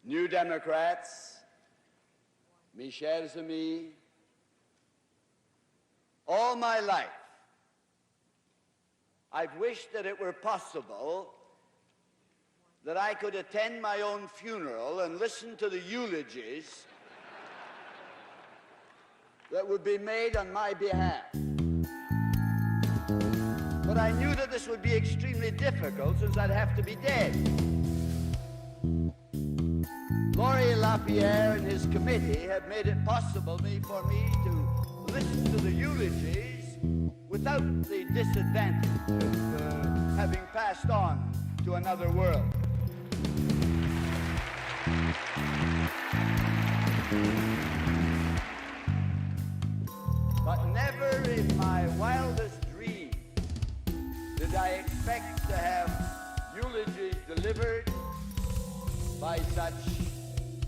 New Democrats, mes chers amis, all my life, I've wished that it were possible that I could attend my own funeral and listen to the eulogies that would be made on my behalf. But I knew that this would be extremely difficult since I'd have to be dead. Laurier Lapierre and his committee have made it possible for me to listen to the eulogies without the disadvantage of having passed on to another world. But never in my wildest dream did I expect to have eulogies delivered by such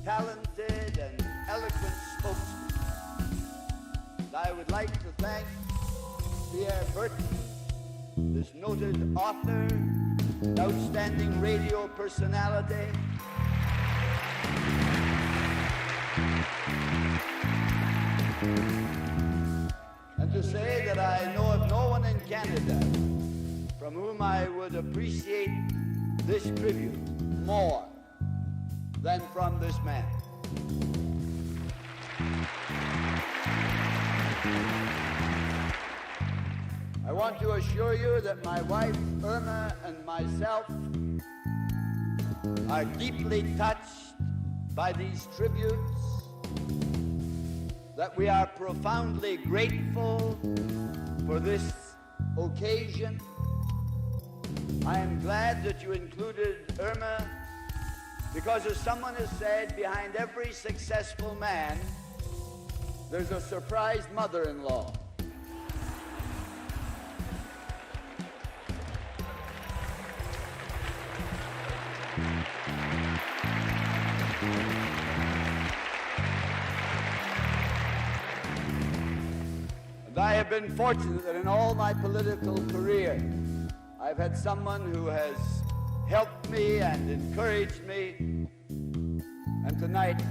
talented and eloquent spokesmen. I would like to thank Pierre Burton, this noted author, outstanding radio personality, and to say that I know of no one in Canada from whom I would appreciate this tribute more than from this man. I want to assure you that my wife Irma and myself are deeply touched by these tributes, that we are profoundly grateful for this occasion. I am glad that you included Irma, because as someone has said, behind every successful man, there's a surprised mother-in-law. And I have been fortunate that in all my political career, I've had someone who has helped me and encouraged me, and tonight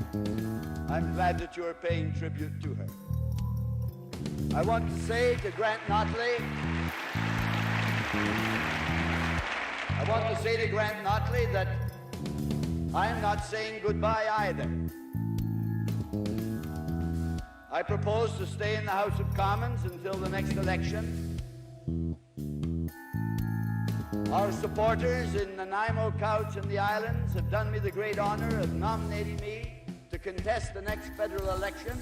I'm glad that you are paying tribute to her. I want to say to Grant Notley, that I'm not saying goodbye either. I propose to stay in the House of Commons until the next election. Our supporters in Nanaimo, Couch, and the islands have done me the great honor of nominating me to contest the next federal election.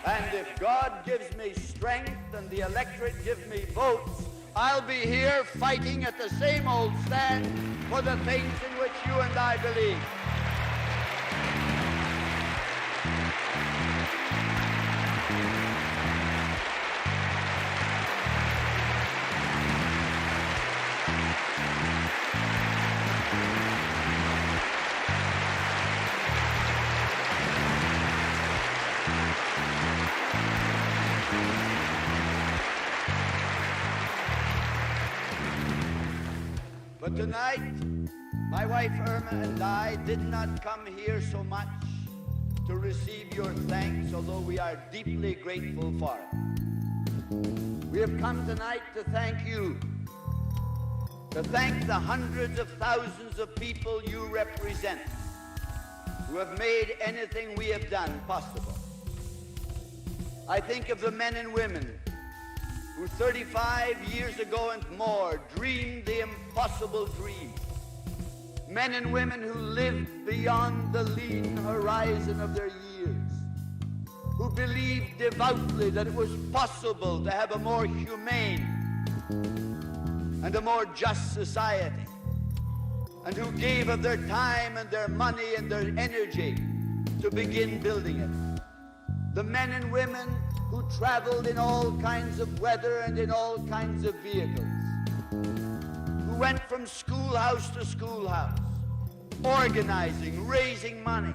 And if God gives me strength and the electorate gives me votes, I'll be here fighting at the same old stand for the things in which you and I believe. But tonight, my wife Irma and I did not come here so much to receive your thanks, although we are deeply grateful for it. We have come tonight to thank you, to thank the hundreds of thousands of people you represent who have made anything we have done possible. I think of the men and women who 35 years ago and more dreamed the impossible dream. Men and women who lived beyond the lean horizon of their years, who believed devoutly that it was possible to have a more humane and a more just society, and who gave of their time and their money and their energy to begin building it. The men and women who traveled in all kinds of weather and in all kinds of vehicles, who went from schoolhouse to schoolhouse, organizing, raising money,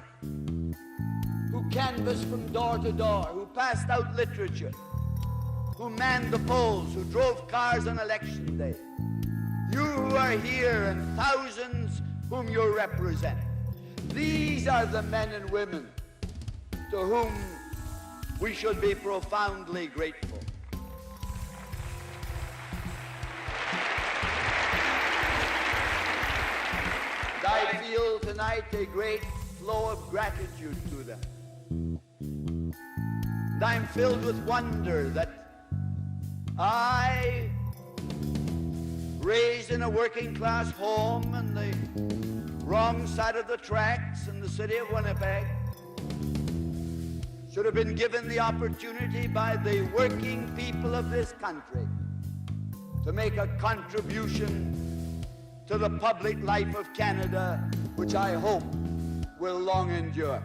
who canvassed from door to door, who passed out literature, who manned the polls, who drove cars on election day, you who are here and thousands whom you represent, these are the men and women to whom we should be profoundly grateful. I feel tonight a great flow of gratitude to them. And I'm filled with wonder that I, raised in a working class home on the wrong side of the tracks in the city of Winnipeg, should have been given the opportunity by the working people of this country to make a contribution to the public life of Canada, which I hope will long endure.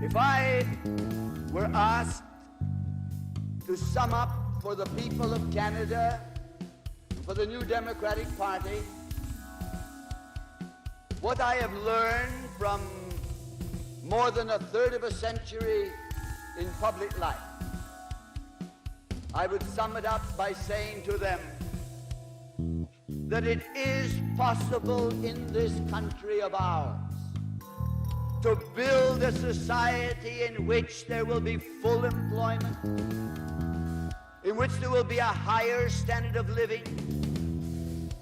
If I were asked to sum up for the people of Canada, for the New Democratic Party, what I have learned from more than a third of a century in public life, I would sum it up by saying to them that it is possible in this country of ours to build a society in which there will be full employment, in which there will be a higher standard of living,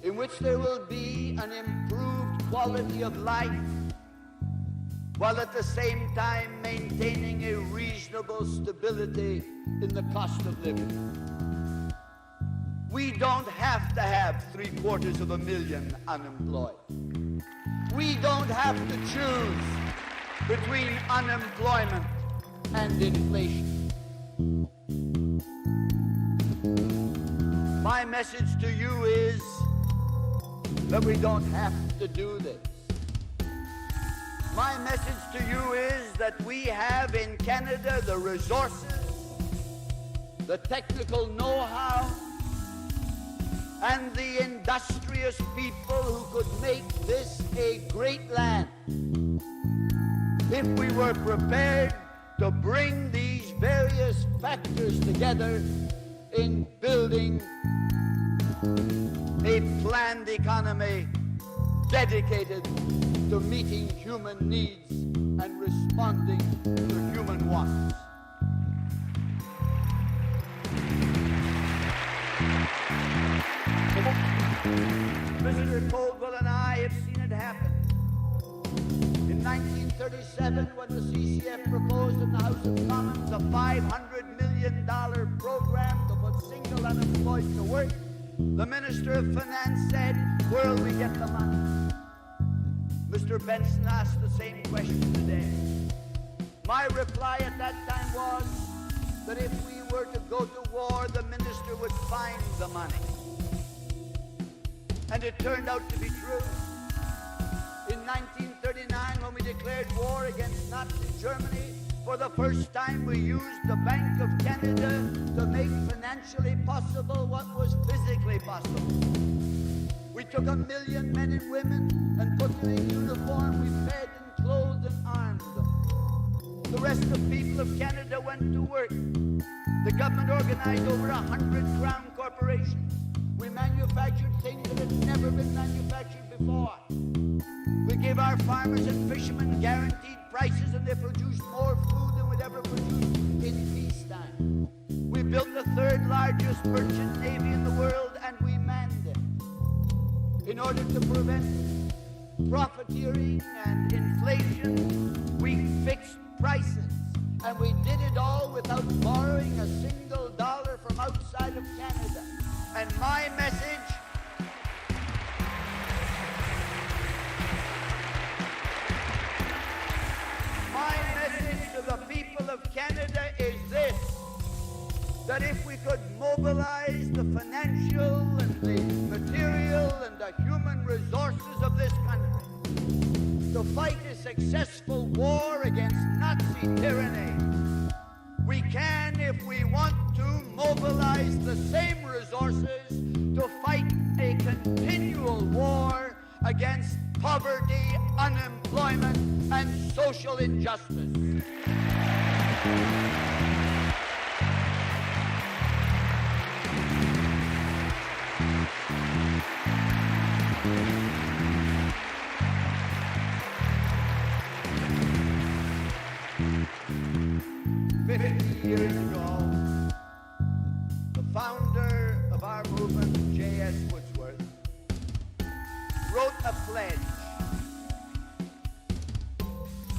in which there will be an improved quality of life, while at the same time maintaining a reasonable stability in the cost of living. We don't have to have 750,000 unemployed. We don't have to choose between unemployment and inflation. My message to you is that we don't have to do this. My message to you is that we have in Canada the resources, the technical know-how, and the industrious people who could make this a great land if we were prepared to bring these various factors together in building a planned economy dedicated to meeting human needs and responding to human wants. Mr. Caldwell and I have seen it happen. In 1937, when the CCF proposed in the House of Commons a $500 million program to put single unemployed to work, the Minister of Finance said, "Where'll we get the money?" Mr. Benson asked the same question today. My reply at that time was that if we were to go to war, the minister would find the money. And it turned out to be true. In 1939, when we declared war against Nazi Germany, for the first time we used the Bank of Canada to make financially possible what was physically possible. We took 1 million men and women and put them in uniform. We fed and clothed and armed them. The rest of the people of Canada went to work. The government organized over 100 crown corporations. We manufactured things that had never been manufactured before. We gave our farmers and fishermen guaranteed prices, and they produced more food than we'd ever produced in peacetime. We built the third largest merchant navy in the world, and we manned it in order to prevent profiteering and inflation. We fixed prices, and we did it all without borrowing a single dollar from outside of Canada. And my message to the people of Canada is this: that if we could mobilize the financial and the material and the human resources of this country to fight a successful war against Nazi tyranny, we can, if we want to mobilize the same resources to fight a continual war against poverty, unemployment, and social injustice. Years ago, the founder of our movement, J.S. Wordsworth, wrote a pledge.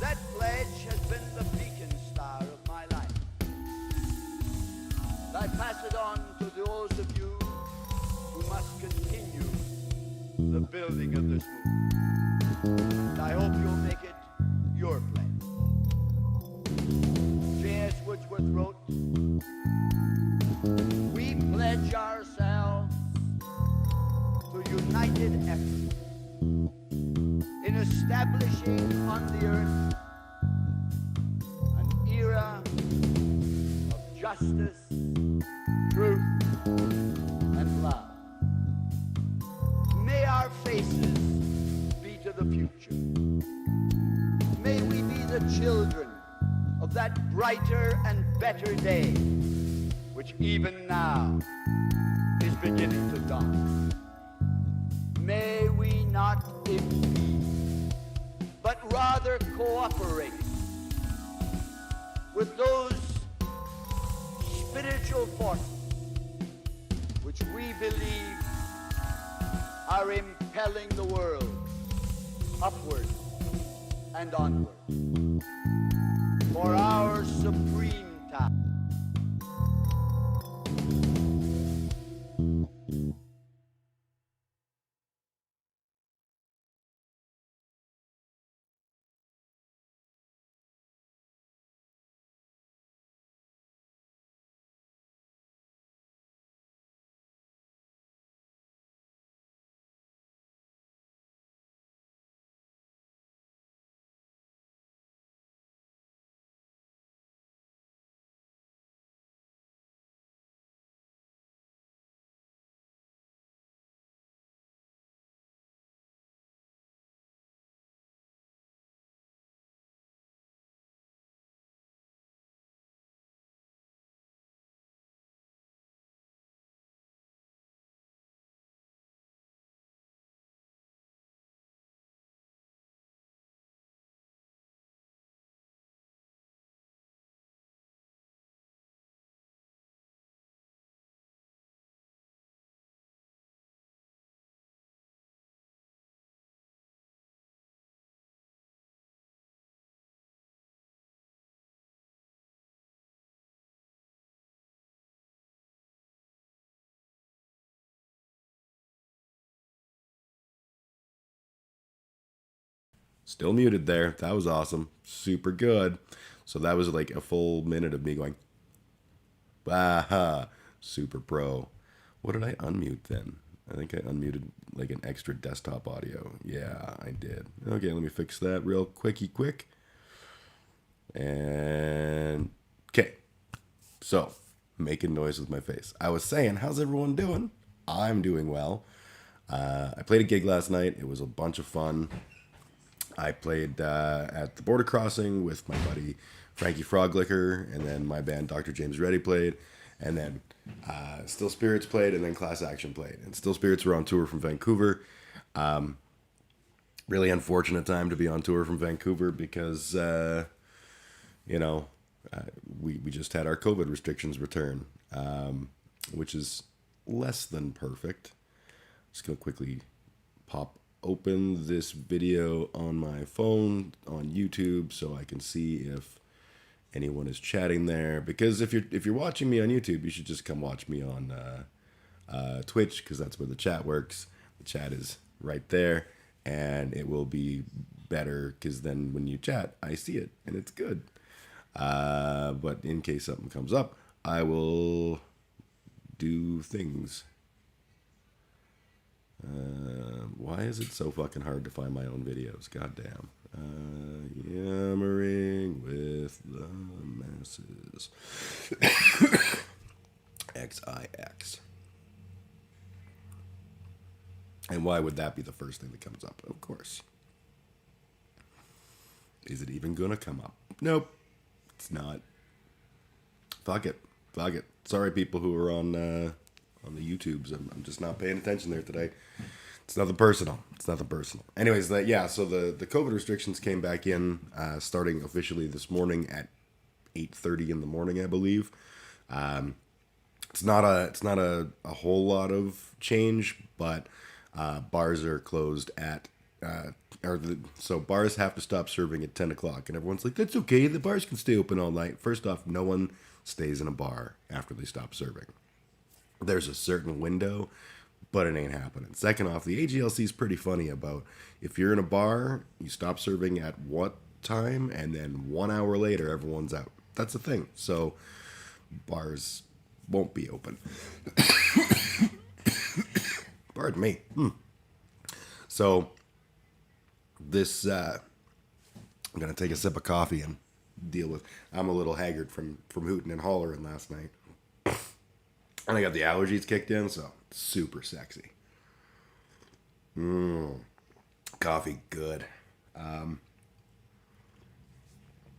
That pledge has been the beacon star of my life. I pass it on to those of you who must continue the building of this movement. I hope you'll make it your pledge. J.S. Wordsworth wrote, "We pledge ourselves to united effort in establishing on the earth an era of justice, truth, and love. May our faces be to the future. May we be the children of that brighter and better day, which even now is beginning to dawn. May we not impede, but rather cooperate with those spiritual forces which we believe are impelling the world upward and onward for our supreme task." Still muted there. That was awesome. Super good. So that was like a full minute of me going, "Bah, super pro." What did I unmute then? I think I unmuted like an extra desktop audio. Yeah, I did. Okay, let me fix that real quick. And okay. So, making noise with my face. I was saying, how's everyone doing? I'm doing well. I played a gig last night. It was a bunch of fun. I played at the border crossing with my buddy Frankie Froglicker, and then my band Dr. James Reddy played, and then Still Spirits played, and then Class Action played. And Still Spirits were on tour from Vancouver. Really unfortunate time to be on tour from Vancouver because, we just had our COVID restrictions return, which is less than perfect. Just going to quickly pop open this video on my phone on YouTube so I can see if anyone is chatting there. Because if you're watching me on YouTube, you should just come watch me on Twitch, because that's where the chat works. The chat is right there, and it will be better because then when you chat, I see it and it's good. But in case something comes up, I will do things. Why is it so fucking hard to find my own videos? Goddamn. Yammering with the masses. XIX. And why would that be the first thing that comes up? Of course. Is it even gonna come up? Nope. It's not. Fuck it. Fuck it. Sorry, people who are on the YouTubes. I'm just not paying attention there today. It's nothing personal. It's nothing personal. Anyways, so the COVID restrictions came back in starting officially this morning at 8:30 in the morning, I believe. It's not a whole lot of change, but bars are closed at so bars have to stop serving at 10 o'clock, and everyone's like, that's okay, the bars can stay open all night. First off, no one stays in a bar after they stop serving. There's a certain window, but it ain't happening. Second off, the AGLC is pretty funny about if you're in a bar, you stop serving at what time, and then 1 hour later, everyone's out. That's a thing. So bars won't be open. Pardon me. So this, I'm going to take a sip of coffee and deal with, I'm a little haggard from hooting and hollering last night. And I got the allergies kicked in, so super sexy. Coffee, good.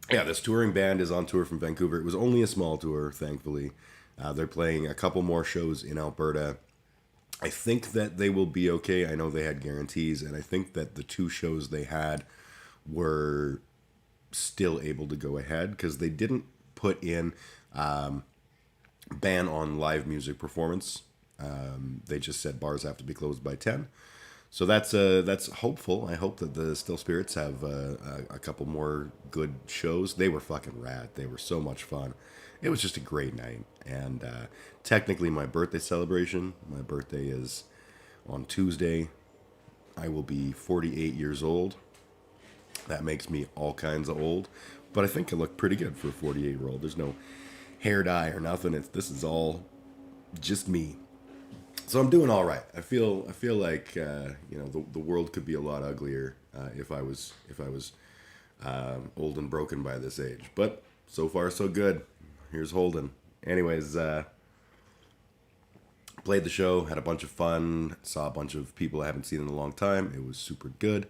Yeah, this touring band is on tour from Vancouver. It was only a small tour, thankfully. They're playing a couple more shows in Alberta. I think that they will be okay. I know they had guarantees, and I think that the 2 shows they had were still able to go ahead because they didn't put in ban on live music performance. They just said bars have to be closed by 10. So that's hopeful. I hope that the Still Spirits have a couple more good shows. They were fucking rad. They were so much fun. It was just a great night. And technically my birthday celebration. My birthday is on Tuesday. I will be 48 years old. That makes me all kinds of old. But I think I look pretty good for a 48-year-old. There's no hair dye or nothing. This is all just me. So I'm doing all right. I feel like the world could be a lot uglier if I was old and broken by this age. But so far so good. Here's holding. Anyways, played the show, had a bunch of fun, saw a bunch of people I haven't seen in a long time. It was super good.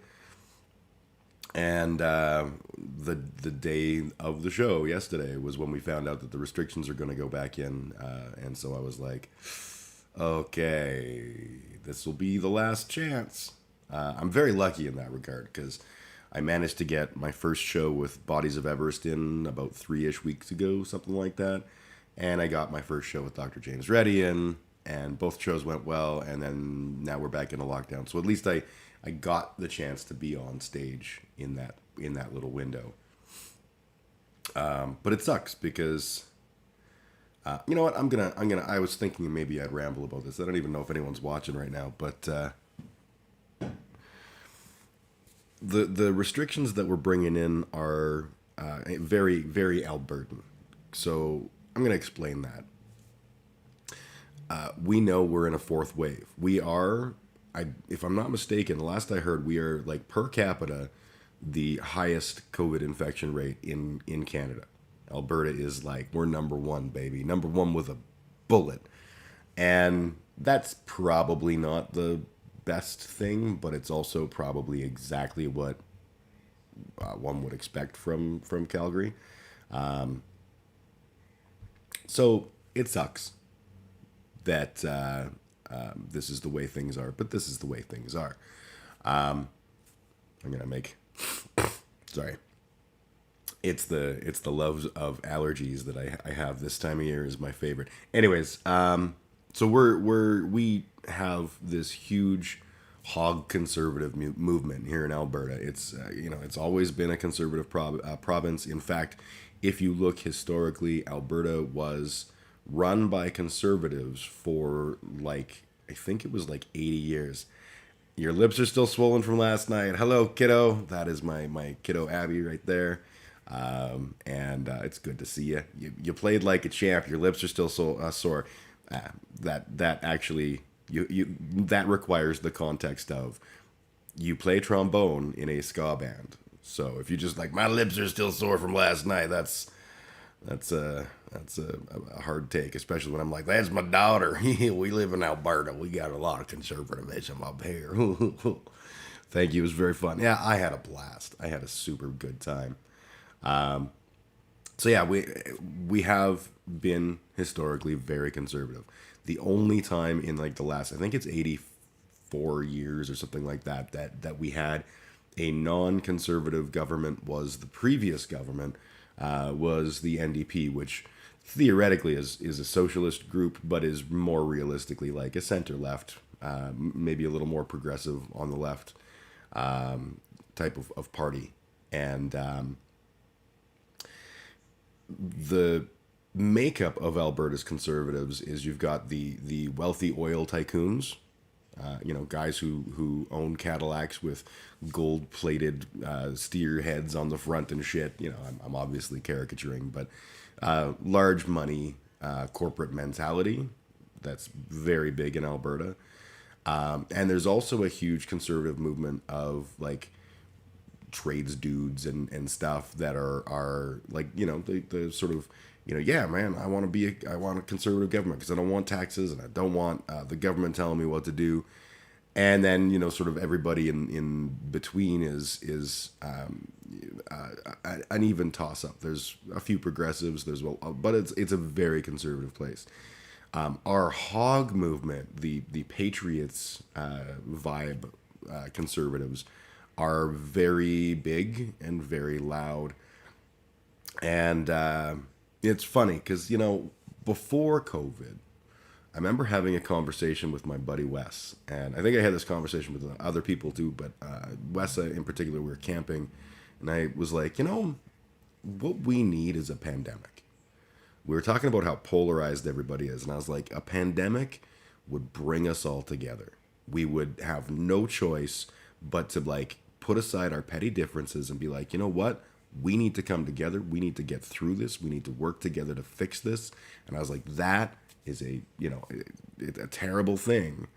And the day of the show yesterday was when we found out that the restrictions are going to go back in. And so I was like, okay, this will be the last chance. I'm very lucky in that regard because I managed to get my first show with Bodies of Everest in about 3-ish weeks ago, something like that. And I got my first show with Dr. James Reddy in, and both shows went well. And then now we're back into lockdown. So at least I got the chance to be on stage in that little window. But it sucks because, you know what? I was thinking maybe I'd ramble about this. I don't even know if anyone's watching right now, but, the restrictions that we're bringing in are, very, very Albertan. So I'm going to explain that. We know we're in a 4th wave. We are, if I'm not mistaken, the last I heard, we are like per capita the highest COVID infection rate in Canada. Alberta is like, we're number 1, baby. Number 1 with a bullet. And that's probably not the best thing, but it's also probably exactly what one would expect from Calgary. So it sucks that this is the way things are, but this is the way things are. I'm gonna make sorry. It's the love of allergies that I have this time of year is my favorite. Anyways, so we have this huge hog conservative movement here in Alberta. It's it's always been a conservative province. In fact, if you look historically, Alberta was run by conservatives for like, I think it was like 80 years. Your lips are still swollen from last night. Hello, kiddo. That is my kiddo Abby right there. And it's good to see you. You played like a champ. Your lips are still sore. That actually that requires the context of you play trombone in a ska band. So if you just like my lips are still sore from last night, that's That's a hard take, especially when I'm like, that's my daughter. We live in Alberta. We got a lot of conservatism up here. Thank you. It was very fun. Yeah, I had a blast. I had a super good time. So yeah, we have been historically very conservative. The only time in like the last, I think it's 84 years or something like that, that we had a non-conservative government was the previous government, was the NDP, which theoretically is a socialist group, but is more realistically like a center-left, maybe a little more progressive on the left type of party. And the makeup of Alberta's conservatives is you've got the wealthy oil tycoons, guys who own Cadillacs with gold-plated steer heads on the front and shit. I'm obviously caricaturing, but large money corporate mentality that's very big in Alberta. And there's also a huge conservative movement of like trades dudes and stuff that are like, the sort of, yeah, man, I want a conservative government because I don't want taxes and I don't want the government telling me what to do. And then, sort of everybody in between is an even toss up. There's a few progressives, but it's a very conservative place. Our hog movement, the Patriots vibe conservatives are very big and very loud. And it's funny because, before COVID, I remember having a conversation with my buddy Wes. And I think I had this conversation with other people too, but Wes in particular, we were camping. And I was like, what we need is a pandemic. We were talking about how polarized everybody is. And I was like, a pandemic would bring us all together. We would have no choice but to like put aside our petty differences and be like, you know what? We need to come together. We need to get through this. We need to work together to fix this. And I was like, that is a terrible thing,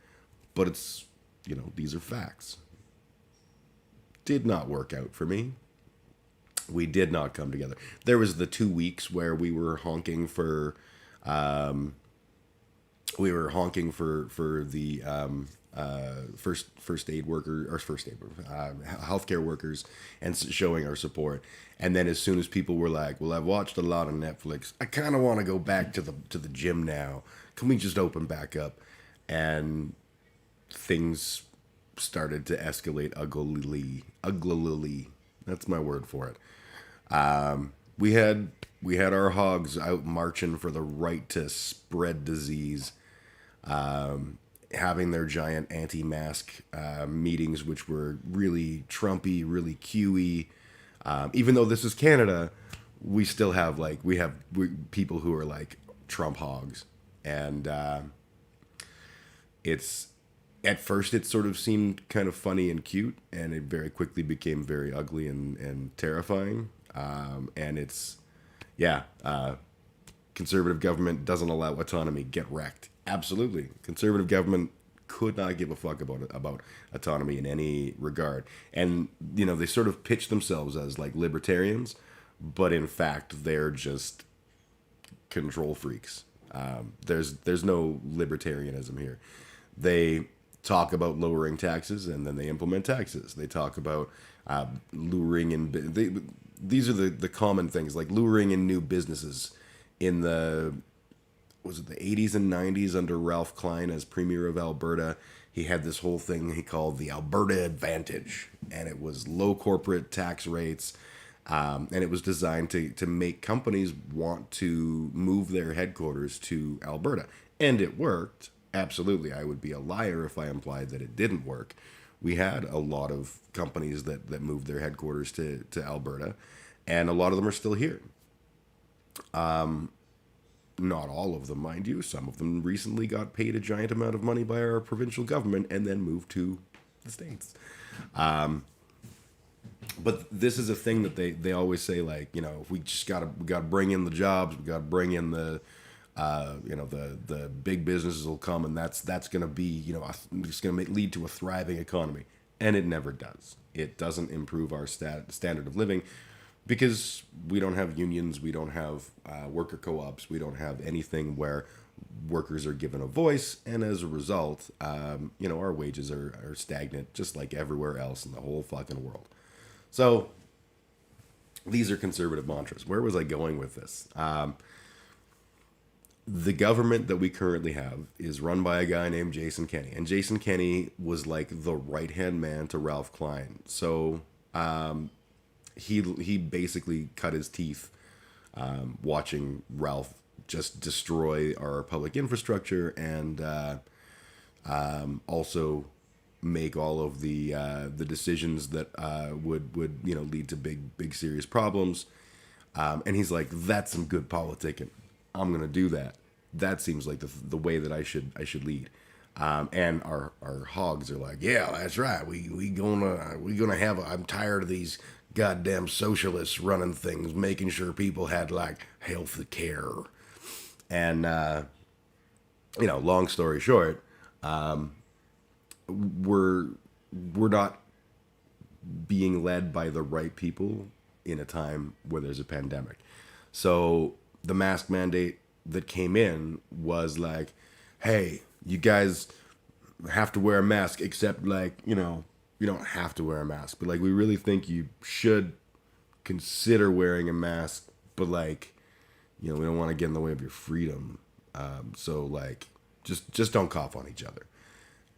but it's, these are facts. Did not work out for me. We did not come together. There was the 2 weeks where we were honking for the healthcare workers and showing our support. And then as soon as people were like, well, I've watched a lot of Netflix, I kind of want to go back to the gym now. Can we just open back up? And things started to escalate uglily. That's my word for it. We had our hogs out marching for the right to spread disease, having their giant anti-mask meetings, which were really Trumpy, really QE. Even though this is Canada, we still have people who are like Trump hogs, and it's at first it sort of seemed kind of funny and cute, and it very quickly became very ugly and terrifying. And it's conservative government doesn't allow autonomy. Get wrecked. Absolutely, conservative government could not give a fuck about autonomy in any regard. And they sort of pitch themselves as like libertarians, but in fact they're just control freaks. There's no libertarianism here. They talk about lowering taxes and then they implement taxes. They talk about luring in. These are the common things, like luring in new businesses in the 80s and 90s under Ralph Klein as Premier of Alberta. He had this whole thing he called the Alberta Advantage, and it was low corporate tax rates, and it was designed to make companies want to move their headquarters to Alberta. And it worked. Absolutely. I would be a liar if I implied that it didn't work. We had a lot of companies that moved their headquarters to Alberta, and a lot of them are still here. Not all of them, mind you. Some of them recently got paid a giant amount of money by our provincial government and then moved to the States. But this is a thing that they always say, like, we just we gotta bring in the jobs, we gotta bring in the big businesses will come, and that's going to be, it's going to lead to a thriving economy. And it never does. It doesn't improve our standard of living. because we don't have unions, we don't have worker co-ops, we don't have anything where workers are given a voice, and as a result, our wages are stagnant, just like everywhere else in the whole fucking world. So these are conservative mantras. Where was I going with this? The government that we currently have is run by a guy named Jason Kenney. And Jason Kenney was like the right-hand man to Ralph Klein. So he basically cut his teeth watching Ralph just destroy our public infrastructure and also make all of the decisions that would lead to big serious problems. And he's like, that's some good politicking. I'm gonna do that. That seems like the way that I should lead. And our hogs are like, yeah, that's right. We gonna have. I'm tired of these goddamn socialists running things, making sure people had like health care. And long story short, we're not being led by the right people in a time where there's a pandemic. So the mask mandate that came in was like, hey, you guys have to wear a mask, except like, you don't have to wear a mask, but like, we really think you should consider wearing a mask, but like, we don't want to get in the way of your freedom. So like, just don't cough on each other.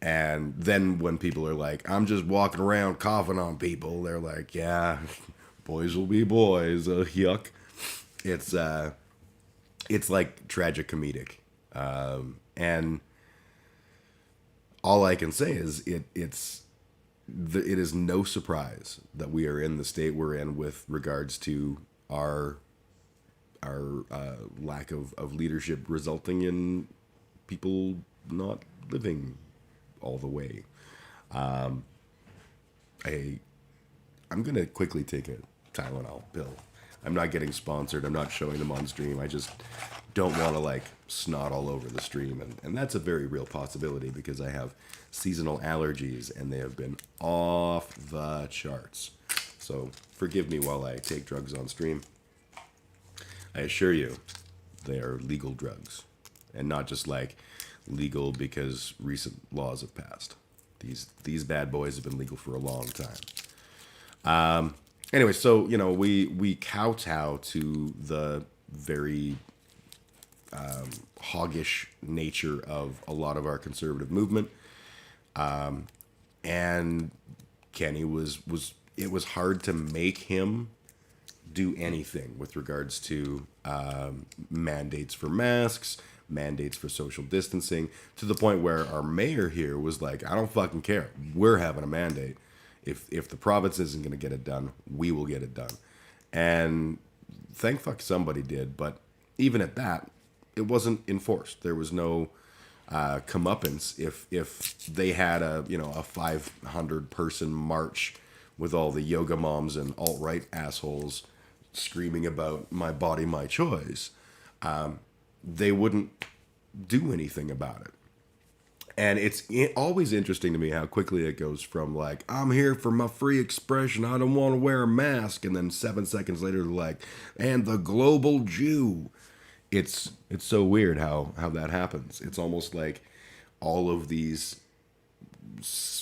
And then when people are like, I'm just walking around coughing on people, they're like, yeah, boys will be boys. Yuck. It's like tragic comedic. And all I can say is it is no surprise that we are in the state we're in with regards to our lack of leadership, resulting in people not living all the way. I'm gonna quickly take a Tylenol pill. I'm not getting sponsored. I'm not showing them on stream. I just don't want to like snot all over the stream, and that's a very real possibility because I have seasonal allergies and they have been off the charts. So forgive me while I take drugs on stream. I assure you, they are legal drugs, and not just like legal because recent laws have passed. These bad boys have been legal for a long time. Anyway, so we kowtow to the very hoggish nature of a lot of our conservative movement, and Kenny was it was hard to make him do anything with regards to mandates for masks, mandates for social distancing, to the point where our mayor here was like, I don't fucking care. We're having a mandate. If the province isn't going to get it done, we will get it done. And thank fuck somebody did. But even at that, it wasn't enforced. There was no comeuppance if they had a 500 person march with all the yoga moms and alt-right assholes screaming about my body, my choice. They wouldn't do anything about it. And it's always interesting to me how quickly it goes from like, I'm here for my free expression, I don't want to wear a mask, and then 7 seconds later they're like, and the global Jew. It's so weird how that happens. It's almost like all of these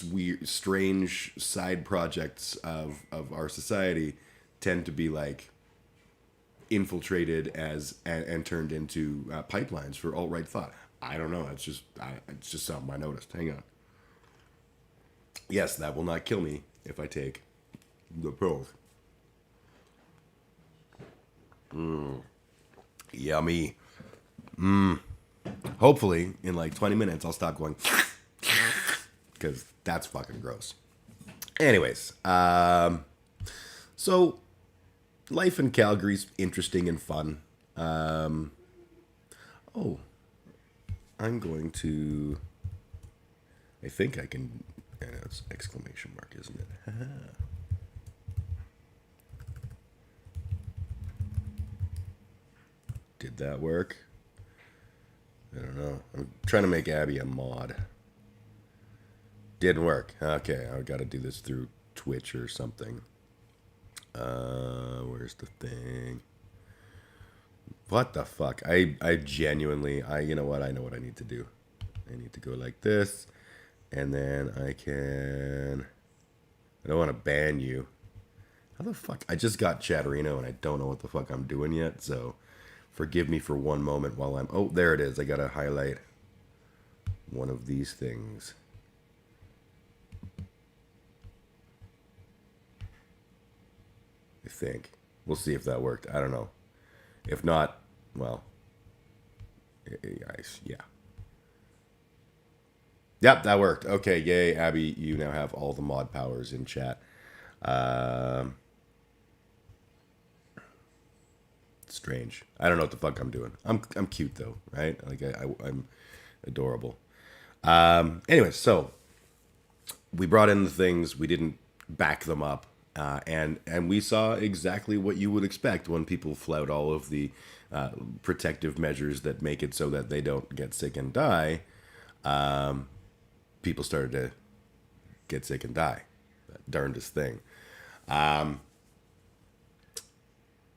weird, strange side projects of our society tend to be like infiltrated and turned into pipelines for alt-right thought. I don't know. It's just something I noticed. Hang on. Yes, that will not kill me if I take the pills. Yummy. Hopefully, in like 20 minutes, I'll stop going because that's fucking gross. Anyways, so life in Calgary's interesting and fun. I'm going to. I think I can. Yeah, it's exclamation mark, isn't it? Did that work? I don't know. I'm trying to make Abby a mod. Didn't work. Okay, I got to do this through Twitch or something. Where Where's the thing? What the fuck? I genuinely, you know what? I know what I need to do. I need to go like this. And then I don't want to ban you. How the fuck? I just got Chatterino and I don't know what the fuck I'm doing yet. So forgive me for one moment while I'm... Oh, there it is. I got to highlight one of these things. I think. We'll see if that worked. I don't know. If not, well, yeah. Yep, that worked. Okay, yay, Abby, you now have all the mod powers in chat. Strange. I don't know what the fuck I'm doing. I'm cute though, right? Like I'm adorable. Anyway, so we brought in the things. We didn't back them up. And we saw exactly what you would expect when people flout all of the protective measures that make it so that they don't get sick and die. People started to get sick and die. That darndest thing.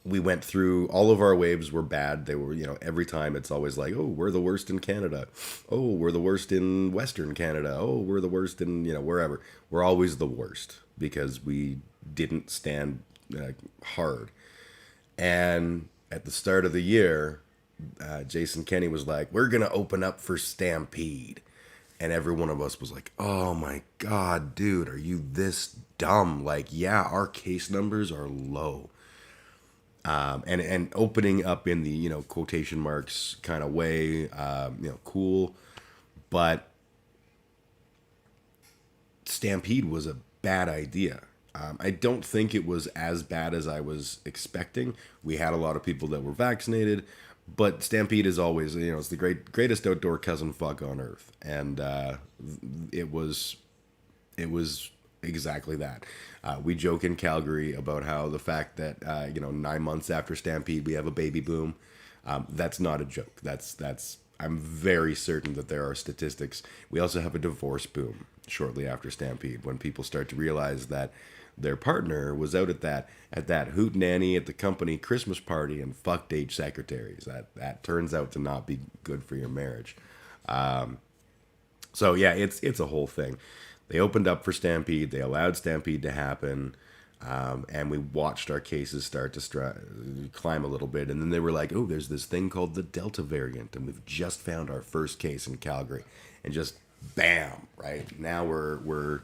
We went through, all of our waves were bad. They were, every time it's always like, oh, we're the worst in Canada. Oh, we're the worst in Western Canada. Oh, we're the worst in, wherever. We're always the worst because we didn't stand hard. And at the start of the year, Jason Kenney was like, we're going to open up for Stampede. And every one of us was like, oh my God, dude, are you this dumb? Like, yeah, our case numbers are low. And opening up in the, quotation marks kind of way, cool. But Stampede was a bad idea. I don't think it was as bad as I was expecting. We had a lot of people that were vaccinated, but Stampede is always, it's the greatest outdoor cousin fuck on earth. And it was exactly that. We joke in Calgary about how the fact that 9 months after Stampede we have a baby boom. That's not a joke. That's I'm very certain that there are statistics. We also have a divorce boom shortly after Stampede when people start to realize that their partner was out at that hoot nanny at the company Christmas party and fucked 8 secretaries. That turns out to not be good for your marriage. So yeah, it's a whole thing. They opened up for Stampede. They allowed Stampede to happen. And we watched our cases start to climb a little bit. And then they were like, oh, there's this thing called the Delta variant. And we've just found our first case in Calgary. And just bam, right? Now we're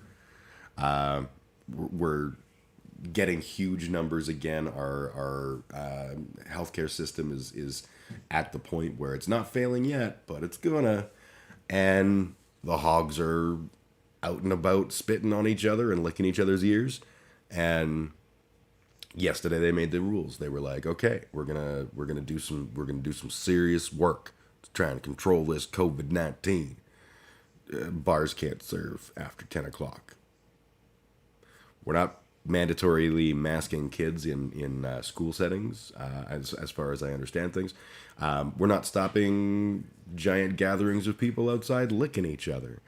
getting huge numbers again. Our healthcare system is at the point where it's not failing yet, but it's gonna. And the hogs are out and about spitting on each other and licking each other's ears. And yesterday they made the rules. They were like, okay, we're gonna do some serious work to try and control this COVID-19. Bars can't serve after 10 o'clock. We're not mandatorily masking kids in school settings, as far as I understand things. We're not stopping giant gatherings of people outside licking each other.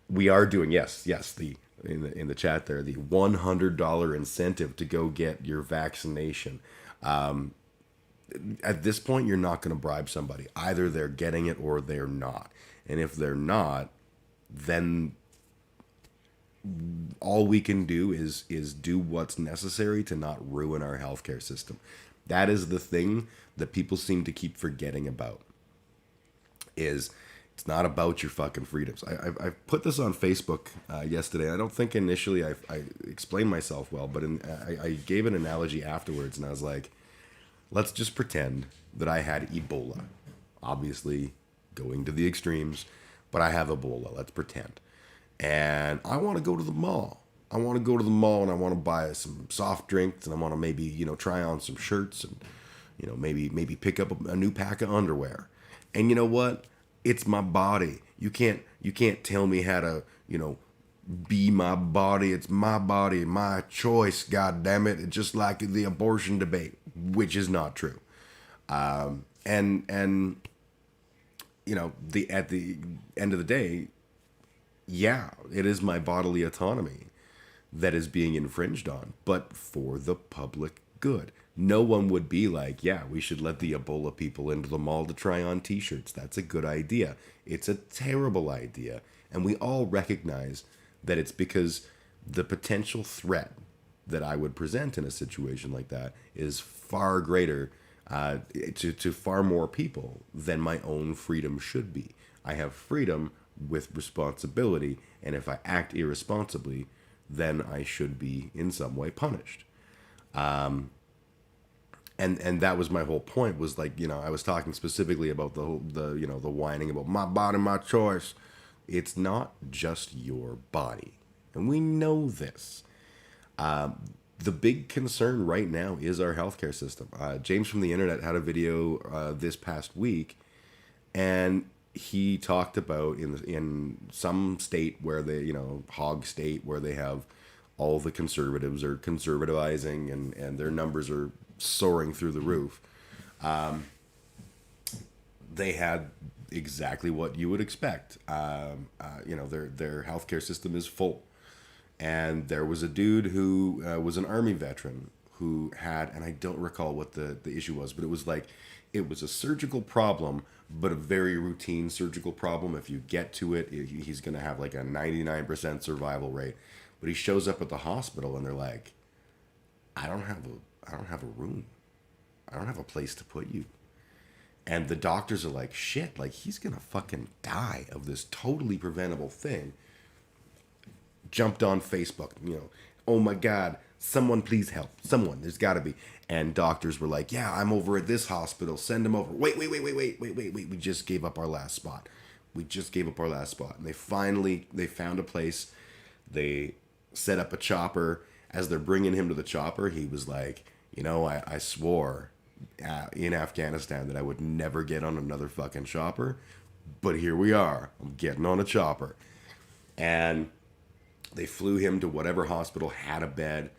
We are doing, yes, in the chat there, the $100 incentive to go get your vaccination. At this point, you're not going to bribe somebody. Either they're getting it or they're not. And if they're not, then all we can do is do what's necessary to not ruin our healthcare system. That is the thing that people seem to keep forgetting about. It's not about your fucking freedoms. I put this on Facebook yesterday. I don't think initially I explained myself well, but I gave an analogy afterwards, and I was like, let's just pretend that I had Ebola. Obviously, going to the extremes, but I have Ebola. Let's pretend. And I want to go to the mall. I want to go to the mall and I want to buy some soft drinks and I want to maybe, try on some shirts and, maybe pick up a new pack of underwear. And you know what? It's my body. You can't tell me how to, be my body. It's my body, my choice. God damn it. It's just like the abortion debate, which is not true. At the end of the day, yeah, it is my bodily autonomy that is being infringed on, but for the public good. No one would be like, yeah, we should let the Ebola people into the mall to try on t-shirts. That's a good idea. It's a terrible idea. And we all recognize that it's because the potential threat that I would present in a situation like that is far greater to far more people than my own freedom should be. I have freedom with responsibility, and if I act irresponsibly, then I should be in some way punished. And that was my whole point, was like, I was talking specifically about the whining about my body, my choice. It's not just your body, and we know this. The big concern right now is our healthcare system. James from the internet had a video this past week, and he talked about in some state where they, hog state, where they have all the conservatives are conservativizing, and their numbers are soaring through the roof. They had exactly what you would expect. Their healthcare system is full. And there was a dude who was an Army veteran who had, and I don't recall what the issue was, but it was like, it was a surgical problem, but a very routine surgical problem. If you get to it, he's going to have like a 99% survival rate. But he shows up at the hospital and they're like, I don't have a room. I don't have a place to put you. And the doctors are like, shit, like he's going to fucking die of this totally preventable thing. Jumped on Facebook, oh my God, someone please help. Someone, there's got to be. And doctors were like, yeah, I'm over at this hospital. Send him over. Wait. We just gave up our last spot. And they found a place. They set up a chopper. As they're bringing him to the chopper, he was like, I swore in Afghanistan that I would never get on another fucking chopper. But here we are. I'm getting on a chopper. And they flew him to whatever hospital had a bed.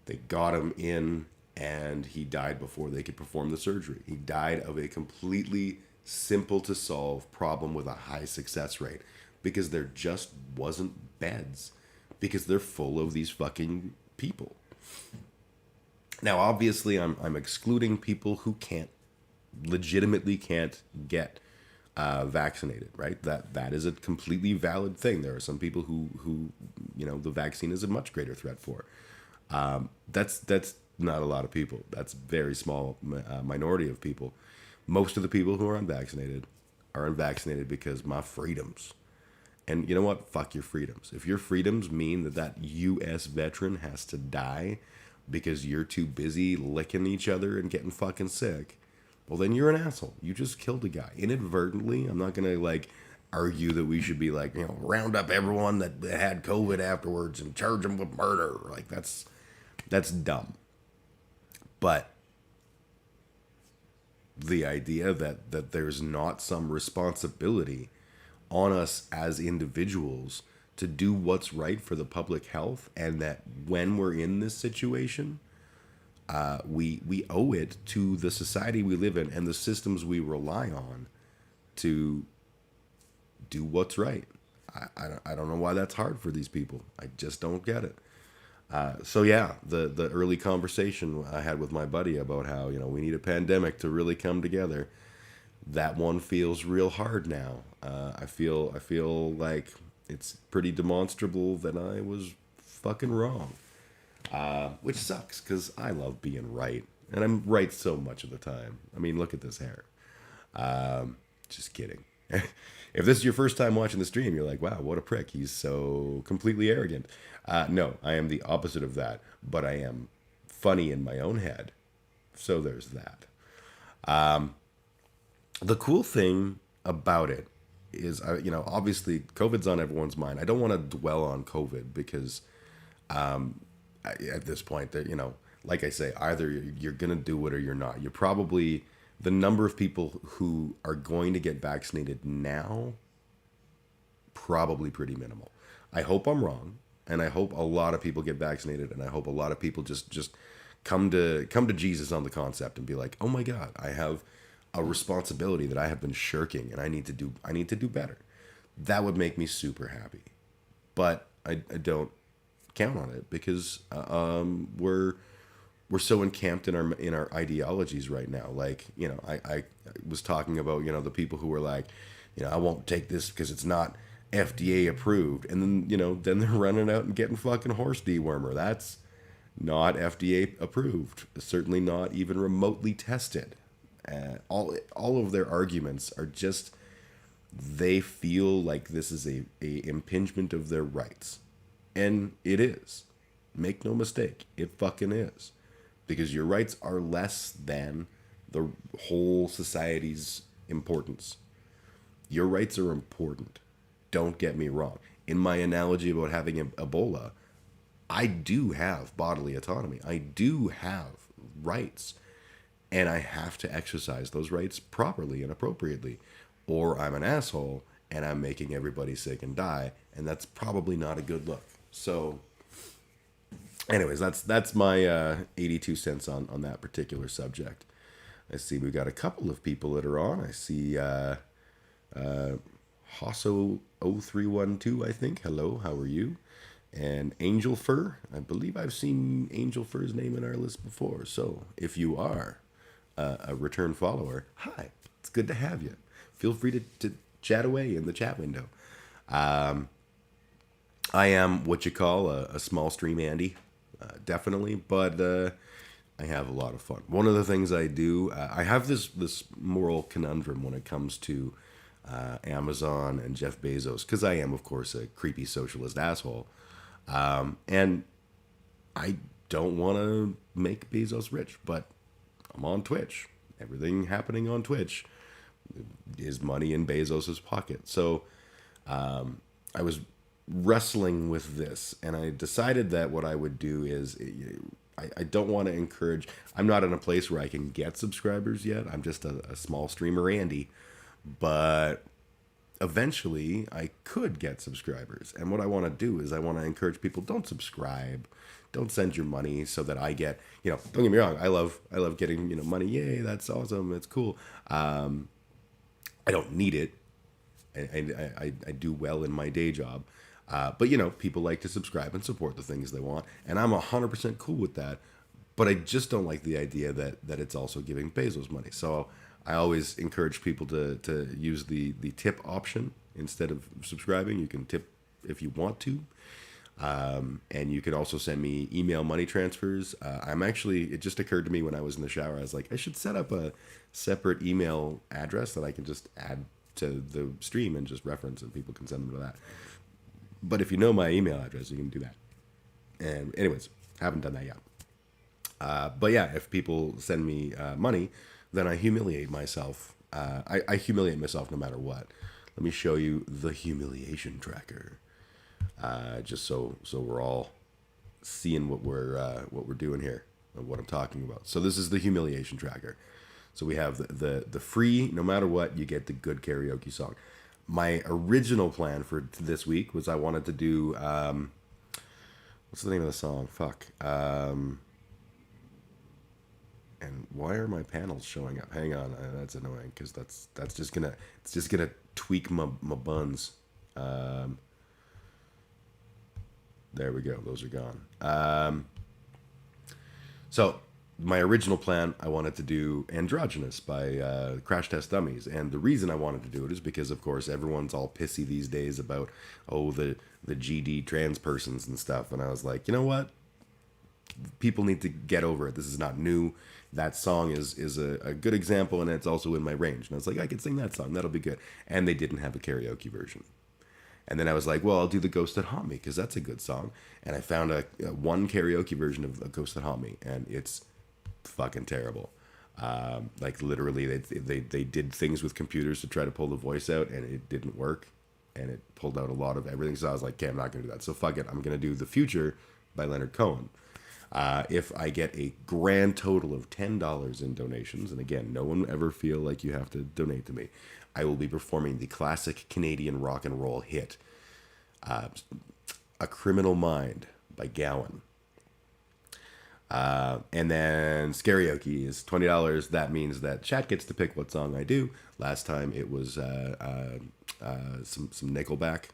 They got him in, and he died before they could perform the surgery. He died of a completely simple to solve problem with a high success rate, because there just wasn't beds, because they're full of these fucking people. Now, obviously, I'm excluding people who legitimately can't get vaccinated, right? That is a completely valid thing. There are some people who the vaccine is a much greater threat for. That's not a lot of people. That's very small minority of people. Most of the people who are unvaccinated because my freedoms. And you know what? Fuck your freedoms. If your freedoms mean that U.S. veteran has to die because you're too busy licking each other and getting fucking sick, well, then you're an asshole. You just killed a guy inadvertently. I'm not gonna argue that we should be round up everyone that had COVID afterwards and charge them with murder. Like that's dumb. But the idea that there's not some responsibility on us as individuals to do what's right for the public health, and that when we're in this situation, we owe it to the society we live in and the systems we rely on to do what's right. I don't know why that's hard for these people. I just don't get it. So yeah, the early conversation I had with my buddy about how we need a pandemic to really come together, that one feels real hard now. I feel like it's pretty demonstrable that I was fucking wrong. Which sucks, because I love being right. And I'm right so much of the time. I mean, look at this hair. Just kidding. If this is your first time watching the stream, you're like, wow, what a prick. He's so completely arrogant. No, I am the opposite of that. But I am funny in my own head. So there's that. The cool thing about it is, obviously COVID's on everyone's mind. I don't want to dwell on COVID because at this point, that like I say, either you're gonna do it or you're not. You're probably, the number of people who are going to get vaccinated now, probably pretty minimal. I hope I'm wrong, and I hope a lot of people get vaccinated, and I hope a lot of people just come to Jesus on the concept and be like, oh my God, I have a responsibility that I have been shirking, and I need to do better. That would make me super happy, but I don't count on it, because we're we're so encamped in our ideologies right now. Like, I was talking about, the people who were like, I won't take this because it's not FDA approved. And then, then they're running out and getting fucking horse dewormer. That's not FDA approved. Certainly not even remotely tested. All of their arguments are just, they feel like this is a impingement of their rights. And it is. Make no mistake, it fucking is. Because your rights are less than the whole society's importance. Your rights are important. Don't get me wrong. In my analogy about having Ebola, I do have bodily autonomy. I do have rights. And I have to exercise those rights properly and appropriately. Or I'm an asshole and I'm making everybody sick and die. And that's probably not a good look. So, anyways, that's my 82 cents on that particular subject. I see we got a couple of people that are on. I see Hosso0312, I think. Hello, how are you? And Angel Fur. I believe I've seen Angel Fur's name in our list before. So if you are a return follower, hi, it's good to have you. Feel free to chat away in the chat window. I am what you call a small stream Andy, definitely, but I have a lot of fun. One of the things I do, I have this moral conundrum when it comes to Amazon and Jeff Bezos, because I am, of course, a creepy socialist asshole, and I don't want to make Bezos rich, but I'm on Twitch. Everything happening on Twitch is money in Bezos's pocket. So I was wrestling with this, and I decided that what I would do is I don't want to encourage. I'm not in a place where I can get subscribers yet. I'm just a small streamer Andy, but eventually I could get subscribers. And what I want to do is I want to encourage people, don't subscribe, don't send your money so that I get, don't get me wrong, I love getting, money. Yay, that's awesome, it's cool. I don't need it. I do well in my day job. But people like to subscribe and support the things they want, and I'm 100% cool with that. But I just don't like the idea that it's also giving Bezos money. So I always encourage people to use the tip option instead of subscribing. You can tip if you want to, and you can also send me email money transfers. It just occurred to me when I was in the shower. I was like, I should set up a separate email address that I can just add to the stream and just reference, and people can send them to that. But if you know my email address, you can do that. And anyways, haven't done that yet. But yeah, if people send me money, then I humiliate myself. I humiliate myself no matter what. Let me show you the humiliation tracker, just so we're all seeing what we're doing here and what I'm talking about. So this is the humiliation tracker. So we have the free, no matter what, you get the good karaoke song. My original plan for this week was I wanted to do, what's the name of the song? Fuck. And why are my panels showing up? Hang on, that's annoying because it's just gonna tweak my buns. There we go. Those are gone. So my original plan, I wanted to do Androgynous by Crash Test Dummies. And the reason I wanted to do it is because, of course, everyone's all pissy these days about, the GD trans persons and stuff. And I was like, you know what? People need to get over it. This is not new. That song is a good example, and it's also in my range. And I was like, I could sing that song. That'll be good. And they didn't have a karaoke version. And then I was like, well, I'll do the Ghost That Haunt Me, because that's a good song. And I found a one karaoke version of Ghost That Haunt Me, and it's fucking terrible. Like literally they did things with computers to try to pull the voice out, and it didn't work, and it pulled out a lot of everything. So I was like, okay, I'm not gonna do that. So fuck it, I'm gonna do The Future by Leonard Cohen. If I get a grand total of $10 in donations, and again, no one ever feel like you have to donate to me, I will be performing the classic Canadian rock and roll hit, A Criminal Mind by Gowan. And then Scarioke is $20. That means that chat gets to pick what song I do. Last time it was some Nickelback.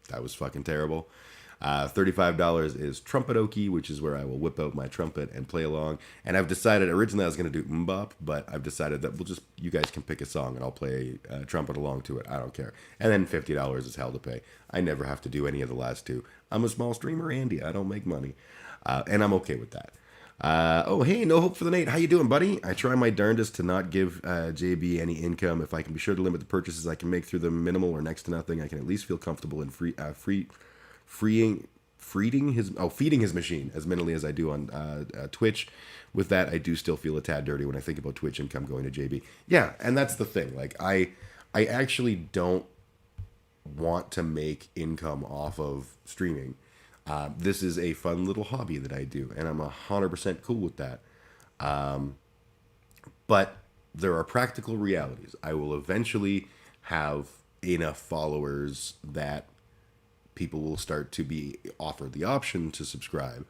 That was fucking terrible. $35 is trumpet-oki, which is where I will whip out my trumpet and play along. And I've decided, originally I was going to do mbop, but I've decided that you guys can pick a song and I'll play trumpet along to it. I don't care. And then $50 is hell to pay. I never have to do any of the last two. I'm a small streamer, Andy. I don't make money. And I'm okay with that. Oh, hey, no hope for the Nate. How you doing, buddy? I try my darndest to not give JB any income. If I can be sure to limit the purchases I can make through them minimal or next to nothing, I can at least feel comfortable in feeding his machine as minimally as I do on Twitch. With that, I do still feel a tad dirty when I think about Twitch income going to JB. Yeah, and that's the thing. Like, I actually don't want to make income off of streaming. This is a fun little hobby that I do, and I'm 100% cool with that. But there are practical realities. I will eventually have enough followers that people will start to be offered the option to subscribe.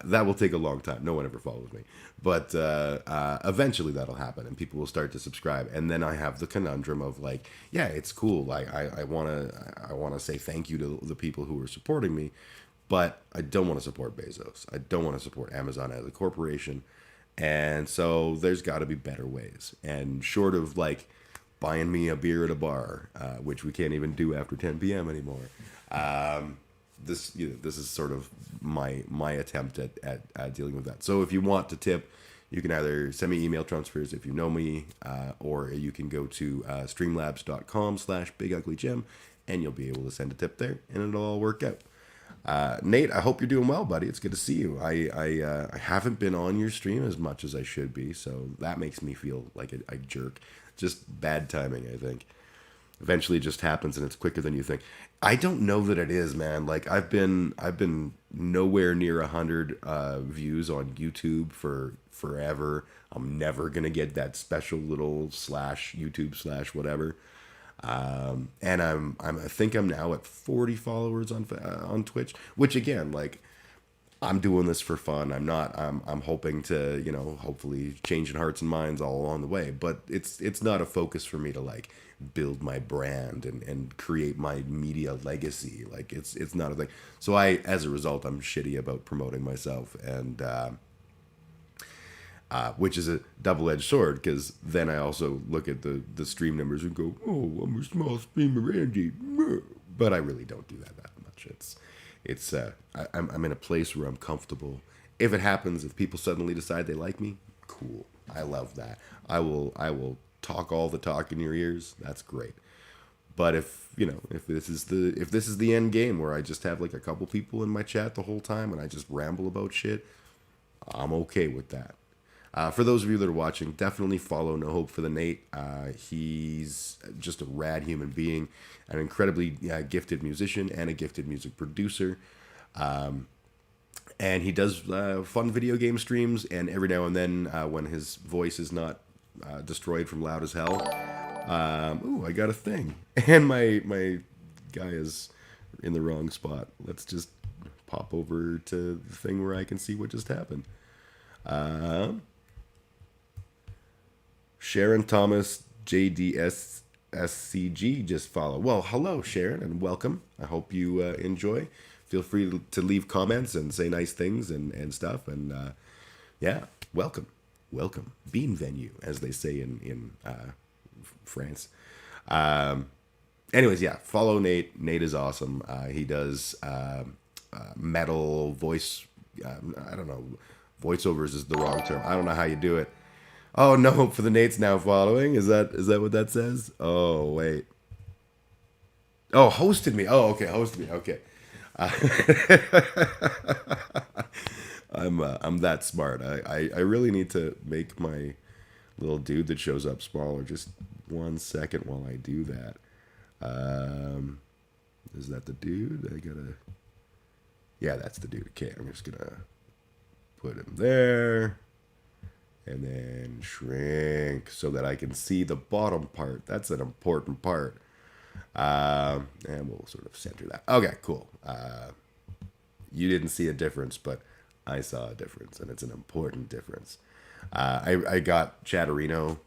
That will take a long time. No one ever follows me. But eventually that'll happen, and people will start to subscribe. And then I have the conundrum of, like, yeah, it's cool. Like, I wanna say thank you to the people who are supporting me, but I don't want to support Bezos. I don't want to support Amazon as a corporation. And so there's got to be better ways. And short of, like, buying me a beer at a bar, which we can't even do after 10 p.m. anymore. This is sort of my attempt at dealing with that. So if you want to tip, you can either send me email transfers if you know me, or you can go to streamlabs.com/biguglygem, and you'll be able to send a tip there, and it'll all work out. Nate, I hope you're doing well, buddy. It's good to see you. I haven't been on your stream as much as I should be, so that makes me feel like a jerk. Just bad timing, I think. Eventually it just happens, and it's quicker than you think. I don't know that it is, man. Like, I've been nowhere near 100 views on YouTube for forever. I'm never gonna get that special little /YouTube/ whatever. And I think I'm now at 40 followers on Twitch, which, again, like, I'm doing this for fun. I'm hoping to, hopefully changing hearts and minds all along the way, but it's not a focus for me to, like, build my brand and create my media legacy. Like, it's not a thing. So as a result, I'm shitty about promoting myself, and, which is a double-edged sword, because then I also look at the stream numbers and go, oh, I'm a small streamer, Andy. But I really don't do that much. I'm in a place where I'm comfortable. If it happens, if people suddenly decide they like me, cool. I love that. I will talk all the talk in your ears. That's great. But if this is the end game where I just have, like, a couple people in my chat the whole time and I just ramble about shit, I'm okay with that. For those of you that are watching, definitely follow No Hope for the Nate. He's just a rad human being, an incredibly gifted musician and a gifted music producer. And he does fun video game streams, and every now and then, when his voice is not destroyed from loud as hell, I got a thing. And my guy is in the wrong spot. Let's just pop over to the thing where I can see what just happened. Sharon Thomas JDSSCG just follow. Well, hello, Sharon, and welcome. I hope you enjoy. Feel free to leave comments and say nice things and stuff. And yeah, welcome. Bean venue, as they say in France. Anyways, yeah, follow Nate. Nate is awesome. He does metal voice. I don't know. Voiceovers is the wrong term. I don't know how you do it. Oh, No Hope for the Nate's now following. Is that what that says? Oh, wait. Oh, hosted me. Oh, okay, hosted me. Okay. I'm that smart. I really need to make my little dude that shows up smaller. Just 1 second while I do that. Is that the dude? Yeah, that's the dude. Okay, I'm just gonna put him there. And then shrink so that I can see the bottom part. That's an important part. And we'll sort of center that. Okay, cool. You didn't see a difference, but I saw a difference, and it's an important difference. I got Chatterino,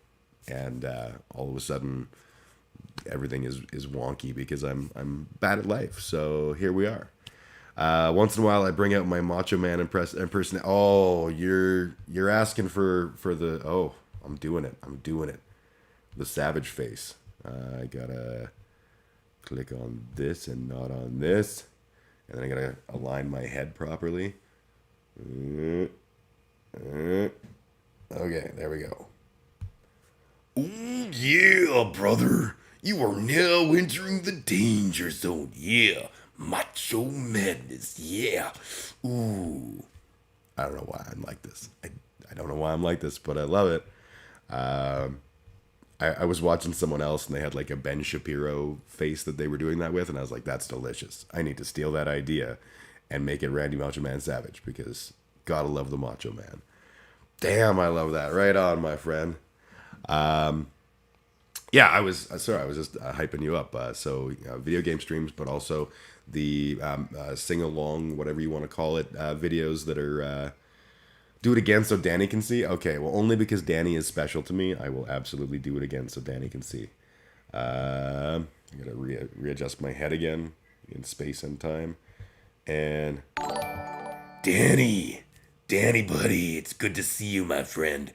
and all of a sudden, everything is wonky because I'm bad at life. So here we are. Once in a while, I bring out my Macho Man impersonation. Oh, you're asking for the. Oh, I'm doing it. I'm doing it. The savage face. I gotta click on this and not on this, and then I gotta align my head properly. Okay, there we go. Oh yeah, brother. You are now entering the danger zone. Yeah. Macho madness. Yeah. Ooh. I don't know why I'm like this. I don't know why I'm like this, but I love it. I was watching someone else and they had like a Ben Shapiro face that they were doing that with, and I was like, that's delicious. I need to steal that idea and make it Randy Macho Man Savage, because gotta love the Macho Man. Damn, I love that. Right on, my friend. Yeah, I was sorry. I was just hyping you up. So video game streams, but also the sing along, whatever you want to call it, videos that are do it again so Danny can see. Okay, well, only because Danny is special to me, I will absolutely do it again so Danny can see. I gotta readjust my head again in space and time. And Danny, buddy, it's good to see you, my friend.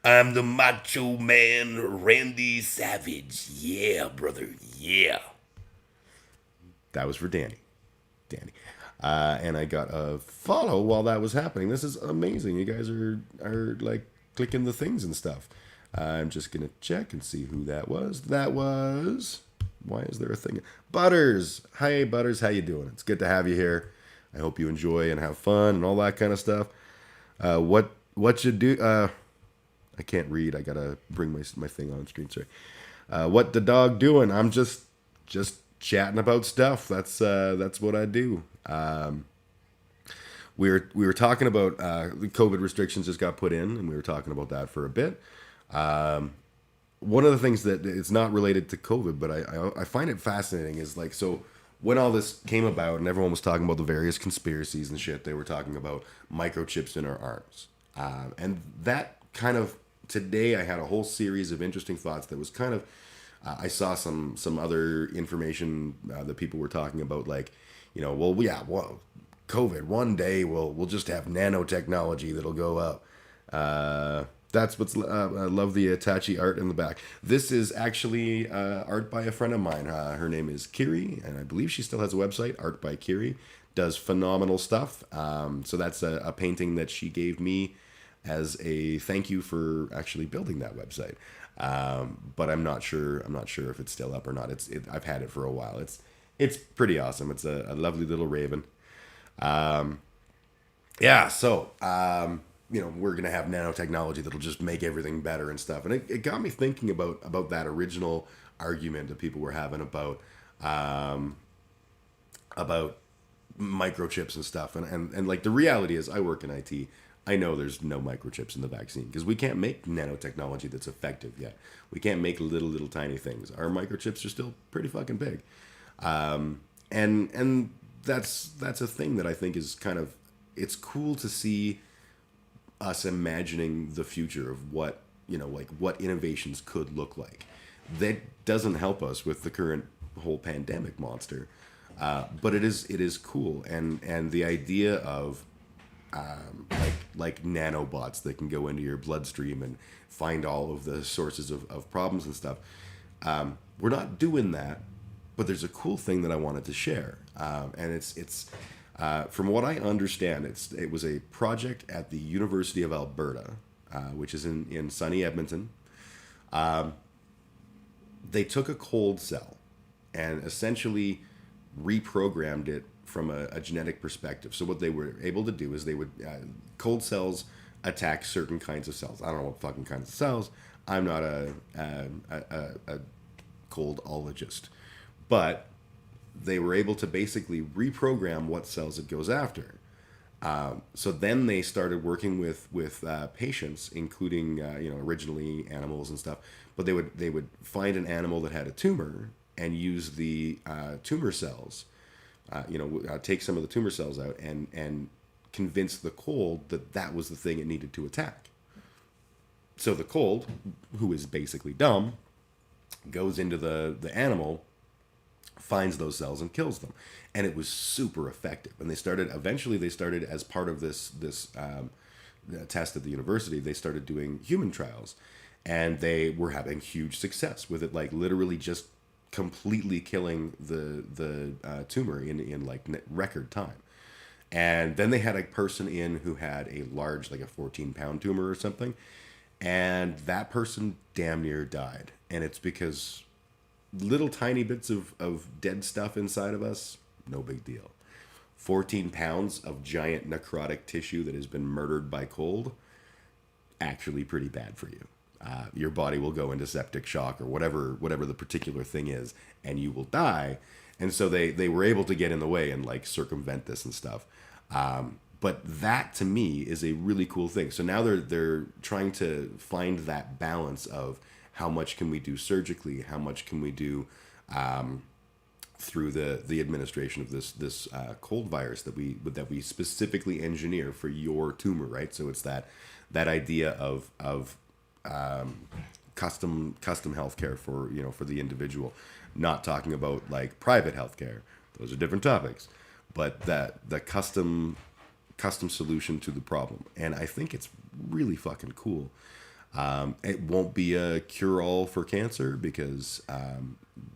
I'm the Macho Man, Randy Savage. Yeah, brother. Yeah. That was for Danny. And I got a follow while that was happening. This is amazing. You guys are like clicking the things and stuff. I'm just gonna check and see who that was. That was. Why is there a thing? Butters. Hi, Butters. How you doing? It's good to have you here. I hope you enjoy and have fun and all that kind of stuff. What you do? I can't read. I gotta bring my thing on screen. Sorry. What the dog doing? I'm just chatting about stuff. That's what I do. We were talking about the COVID restrictions just got put in, and we were talking about that for a bit. One of the things that it's not related to COVID, but I find it fascinating is like, so when all this came about and everyone was talking about the various conspiracies and shit, they were talking about microchips in our arms. And that kind of, today I had a whole series of interesting thoughts that was kind of, I saw some other information that people were talking about, like, you know, well, COVID, one day we'll just have nanotechnology that'll go up. That's what's, I love the Itachi art in the back. This is actually art by a friend of mine. Her name is Kiri, and I believe she still has a website, Art by Kiri. Does phenomenal stuff. So that's a painting that she gave me as a thank you for actually building that website. But I'm not sure if it's still up or not. I've had it for a while. It's pretty awesome. It's a lovely little raven. You know, we're gonna have nanotechnology that'll just make everything better and stuff. And it got me thinking about that original argument that people were having about microchips and stuff. And like, the reality is, I work in IT. I know there's no microchips in the vaccine because we can't make nanotechnology that's effective yet. We can't make little tiny things. Our microchips are still pretty fucking big. And that's a thing that I think is kind of, it's cool to see us imagining the future of what, you know, like what innovations could look like. That doesn't help us with the current whole pandemic monster. But it is cool. And the idea of, like nanobots that can go into your bloodstream and find all of the sources of problems and stuff. We're not doing that, but there's a cool thing that I wanted to share. And it's from what I understand, it was a project at the University of Alberta, which is in sunny Edmonton. They took a cold cell and essentially reprogrammed it from a genetic perspective. So what they were able to do is they would, cold cells attack certain kinds of cells. I don't know what fucking kinds of cells. I'm not a coldologist, but they were able to basically reprogram what cells it goes after. So then they started working with patients, including originally animals and stuff. But they would find an animal that had a tumor and use the tumor cells. Take some of the tumor cells out and convince the cold that was the thing it needed to attack. So the cold, who is basically dumb, goes into the animal, finds those cells and kills them, and it was super effective. And eventually they started as part of this test at the university. They started doing human trials, and they were having huge success with it, like literally just completely killing the tumor in like record time. And then they had a person in who had a large, like a 14-pound tumor or something, and that person damn near died. And it's because little tiny bits of dead stuff inside of us, no big deal. 14 pounds of giant necrotic tissue that has been murdered by cold, actually pretty bad for you. Your body will go into septic shock or whatever the particular thing is, and you will die. And so they were able to get in the way and like circumvent this and stuff. But that to me is a really cool thing. So now they're trying to find that balance of how much can we do surgically, how much can we do through the administration of this cold virus that we specifically engineer for your tumor, right? So it's that idea of custom healthcare for the individual, not talking about like private healthcare. Those are different topics, but the custom solution to the problem. And I think it's really fucking cool. It won't be a cure-all for cancer because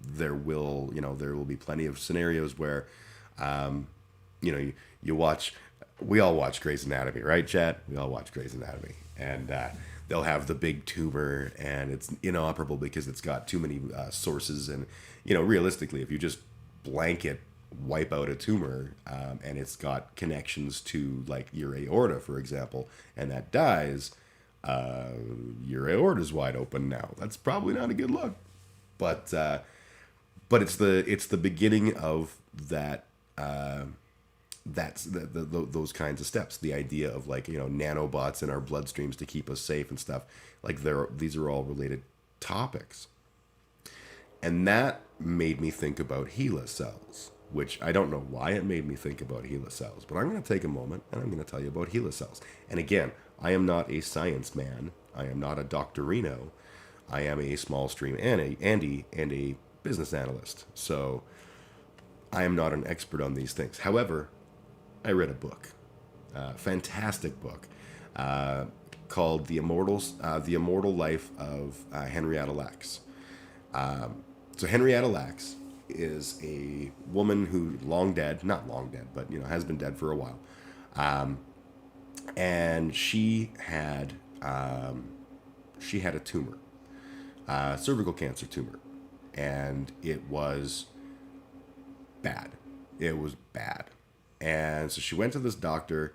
there will be plenty of scenarios where we all watch Grey's Anatomy, right, chat? We all watch Grey's Anatomy, and they'll have the big tumor and it's inoperable because it's got too many sources. And realistically, if you just blanket wipe out a tumor and it's got connections to like your aorta, for example, and that dies, your aorta's wide open now. That's probably not a good look, but it's the beginning of that. That's those kinds of steps. The idea of like nanobots in our bloodstreams to keep us safe and stuff. Like these are all related topics, and that made me think about HeLa cells, which I don't know why it made me think about HeLa cells, but I'm going to take a moment and I'm going to tell you about HeLa cells. And again, I am not a science man. I am not a doctorino. I am a small stream Andy and a business analyst. So I am not an expert on these things. However, I read a book, fantastic book, called The Immortal Life of Henrietta Lacks. So Henrietta Lacks is a woman who not long dead, but has been dead for a while. And she had a tumor, cervical cancer tumor, and it was bad. It was bad. And so she went to this doctor,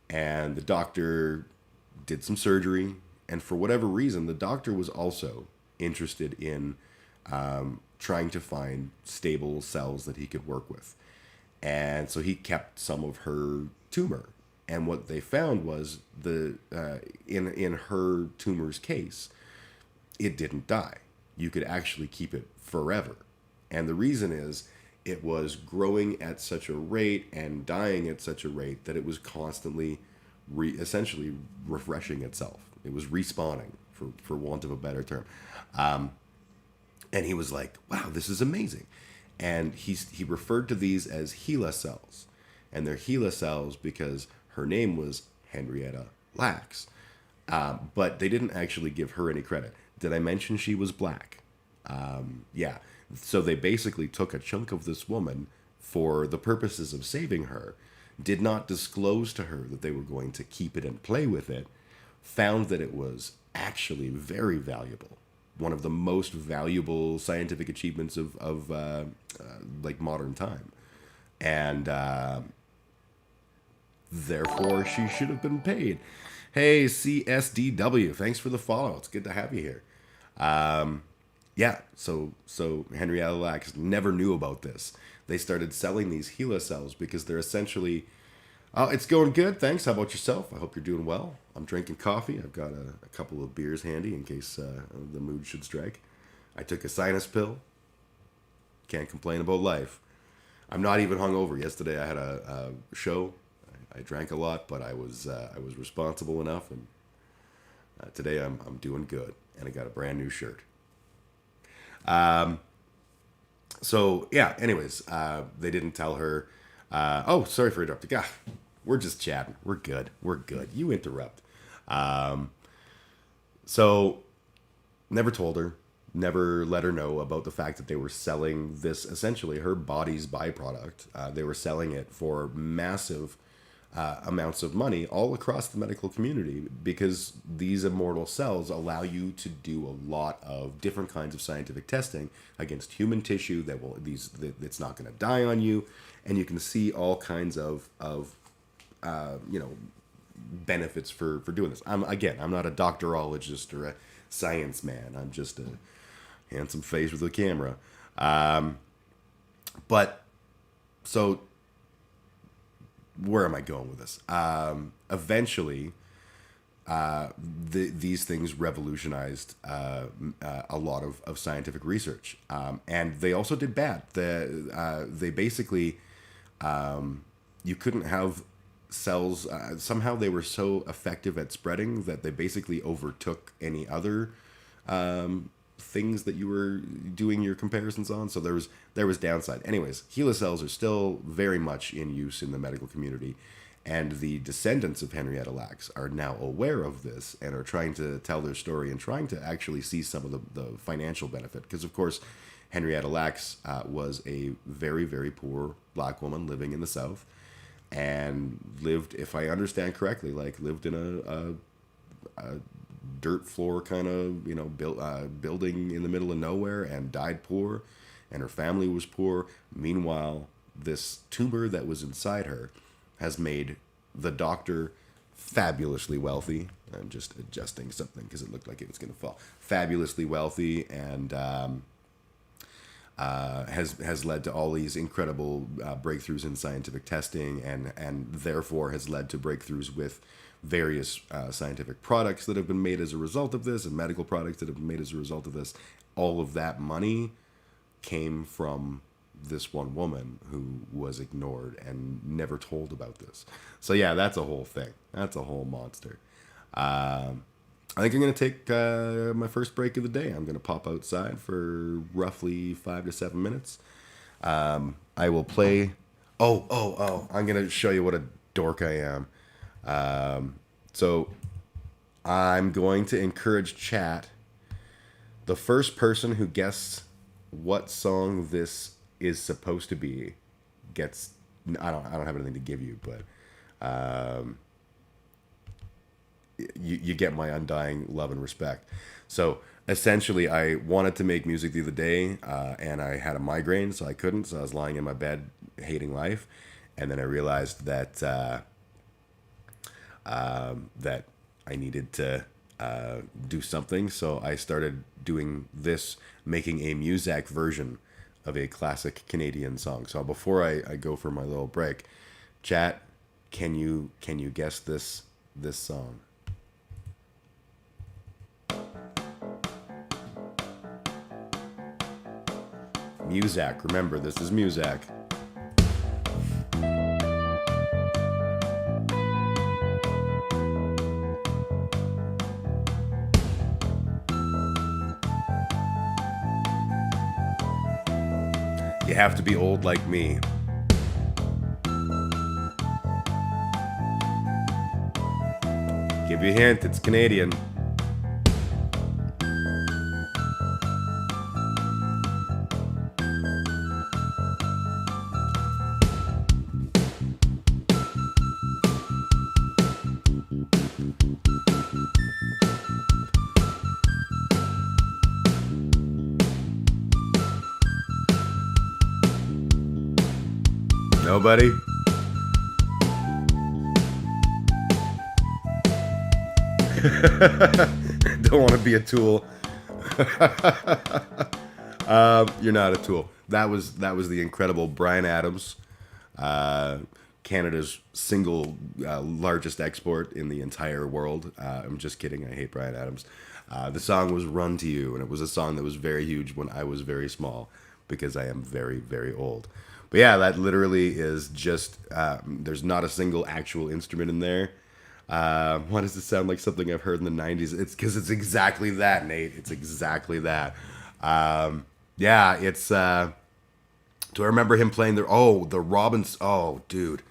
and the doctor did some surgery, and for whatever reason, the doctor was also interested in trying to find stable cells that he could work with. And so he kept some of her tumor. And what they found was in her tumor's case, it didn't die. You could actually keep it forever. And the reason is it was growing at such a rate and dying at such a rate that it was constantly essentially refreshing itself. It was respawning, for want of a better term. And he was like, wow, this is amazing. And he referred to these as HeLa cells. And they're HeLa cells because her name was Henrietta Lacks. But they didn't actually give her any credit. Did I mention she was black? Yeah. So they basically took a chunk of this woman for the purposes of saving her, did not disclose to her that they were going to keep it and play with it, found that it was actually very valuable. One of the most valuable scientific achievements of like modern time. And therefore, she should have been paid. Hey, CSDW, thanks for the follow. It's good to have you here. Yeah, so Henrietta Lacks never knew about this. They started selling these HeLa cells because they're essentially, oh, it's going good, thanks. How about yourself? I hope you're doing well. I'm drinking coffee. I've got a couple of beers handy in case the mood should strike. I took a sinus pill. Can't complain about life. I'm not even hungover. Yesterday I had a show. I drank a lot, but I was responsible enough, and today I'm doing good, and I got a brand new shirt. So yeah, anyways, they didn't tell her. Oh, sorry for interrupting. God, we're just chatting. We're good. We're good. You interrupt. So never told her, never let her know about the fact that they were selling this, essentially her body's byproduct. They were selling it for massive amounts of money all across the medical community, because these immortal cells allow you to do a lot of different kinds of scientific testing against human tissue that's not going to die on you, and you can see all kinds of benefits for doing this. I'm not a doctorologist or a science man. I'm just a handsome face with a camera. But so where am I going with this? Eventually, these things revolutionized a lot of scientific research, and they also did bad. They basically you couldn't have cells. Somehow they were so effective at spreading that they basically overtook any other things that you were doing your comparisons on. So there was downside. Anyways, HeLa cells are still very much in use in the medical community, and the descendants of Henrietta Lacks are now aware of this and are trying to tell their story and trying to actually see some of the financial benefit. Because of course, Henrietta Lacks was a very, very poor black woman living in the South, and lived, if I understand correctly, lived in a dirt floor kind of, building in the middle of nowhere, and died poor, and her family was poor. Meanwhile, this tumor that was inside her has made the doctor fabulously wealthy. I'm just adjusting something because it looked like it was going to fall. Fabulously wealthy, and has led to all these incredible breakthroughs in scientific testing, and therefore has led to breakthroughs with various scientific products that have been made as a result of this, and medical products that have been made as a result of this. All of that money came from this one woman who was ignored and never told about this. So yeah, that's a whole thing. That's a whole monster. I think I'm going to take my first break of the day. I'm going to pop outside for roughly 5 to 7 minutes. I will play... Oh, I'm going to show you what a dork I am. So I'm going to encourage chat. The first person who guesses what song this is supposed to be gets... I don't have anything to give you, but... You get my undying love and respect. So essentially, I wanted to make music the other day, and I had a migraine, so I couldn't. So I was lying in my bed, hating life, and then I realized that that I needed to do something. So I started doing this, making a Muzak version of a classic Canadian song. So before I go for my little break, chat, can you guess this song? Muzak. Remember, this is Muzak. You have to be old like me. Give you a hint, it's Canadian. Nobody? Don't want to be a tool. You're not a tool. That was the incredible Bryan Adams, Canada's single largest export in the entire world. I'm just kidding. I hate Bryan Adams. The song was "Run to You," and it was a song that was very huge when I was very small, because I am very, very old. But yeah, that literally is just, there's not a single actual instrument in there. Why does it sound like something I've heard in the 90s? It's because it's exactly that, Nate. It's exactly that. Yeah, it's Do I remember him playing the Robbins? Oh, dude.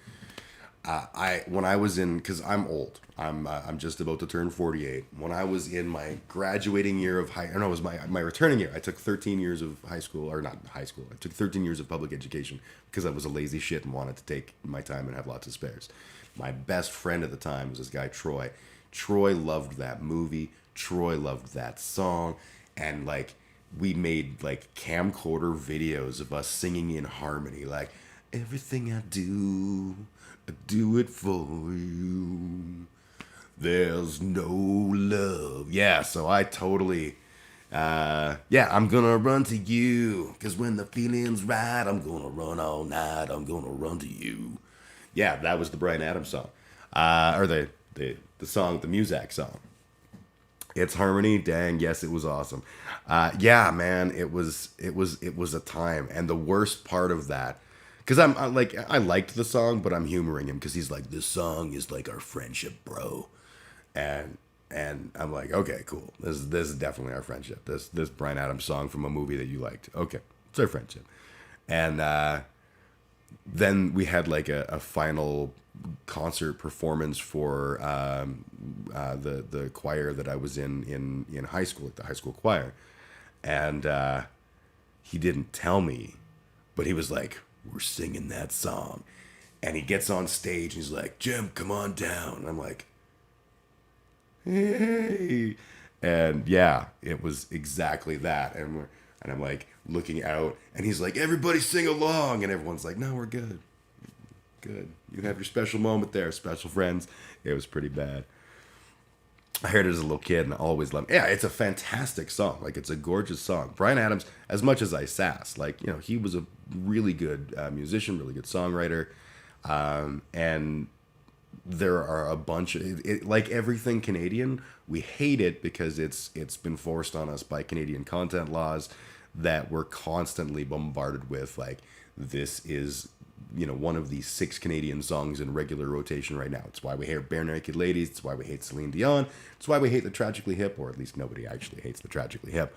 When I was in, because I'm old, I'm just about to turn 48. When I was in my graduating year of high, no, it was my returning year. I took 13 years of high school, or not high school. I took 13 years of public education because I was a lazy shit and wanted to take my time and have lots of spares. My best friend at the time was this guy Troy. Troy loved that movie. Troy loved that song, and like we made like camcorder videos of us singing in harmony, like everything I do it for you. There's no love. Yeah, so I totally, I'm gonna run to you. Cause when the feeling's right, I'm gonna run all night. I'm gonna run to you. Yeah, that was the Bryan Adams song. Or the song, the Muzak song. It's harmony. Dang, yes, it was awesome. Yeah, man, it was a time. And the worst part of that, because I liked the song, but I'm humoring him because he's like, this song is like our friendship, bro. And I'm like, okay, cool. This is definitely our friendship. This Bryan Adams song from a movie that you liked. Okay, it's our friendship. And then we had like a final concert performance for the choir that I was in high school, at the high school choir. And he didn't tell me, but he was like, we're singing that song. And he gets on stage and he's like, Jim, come on down. And I'm like, hey. And yeah, it was exactly that. And I'm like looking out and he's like, everybody sing along. And everyone's like, no, we're good. Good. You have your special moment there, special friends. It was pretty bad. I heard it as a little kid and I always loved it. Yeah, it's a fantastic song. Like, it's a gorgeous song. Bryan Adams, as much as I sass, like, you know, he was a really good musician, really good songwriter. And there are a bunch of, like everything Canadian, we hate it because it's been forced on us by Canadian content laws that we're constantly bombarded with. Like, this is, you know, one of these 6 Canadian songs in regular rotation right now. It's why we hate Bare Naked Ladies. It's why we hate Celine Dion. It's why we hate the Tragically Hip, or at least nobody actually hates the Tragically Hip.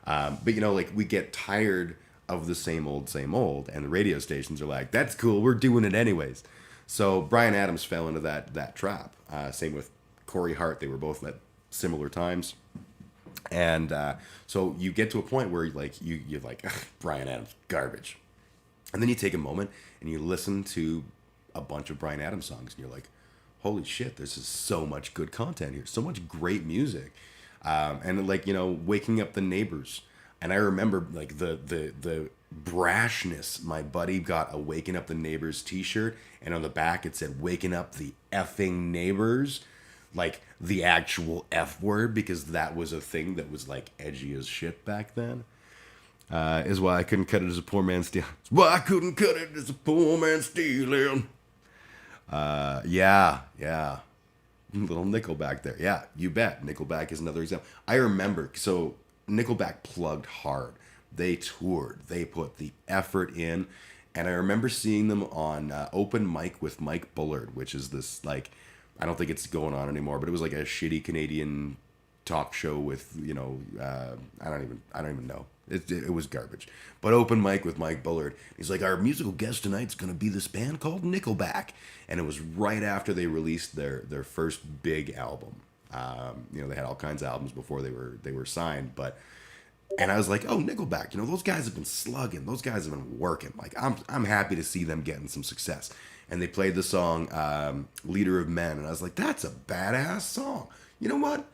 But, you know, like, we get tired of the same old, and the radio stations are like, that's cool, we're doing it anyways. So Bryan Adams fell into that trap. Same with Corey Hart. They were both at similar times. And so you get to a point where like you're like, Bryan Adams, garbage. And then you take a moment and you listen to a bunch of Bryan Adams songs and you're like, holy shit, this is so much good content here. So much great music. And like, you know, Waking Up the Neighbors. And I remember like the brashness. My buddy got a Waking Up the Neighbors t-shirt, and on the back it said Waking Up the Effing Neighbors, like the actual F word, because that was a thing that was like edgy as shit back then. Is why I couldn't cut it as a poor man stealing. Why I couldn't cut it as a poor man stealing. Yeah. Little Nickelback there. Yeah, you bet. Nickelback is another example. I remember, so Nickelback plugged hard. They toured. They put the effort in. And I remember seeing them on Open Mic with Mike Bullard, which is this, like, I don't think it's going on anymore, but it was like a shitty Canadian talk show with, you know, I don't even know. It was garbage. But Open Mic with Mike Bullard, he's like, our musical guest tonight's going to be this band called Nickelback. And it was right after they released their first big album. You know, they had all kinds of albums before they were signed, but, and I was like, oh, Nickelback, you know, those guys have been slugging. Those guys have been working. Like, I'm happy to see them getting some success. And they played the song Leader of Men, and I was like, that's a badass song. You know what?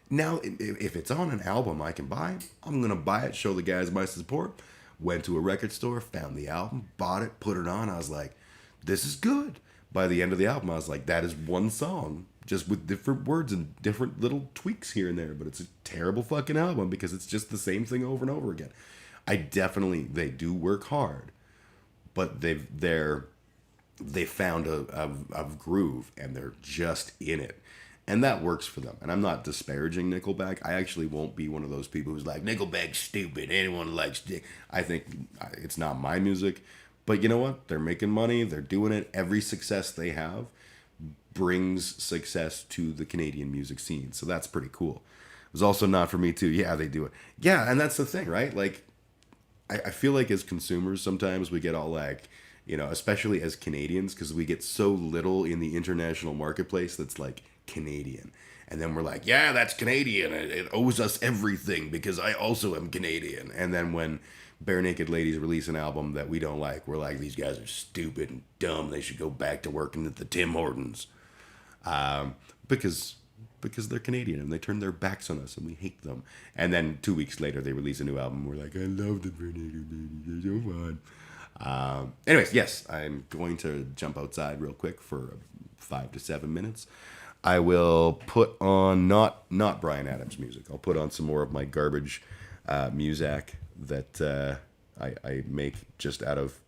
Now, if it's on an album I can buy, I'm going to buy it, show the guys my support. Went to a record store, found the album, bought it, put it on. I was like, this is good. By the end of the album, I was like, that is one song, just with different words and different little tweaks here and there. But it's a terrible fucking album because it's just the same thing over and over again. They do work hard, but they found a groove and they're just in it. And that works for them. And I'm not disparaging Nickelback. I actually won't be one of those people who's like, Nickelback's stupid. Anyone likes it. I think it's not my music. But you know what? They're making money. They're doing it. Every success they have brings success to the Canadian music scene. So that's pretty cool. It was also not for me too. Yeah, they do it. Yeah, and that's the thing, right? Like, I feel like as consumers, sometimes we get all like, you know, especially as Canadians, because we get so little in the international marketplace that's like Canadian. And then we're like, yeah, that's Canadian. It owes us everything because I also am Canadian. And then when Bare Naked Ladies release an album that we don't like, we're like, these guys are stupid and dumb. They should go back to working at the Tim Hortons. Because they're Canadian and they turn their backs on us and we hate them. And then 2 weeks later, they release a new album. We're like, I love the Bare Naked Ladies. They're so fun. Anyways, yes, I'm going to jump outside real quick for 5 to 7 minutes. I will put on not Bryan Adams music. I'll put on some more of my garbage music that I make just out of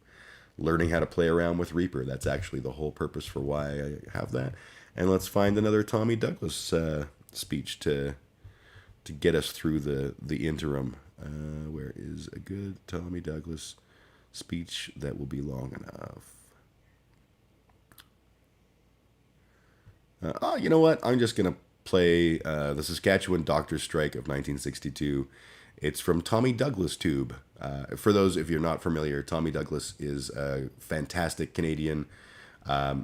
learning how to play around with Reaper. That's actually the whole purpose for why I have that. And let's find another Tommy Douglas speech to get us through the interim. Where is a good Tommy Douglas speech that will be long enough? You know what? I'm just going to play the Saskatchewan Doctors' Strike of 1962. It's from Tommy Douglas Tube. For those, if you're not familiar, Tommy Douglas is a fantastic Canadian.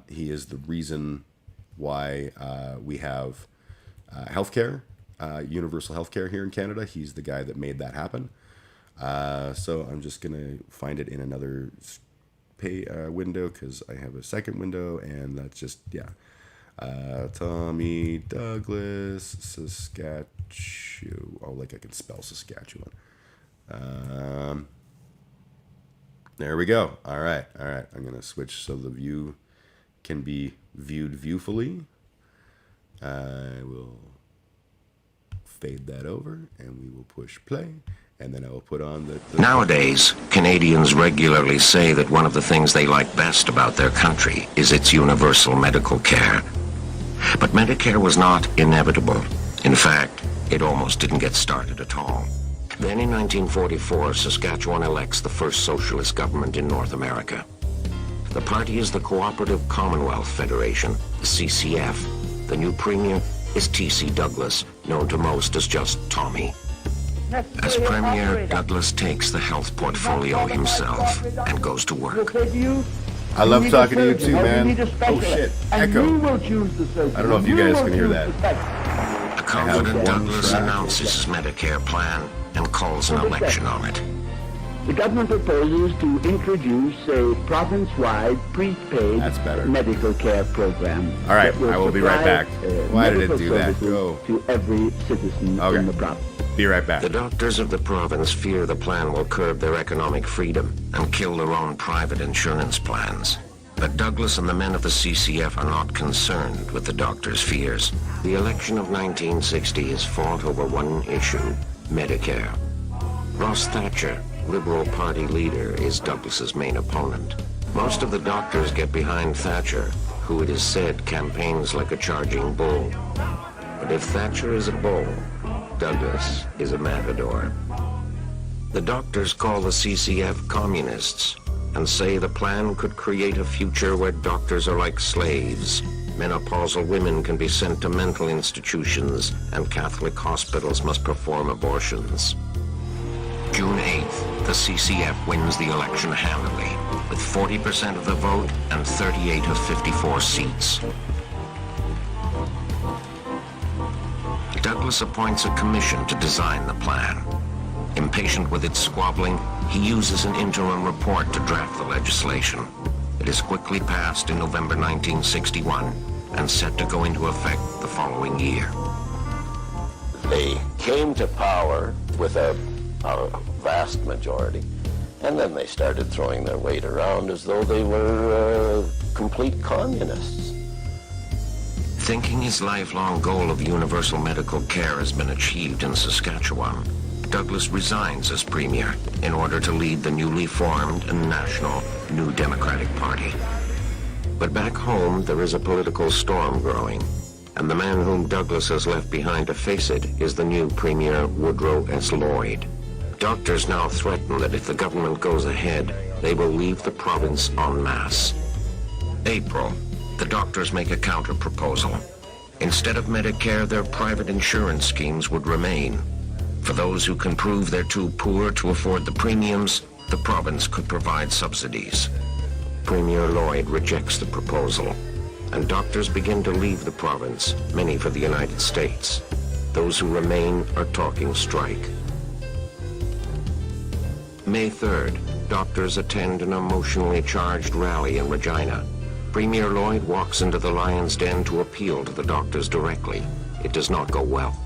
He is the reason why we have healthcare, universal healthcare here in Canada. He's the guy that made that happen. So I'm just going to find it in another window because I have a second window, and that's just, yeah. Tommy Douglas, Saskatchewan. Oh, like I can spell Saskatchewan. There we go. All right. I'm going to switch so the view can be viewed viewfully. I will fade that over and we will push play. And then I will put on the... Nowadays, Canadians regularly say that one of the things they like best about their country is its universal medical care. But Medicare was not inevitable. In fact, it almost didn't get started at all. Then in 1944, Saskatchewan elects the first socialist government in North America. The party is the Cooperative Commonwealth Federation, the CCF. The new premier is T.C. Douglas, known to most as just Tommy. As premier, Douglas takes the health portfolio himself and goes to work. I love talking to you too, man. Oh shit, echo. I don't know if you guys can hear that. A confident Douglas announces his Medicare plan and calls an election on it. The government proposes to introduce a province-wide prepaid medical care program. All right, I will be right back. Why did it do that? Go. To every citizen in the province. Be right back. The doctors of the province fear the plan will curb their economic freedom and kill their own private insurance plans. But Douglas and the men of the CCF are not concerned with the doctors' fears. The election of 1960 is fought over one issue, Medicare. Ross Thatcher, Liberal Party leader, is Douglas's main opponent. Most of the doctors get behind Thatcher, who it is said campaigns like a charging bull. But if Thatcher is a bull, Douglas is a matador. The doctors call the CCF communists and say the plan could create a future where doctors are like slaves. Menopausal women can be sent to mental institutions and Catholic hospitals must perform abortions. June 8th, the CCF wins the election handily, with 40% of the vote and 38 of 54 seats. Douglas appoints a commission to design the plan. Impatient with its squabbling, he uses an interim report to draft the legislation. It is quickly passed in November 1961 and set to go into effect the following year. They came to power with a vast majority, and then they started throwing their weight around as though they were complete communists. Thinking his lifelong goal of universal medical care has been achieved in Saskatchewan, Douglas resigns as premier in order to lead the newly formed and national New Democratic Party. But back home, there is a political storm growing, and the man whom Douglas has left behind to face it is the new premier, Woodrow S. Lloyd. Doctors now threaten that if the government goes ahead, they will leave the province en masse. April, the doctors make a counter-proposal. Instead of Medicare, their private insurance schemes would remain. For those who can prove they're too poor to afford the premiums, the province could provide subsidies. Premier Lloyd rejects the proposal, and doctors begin to leave the province, many for the United States. Those who remain are talking strike. May 3rd, doctors attend an emotionally charged rally in Regina. Premier Lloyd walks into the Lion's Den to appeal to the doctors directly. It does not go well.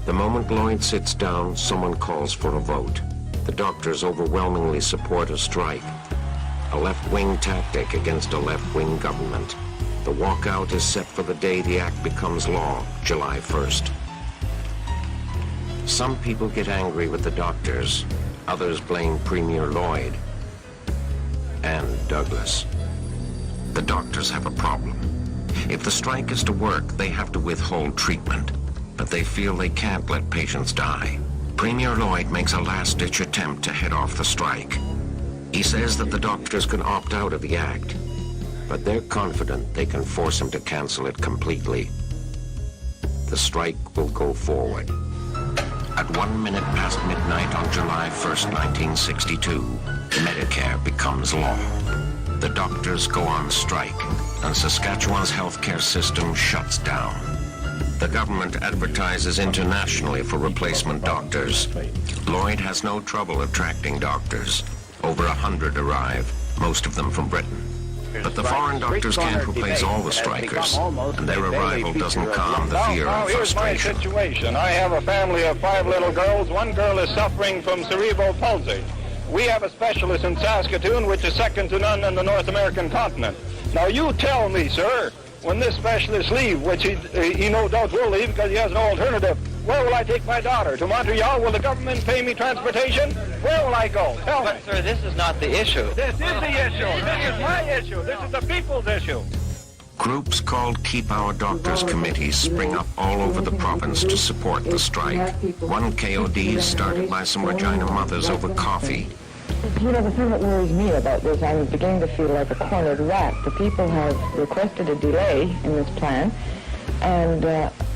The moment Lloyd sits down, someone calls for a vote. The doctors overwhelmingly support a strike, a left-wing tactic against a left-wing government. The walkout is set for the day the act becomes law, July 1st. Some people get angry with the doctors. Others blame Premier Lloyd and Douglas. The doctors have a problem. If the strike is to work, they have to withhold treatment, but they feel they can't let patients die. Premier Lloyd makes a last-ditch attempt to head off the strike. He says that the doctors can opt out of the act, but they're confident they can force him to cancel it completely. The strike will go forward. At 1 minute past midnight on July 1st, 1962, Medicare becomes law. The doctors go on strike, and Saskatchewan's healthcare system shuts down. The government advertises internationally for replacement doctors. Lloyd has no trouble attracting doctors. Over 100 arrive, most of them from Britain. But the foreign doctors can't replace all the strikers, and their arrival doesn't calm the fear and frustration. Here's my situation. I have a family of 5 little girls. One girl is suffering from cerebral palsy. We have a specialist in Saskatoon, which is second to none in the North American continent. Now you tell me, sir, when this specialist leaves, which he no doubt will leave because he has no alternative, where will I take my daughter? To Montreal? Will the government pay me transportation? Where will I go? Tell me. But, sir, this is not the issue. This is the issue. This is my issue. This is the people's issue. Groups called Keep Our Doctors Committees spring up all over the province to support the strike. One KOD is started by some Regina mothers over coffee. You know, the thing that worries me about this, I'm beginning to feel like a cornered rat. The people have requested a delay in this plan, and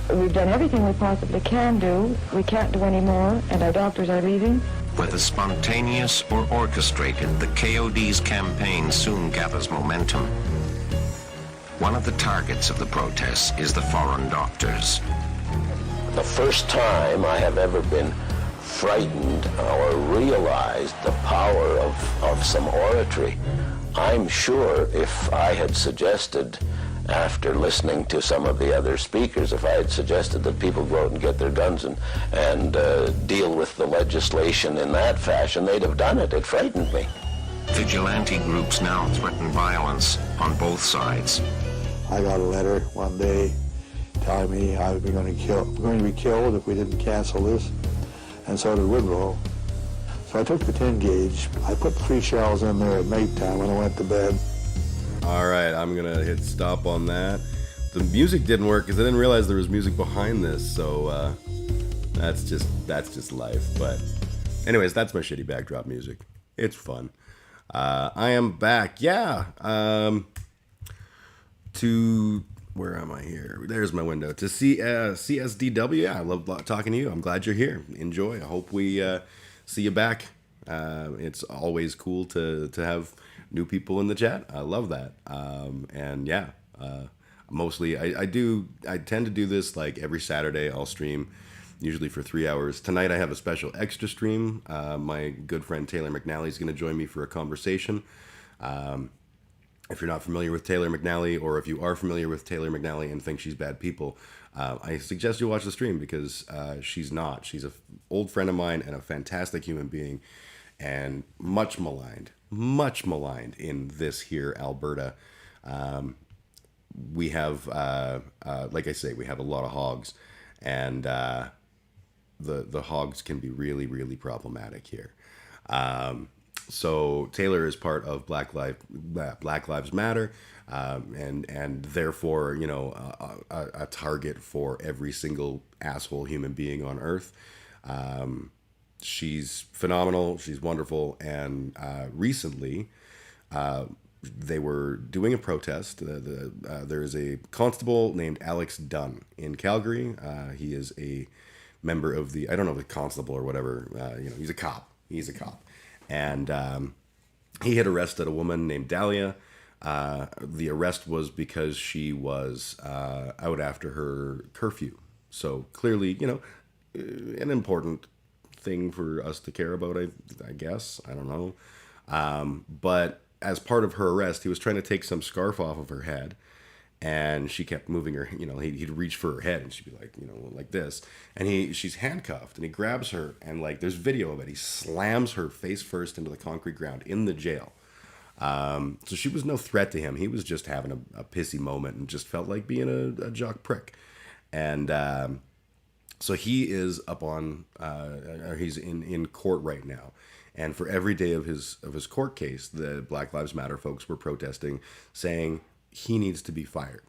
we've done everything we possibly can do. We can't do any more, and our doctors are leaving. Whether spontaneous or orchestrated, the KOD's campaign soon gathers momentum. One of the targets of the protests is the foreign doctors. The first time I have ever been frightened or realized the power of some oratory. I'm sure if I had suggested, after listening to some of the other speakers, if I had suggested that people go out and get their guns and deal with the legislation in that fashion, they'd have done it. It frightened me. Vigilante groups now threaten violence on both sides. I got a letter one day telling me I was going to be killed if we didn't cancel this, and so did Woodrow. So I took the 10 gauge. I put 3 shells in there at night time when I went to bed. All right, I'm gonna hit stop on that. The music didn't work because I didn't realize there was music behind this, so that's just life. But anyways, that's my shitty backdrop music. It's fun. I am back. Yeah. To where am I here? There's my window to see CSDW. Yeah, I love talking to you. I'm glad you're here. Enjoy. I hope we see you back. It's always cool to have new people in the chat. I love that. And yeah, mostly I tend to do this like every Saturday. I'll stream usually for 3 hours. Tonight I have a special extra stream. My good friend Taylor McNally is going to join me for a conversation. If you're not familiar with Taylor McNally, or if you are familiar with Taylor McNally and think she's bad people, I suggest you watch the stream because she's not. She's an old friend of mine and a fantastic human being, and much maligned in this here Alberta. We have, like I say, we have a lot of hogs, and the hogs can be really, really problematic here. So Taylor is part of Black Lives Matter, and therefore, you know, a target for every single asshole human being on Earth. She's phenomenal. She's wonderful. And recently, they were doing a protest. There is a constable named Alex Dunn in Calgary. He is a member of the, I don't know, the constable or whatever. He's a cop. He's a cop. And he had arrested a woman named Dahlia. The arrest was because she was out after her curfew. So clearly, an important thing for us to care about, I guess. I don't know. But as part of her arrest, he was trying to take some scarf off of her head. And she kept moving her, he'd reach for her head and she'd be like, like this. And she's handcuffed and he grabs her and like, there's video of it. He slams her face first into the concrete ground in the jail. So she was no threat to him. He was just having a pissy moment and just felt like being a jock prick. And so he is up on, or he's in court right now. And for every day of his court case, the Black Lives Matter folks were protesting, saying he needs to be fired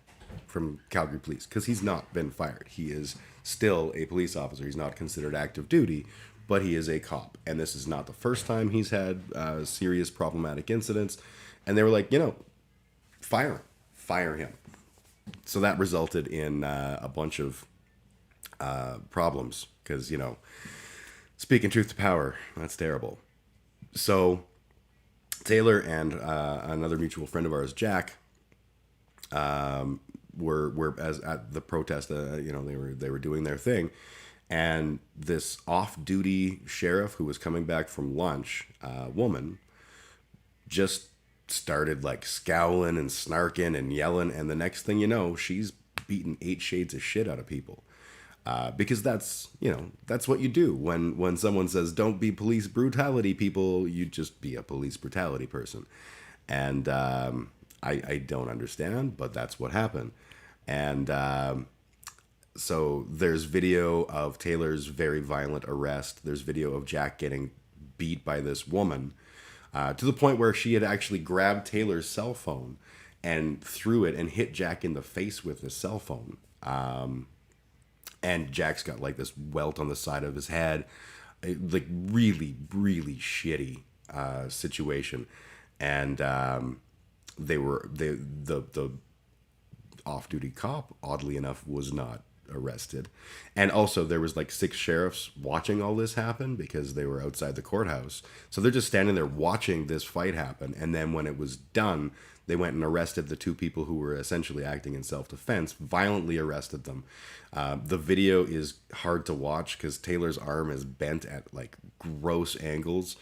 from Calgary Police because he's not been fired. He is still a police officer. He's not considered active duty, but he is a cop. And this is not the first time he's had serious problematic incidents. And they were like, fire him. So that resulted in a bunch of problems because, speaking truth to power, that's terrible. So Taylor and another mutual friend of ours, Jack, were as at the protest, they were doing their thing, and this off-duty sheriff who was coming back from lunch, woman, just started like scowling and snarking and yelling, and the next thing you know, she's beating 8 shades of shit out of people. Because that's what you do when someone says don't be police brutality people, you just be a police brutality person. And I don't understand, but that's what happened. And so there's video of Taylor's very violent arrest. There's video of Jack getting beat by this woman to the point where she had actually grabbed Taylor's cell phone and threw it and hit Jack in the face with his cell phone. And Jack's got like this welt on the side of his head, like really, really shitty situation. And the off-duty cop, oddly enough, was not arrested. And also there was like 6 sheriffs watching all this happen because they were outside the courthouse. So they're just standing there watching this fight happen. And then when it was done, they went and arrested the 2 people who were essentially acting in self-defense, violently arrested them. The video is hard to watch because Taylor's arm is bent at like gross angles.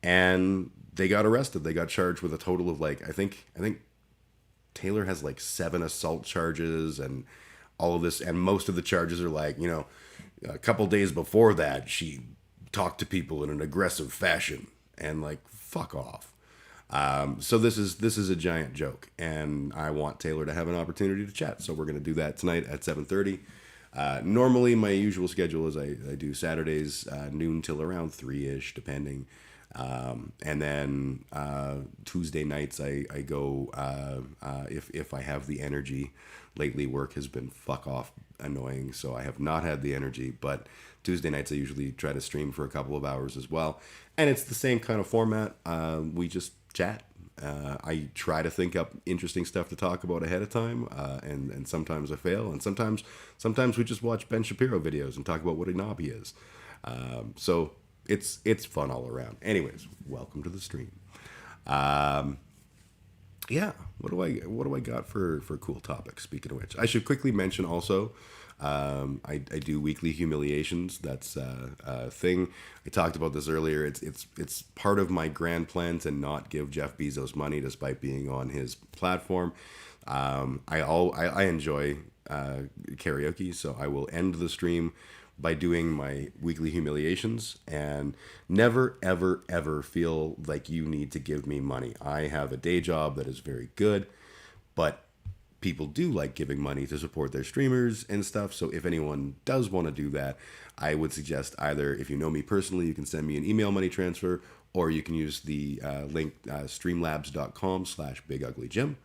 And they got arrested. They got charged with a total of like, I think Taylor has like 7 assault charges and all of this. And most of the charges are like, a couple days before that, she talked to people in an aggressive fashion and like, fuck off. So this is a giant joke, and I want Taylor to have an opportunity to chat. So we're going to do that tonight at 7:30. Normally my usual schedule is I do Saturdays, noon till around 3-ish, depending. And then Tuesday nights I go if I have the energy. Lately work has been fuck off annoying, so I have not had the energy, but Tuesday nights I usually try to stream for a couple of hours as well. And it's the same kind of format. We just chat. I try to think up interesting stuff to talk about ahead of time, and sometimes I fail, and sometimes we just watch Ben Shapiro videos and talk about what a knob he is. So it's fun all around. Anyways, welcome to the stream. Yeah, what do I got for cool topics? Speaking of which, I should quickly mention also, I do weekly humiliations. That's a thing. I talked about this earlier. It's part of my grand plan to not give Jeff Bezos money despite being on his platform. I enjoy karaoke, so I will end the stream by doing my weekly humiliations, and never, ever, ever feel like you need to give me money. I have a day job that is very good, but people do like giving money to support their streamers and stuff. So if anyone does want to do that, I would suggest either, if you know me personally, you can send me an email money transfer, or you can use the link streamlabs.com/biguglygym.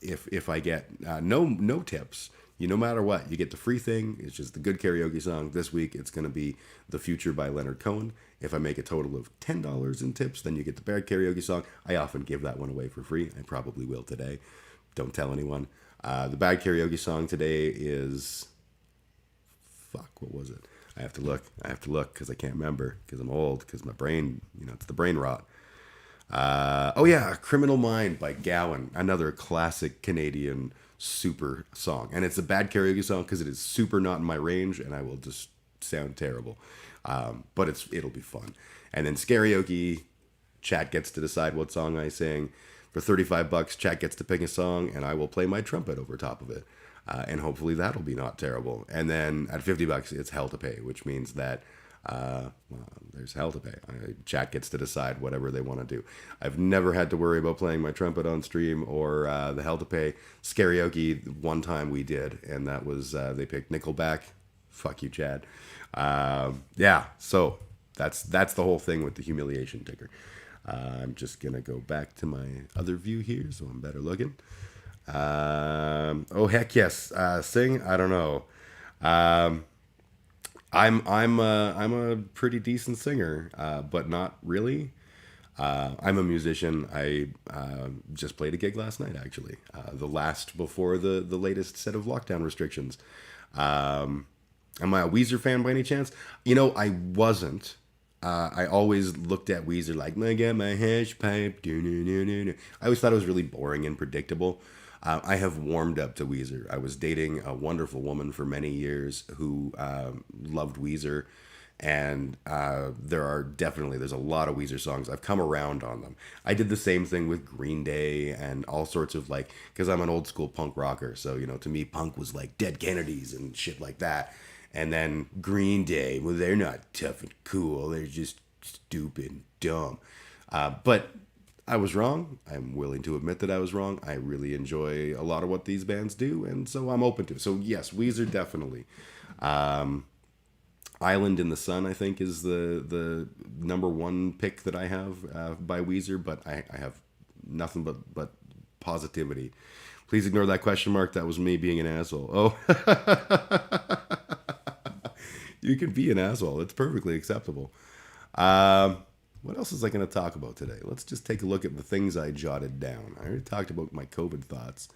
If I get no tips, no matter what, you get the free thing. It's just the good karaoke song. This week it's going to be The Future by Leonard Cohen. If I make a total of $10 in tips, then you get the bad karaoke song. I often give that one away for free. I probably will today. Don't tell anyone. The bad karaoke song today is... Fuck, what was it? I have to look because I can't remember because I'm old, because my brain, it's the brain rot. Oh yeah, Criminal Mind by Gowan, another classic Canadian super song. And it's a bad karaoke song because it is super not in my range and I will just sound terrible. But it'll be fun. And then Scarioke, chat gets to decide what song I sing. For $35, chat gets to pick a song and I will play my trumpet over top of it. And hopefully that'll be not terrible. And then at $50, it's hell to pay, which means that there's hell to pay. Chat gets to decide whatever they want to do. I've never had to worry about playing my trumpet on stream or the hell to pay. Scarioke, one time we did, and that was they picked Nickelback. Fuck you, Chad. Yeah, so that's the whole thing with the humiliation ticker. I'm just gonna go back to my other view here, so I'm better looking. Oh heck yes, sing. I don't know. I'm a pretty decent singer, but not really. I'm a musician. I just played a gig last night, actually. The last before the latest set of lockdown restrictions. Am I a Weezer fan by any chance? I wasn't. I always looked at Weezer like, I got my hash pipe. I always thought it was really boring and predictable. I have warmed up to Weezer. I was dating a wonderful woman for many years who loved Weezer. And there's a lot of Weezer songs. I've come around on them. I did the same thing with Green Day and all sorts of because I'm an old school punk rocker. So, to me, punk was like Dead Kennedys and shit like that. And then Green Day, well, they're not tough and cool. They're just stupid and dumb. But I was wrong. I'm willing to admit that I was wrong. I really enjoy a lot of what these bands do. And so I'm open to it. So yes, Weezer definitely. Island in the Sun, I think, is the number one pick that I have by Weezer. But I have nothing but positivity. Please ignore that question mark. That was me being an asshole. Oh. You can be an asshole. It's perfectly acceptable. What else is I going to talk about today? Let's just take a look at the things I jotted down. I already talked about my COVID thoughts.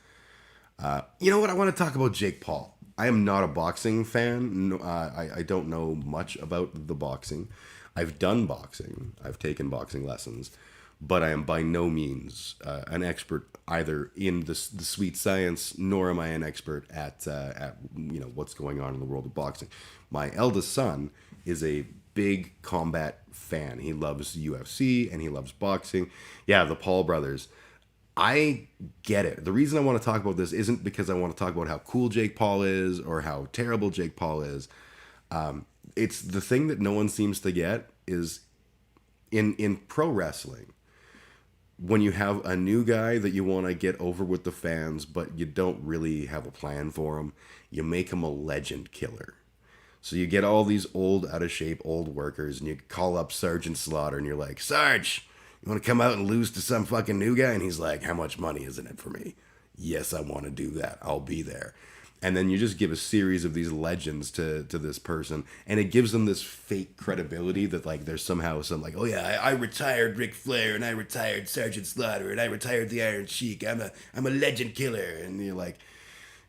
You know what? I want to talk about Jake Paul. I am not a boxing fan. No, I don't know much about the boxing. I've done boxing. I've taken boxing lessons. But I am by no means an expert either in the sweet science, nor am I an expert at what's going on in the world of boxing. My eldest son is a big combat fan. He loves UFC and he loves boxing. Yeah, the Paul brothers. I get it. The reason I want to talk about this isn't because I want to talk about how cool Jake Paul is or how terrible Jake Paul is. It's the thing that no one seems to get is in pro wrestling. When you have a new guy that you want to get over with the fans, but you don't really have a plan for him, you make him a legend killer. So you get all these old, out of shape, old workers, and you call up Sergeant Slaughter, and you're like, Sarge, you want to come out and lose to some fucking new guy? And he's like, how much money is in it for me? Yes, I want to do that. I'll be there. And then you just give a series of these legends to this person, and it gives them this fake credibility that there's somehow some oh yeah, I retired Ric Flair, and I retired Sergeant Slaughter, and I retired the Iron Sheik. I'm a legend killer, and you're like,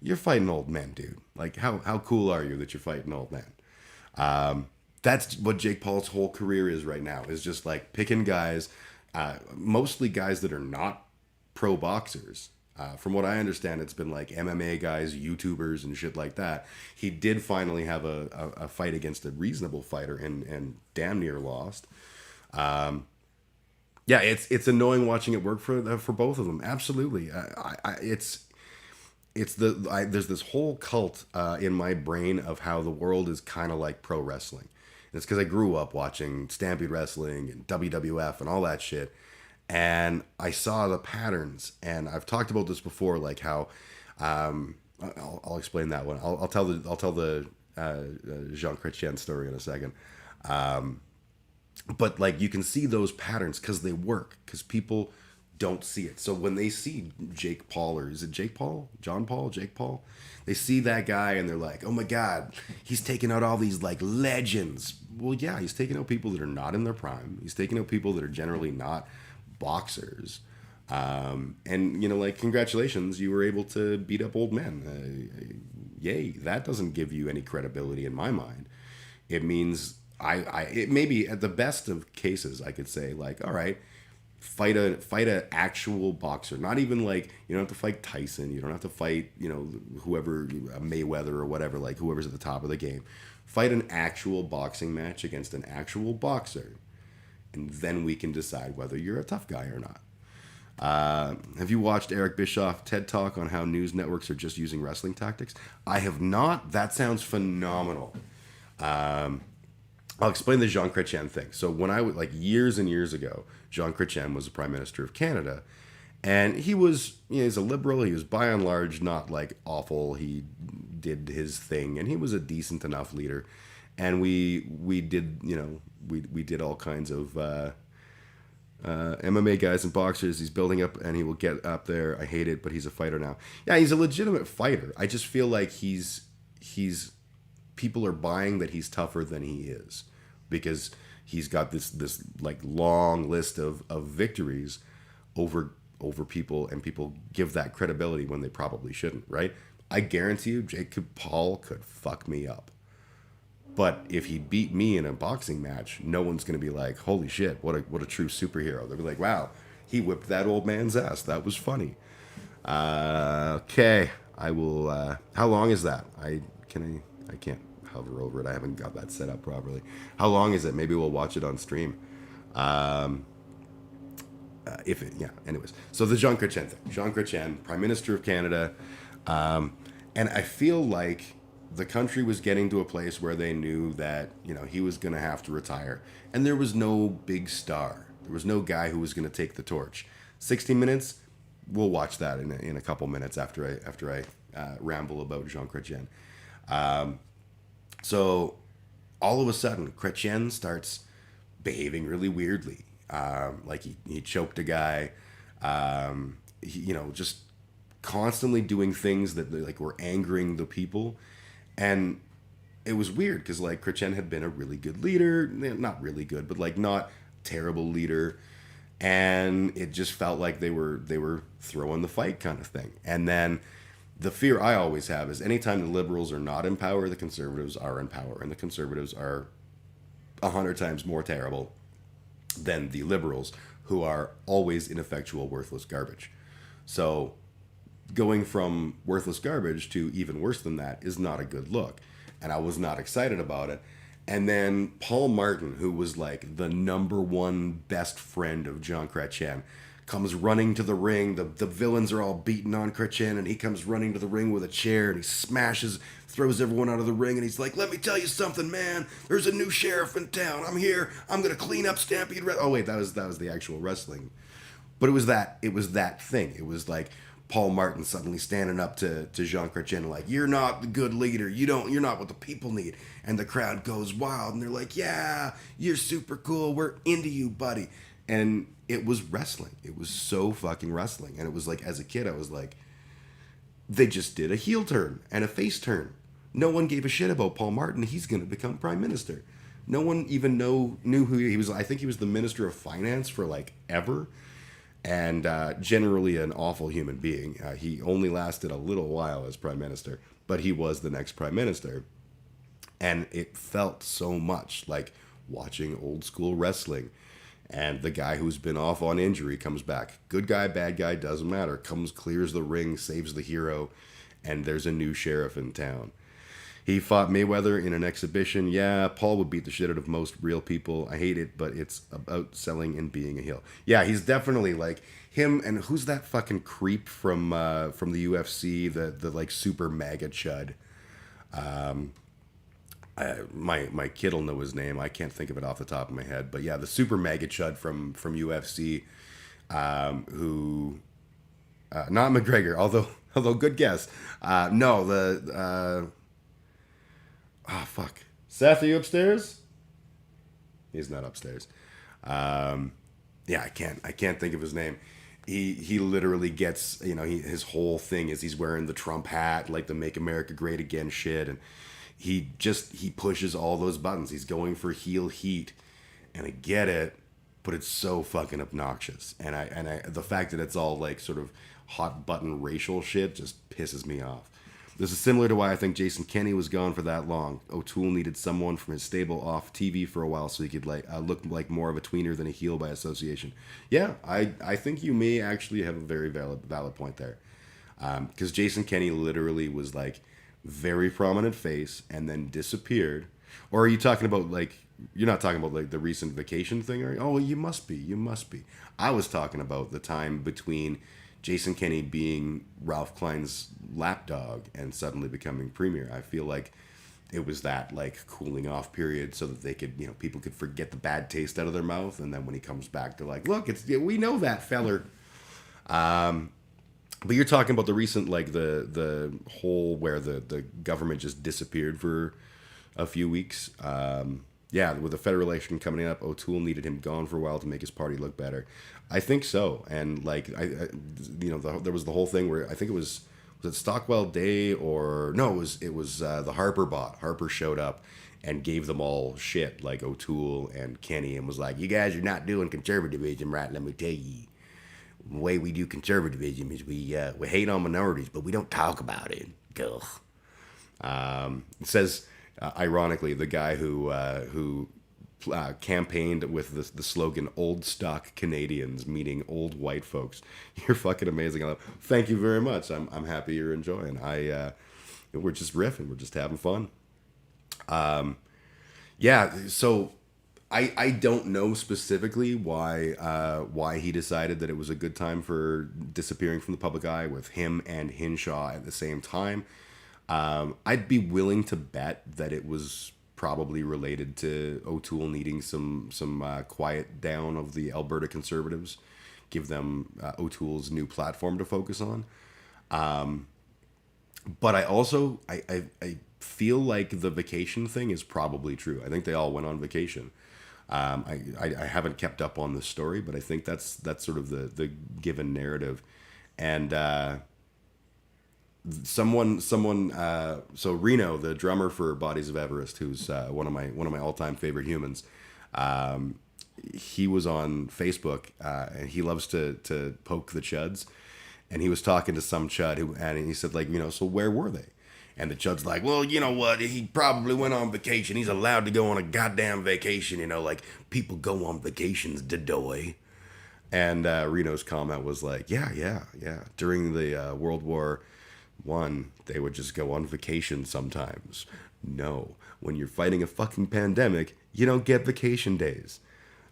you're fighting old men, dude. How cool are you that you're fighting old men? That's what Jake Paul's whole career is right now. Is just picking guys, mostly guys that are not pro boxers. From what I understand, it's been MMA guys, YouTubers, and shit like that. He did finally have a fight against a reasonable fighter and damn near lost. Yeah, it's annoying watching it work for both of them. Absolutely, there's this whole cult in my brain of how the world is kind of like pro wrestling. And it's because I grew up watching Stampede Wrestling and WWF and all that shit. And I saw the patterns, and I've talked about this before, how I'll explain that one. I'll tell the Jean Chrétien story in a second. But you can see those patterns because they work, because people don't see it. So when they see Jake Paul, or is it Jake Paul? John Paul? Jake Paul? They see that guy and they're like, oh my God, he's taking out all these legends. Well, yeah, he's taking out people that are not in their prime. He's taking out people that are generally not boxers. And, you know, like, congratulations, you were able to beat up old men. Yay, that doesn't give you any credibility in my mind. It means it maybe at the best of cases, I could say, like, all right, fight a actual boxer. Not even like, you don't have to fight Tyson. You don't have to fight, you know, whoever, Mayweather or whatever, like whoever's at the top of the game. Fight an actual boxing match against an actual boxer. And then we can decide whether you're a tough guy or not. Have you watched Eric Bischoff TED Talk on how news networks are just using wrestling tactics? I have not. That sounds phenomenal. I'll explain the Jean Chrétien thing. So when I was like years and years ago, Jean Chrétien was the Prime Minister of Canada, and he was, you know, he's a liberal. He was by and large not like awful. He did his thing, and he was a decent enough leader. And we did, you know, we did all kinds of MMA guys and boxers. He's building up, and he will get up there. I hate it, but he's a fighter now. Yeah, he's a legitimate fighter. I just feel like he's people are buying that he's tougher than he is, because he's got this like long list of victories over people, and people give that credibility when they probably shouldn't, right? I guarantee you Jacob Paul could fuck me up. But if he beat me in a boxing match, no one's going to be like, holy shit, what a true superhero. They'll be like, wow, he whipped that old man's ass. That was funny. Okay, I will, how long is that? I can't hover over it. I haven't got that set up properly. How long is it? Maybe we'll watch it on stream. Anyways. So the Jean Chrétien thing. Jean Chrétien, Prime Minister of Canada. And I feel like the country was getting to a place where they knew that, you know, he was going to have to retire. And there was no big star. There was no guy who was going to take the torch. 60 Minutes, we'll watch that in a couple minutes after I ramble about Jean Chrétien. So all of a sudden, Chrétien starts behaving really weirdly. Like he choked a guy, you know, just constantly doing things that like were angering the people. And it was weird because like Chrétien had been a really good leader, not really good, but like not terrible leader. And it just felt like they were throwing the fight kind of thing. And then the fear I always have is anytime the liberals are not in power, the conservatives are in power. And the conservatives are 100 times more terrible than the liberals, who are always ineffectual, worthless garbage. So going from worthless garbage to even worse than that is not a good look. And I was not excited about it. And then Paul Martin, who was like the number one best friend of Jean Chrétien, comes running to the ring. The villains are all beating on Chrétien, and he comes running to the ring with a chair, and he smashes, throws everyone out of the ring, and he's like, let me tell you something, man. There's a new sheriff in town. I'm here. I'm going to clean up Stampede. Oh, wait, that was the actual wrestling. But it was that thing. It was like Paul Martin suddenly standing up to Jean Chrétien, like, you're not the good leader. You're not what the people need. And the crowd goes wild, and they're like, yeah, you're super cool. We're into you, buddy. And it was wrestling. It was so fucking wrestling. And it was like, as a kid, I was like, they just did a heel turn and a face turn. No one gave a shit about Paul Martin. He's going to become prime minister. No one even knew who he was. I think he was the Minister of Finance for like ever. And generally an awful human being. He only lasted a little while as prime minister, but he was the next prime minister. And it felt so much like watching old school wrestling. And the guy who's been off on injury comes back. Good guy, bad guy, doesn't matter. Comes, clears the ring, saves the hero, and there's a new sheriff in town. He fought Mayweather in an exhibition. Yeah, Paul would beat the shit out of most real people. I hate it, but it's about selling and being a heel. Yeah, he's definitely like him. And who's that fucking creep from the UFC? The like super MAGA chud. My kid will know his name. I can't think of it off the top of my head. But yeah, the super MAGA chud from UFC, who not McGregor, although good guess. Fuck. Seth, are you upstairs? He's not upstairs. Yeah, I can't think of his name. He literally gets, you know, his whole thing is he's wearing the Trump hat, like the Make America Great Again shit, and he pushes all those buttons. He's going for heel heat, and I get it, but it's so fucking obnoxious. And I the fact that it's all like sort of hot button racial shit just pisses me off. This is similar to why I think Jason Kenney was gone for that long. O'Toole needed someone from his stable off TV for a while so he could like look like more of a tweener than a heel by association. Yeah, I think you may actually have a very valid point there. Because Jason Kenney literally was like very prominent face and then disappeared. Or are you talking about like, you're not talking about like the recent vacation thing? Or, oh, you must be. I was talking about the time between Jason Kenney being Ralph Klein's lapdog and suddenly becoming premier. I feel like it was that like cooling off period so that they could, you know, people could forget the bad taste out of their mouth, and then when he comes back, they're like, look, we know that feller. But you're talking about the recent, like the whole where the government just disappeared for a few weeks. Yeah, with the federal election coming up, O'Toole needed him gone for a while to make his party look better. I think so, and like there was the whole thing where I think was it Stockwell Day or no, it was the Harper bot. Harper showed up and gave them all shit like O'Toole and Kenney and was like, "You guys are not doing conservatism right. Let me tell you, the way we do conservatism is we hate on minorities, but we don't talk about it." It says. Ironically, the guy who campaigned with the slogan "Old Stock Canadians," meaning old white folks. You're fucking amazing. Thank you very much. I'm happy you're enjoying. We're just riffing. We're just having fun. Yeah. So I don't know specifically why he decided that it was a good time for disappearing from the public eye with him and Hinshaw at the same time. I'd be willing to bet that it was probably related to O'Toole needing some quiet down of the Alberta Conservatives, give them O'Toole's new platform to focus on. But I also I feel like the vacation thing is probably true. I think they all went on vacation. I haven't kept up on the story, but I think that's sort of the given narrative, and. Someone so Reno, the drummer for Bodies of Everest, who's one of my all-time favorite humans, he was on Facebook and he loves to poke the chuds, and he was talking to some chud and he said, like, you know, so where were they? And the chud's like, well, you know what, he probably went on vacation. He's allowed to go on a goddamn vacation, you know, like people go on vacations, dadoy. And Reno's comment was like, yeah, during the World War I, they would just go on vacation sometimes. No, when you're fighting a fucking pandemic, you don't get vacation days.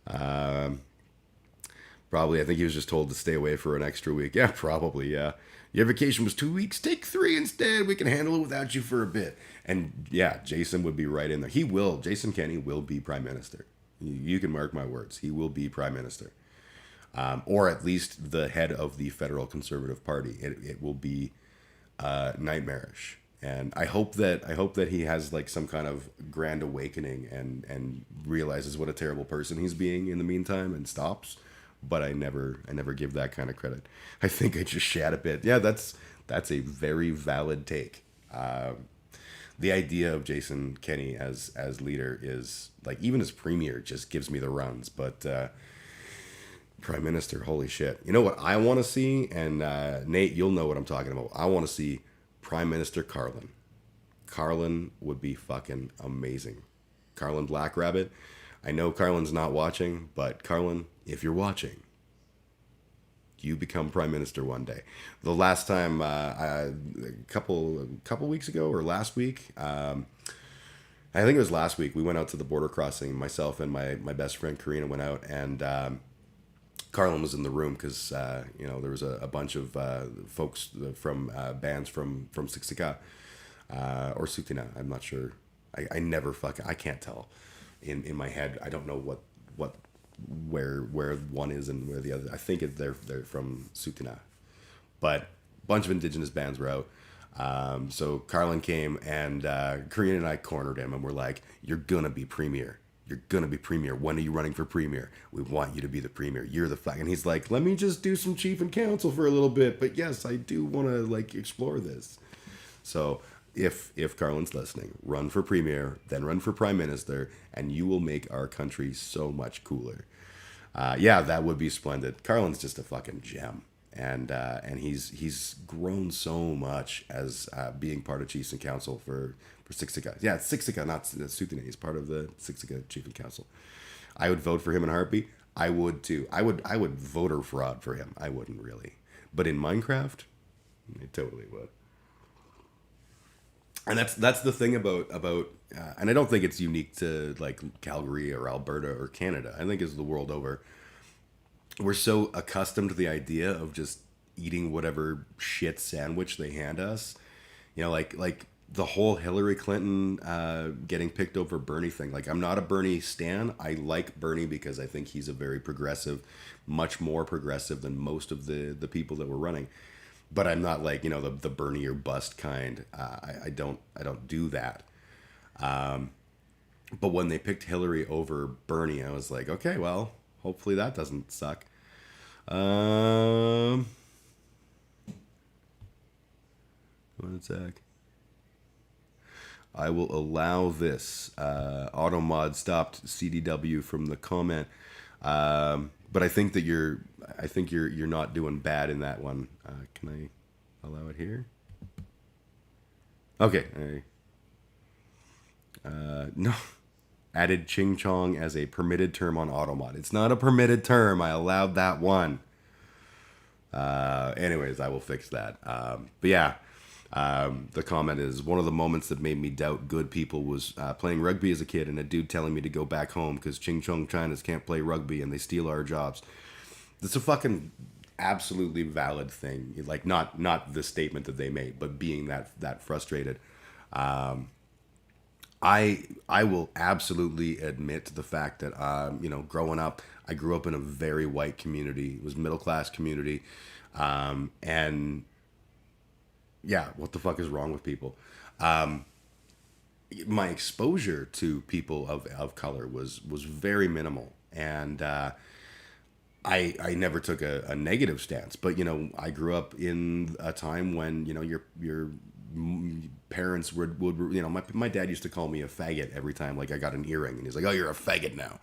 Probably, I think he was just told to stay away for an extra week. Yeah, probably, yeah. Your vacation was 2 weeks, take 3 instead. We can handle it without you for a bit. And yeah, Jason would be right in there. Jason Kenney will be prime minister. You can mark my words. He will be prime minister. Or at least the head of the federal Conservative Party. It will be nightmarish, and I hope that he has like some kind of grand awakening and realizes what a terrible person he's being in the meantime and stops. But I never give that kind of credit. I think I just shat a bit. Yeah, that's a very valid take. The idea of Jason Kenney as leader is like, even as premier, just gives me the runs. But prime minister, holy shit. You know what I want to see? And Nate, you'll know what I'm talking about. I want to see Prime Minister Carlin. Carlin would be fucking amazing. Carlin Black Rabbit. I know Carlin's not watching, but Carlin, if you're watching, you become prime minister one day. The last time, a couple weeks ago or last week, I think it was last week, we went out to the border crossing. Myself and my best friend Karina went out, and Carlin was in the room because there was a bunch of folks from bands from Siksika or Sutina. I'm not sure. I never I can't tell in my head. I don't know where one is and where the other. I think they're from Sutina, but a bunch of indigenous bands were out. So Carlin came, and Karina and I cornered him, and we're like, "You're gonna be premier. You're gonna be premier. When are you running for premier? We want you to be the premier. You're the flag." And he's like, "Let me just do some chief and council for a little bit, but yes, I do want to like explore this." So if Carlin's listening, run for premier, then run for prime minister, and you will make our country so much cooler. Yeah, that would be splendid. Carlin's just a fucking gem. And he's grown so much as being part of Chiefs and Council for Siksika. Yeah, it's Siksika, not Suthine. He's part of the Siksika Chief and Council. I would vote for him in a heartbeat. I would too. I would voter fraud for him. I wouldn't really, but in Minecraft, I totally would. And that's the thing about and I don't think it's unique to like Calgary or Alberta or Canada. I think it's the world over. We're so accustomed to the idea of just eating whatever shit sandwich they hand us. You know, like the whole Hillary Clinton getting picked over Bernie thing. Like, I'm not a Bernie stan. I like Bernie because I think he's a very progressive, much more progressive than most of the people that were running. But I'm not like, you know, the Bernie or bust kind. I don't do that. But when they picked Hillary over Bernie, I was like, okay, well, hopefully that doesn't suck. One sec. I will allow this. Automod stopped CDW from the comment. But I think that you're not doing bad in that one. Can I allow it here? Okay. No. Added Ching Chong as a permitted term on Automod. It's not a permitted term. I allowed that one. Anyways, I will fix that. But yeah, the comment is, one of the moments that made me doubt good people was playing rugby as a kid and a dude telling me to go back home because Ching Chong Chinas can't play rugby and they steal our jobs. That's a fucking absolutely valid thing. Like, not the statement that they made, but being that frustrated. I will absolutely admit to the fact that, you know, growing up, I grew up in a very white community. It was middle class community. And yeah, what the fuck is wrong with people? My exposure to people of color was very minimal. And, I never took a negative stance, but, you know, I grew up in a time when, you know, your parents would you know, my dad used to call me a faggot every time like I got an earring, and he's like, oh, you're a faggot now.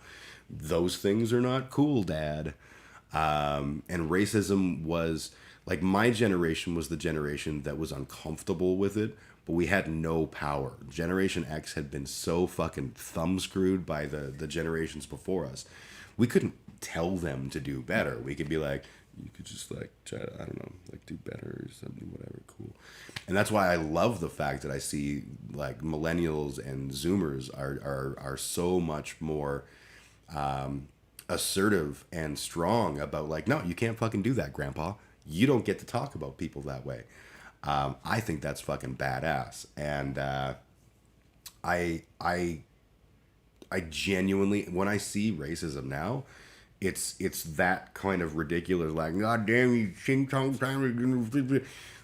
Those things are not cool, Dad. And racism was like, my generation was the generation that was uncomfortable with it, but we had no power. Generation X had been so fucking thumb screwed by the generations before us. We couldn't tell them to do better. We could be like, you could just like try to, I don't know, like do better or something, whatever, cool. And that's why I love the fact that I see like millennials and Zoomers are so much more assertive and strong about like, no, you can't fucking do that, Grandpa. You don't get to talk about people that way. I think that's fucking badass. And I genuinely, when I see racism now, it's that kind of ridiculous, like, God damn you, Ching Chong,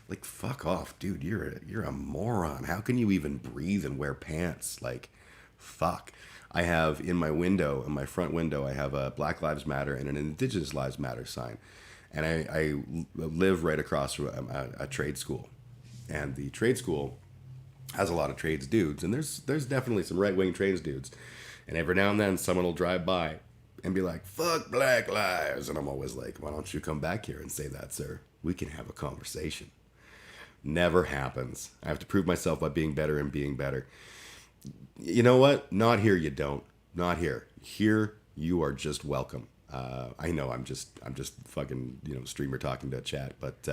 like, fuck off, dude. You're a moron. How can you even breathe and wear pants? Like, fuck. I have in my window, in my front window, I have a Black Lives Matter and an Indigenous Lives Matter sign. And I live right across from a trade school. And the trade school has a lot of trades dudes. And there's definitely some right-wing trades dudes. And every now and then someone will drive by and be like, fuck Black Lives. And I'm always like, why don't you come back here and say that, sir? We can have a conversation. Never happens. I have to prove myself by being better and being better. You know what? Not here, you don't. Not here. Here, you are just welcome. I know I'm just fucking, you know, streamer talking to chat, but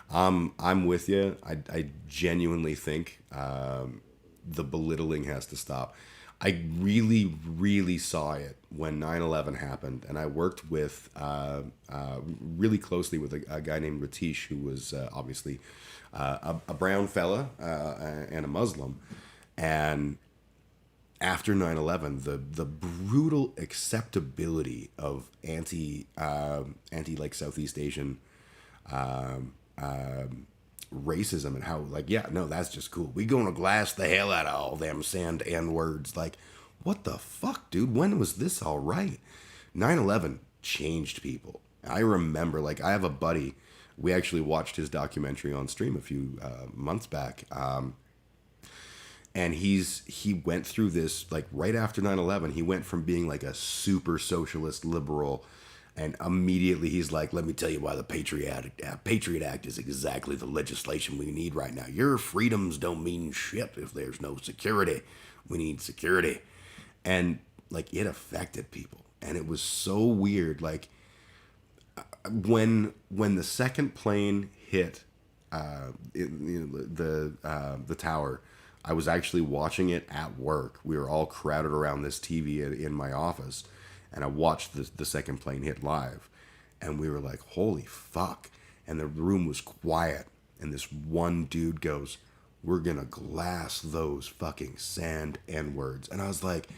I'm with you. I genuinely think the belittling has to stop. I really, really saw it when 9/11 happened, and I worked with really closely with a guy named Ratish, who was obviously a brown fella and a Muslim. And after 9/11, the brutal acceptability of anti like Southeast Asian racism, and how like, yeah, no, that's just cool. We gonna glass the hell out of all them sand N words. Like, what the fuck, dude? When was this all right? 9/11 changed people. I remember, like, I have a buddy. We actually watched his documentary on stream a few months back. And he went through this, like, right after 9/11. He went from being like a super socialist liberal, and immediately he's like, let me tell you why the Patriot Act is exactly the legislation we need right now. Your freedoms don't mean shit if there's no security. We need security. And like, it affected people, and it was so weird. Like, when the second plane hit the tower, I was actually watching it at work. We were all crowded around this TV in my office, and I watched the second plane hit live, and we were like, holy fuck. And the room was quiet, and this one dude goes, we're gonna glass those fucking sand N-words. And I was like,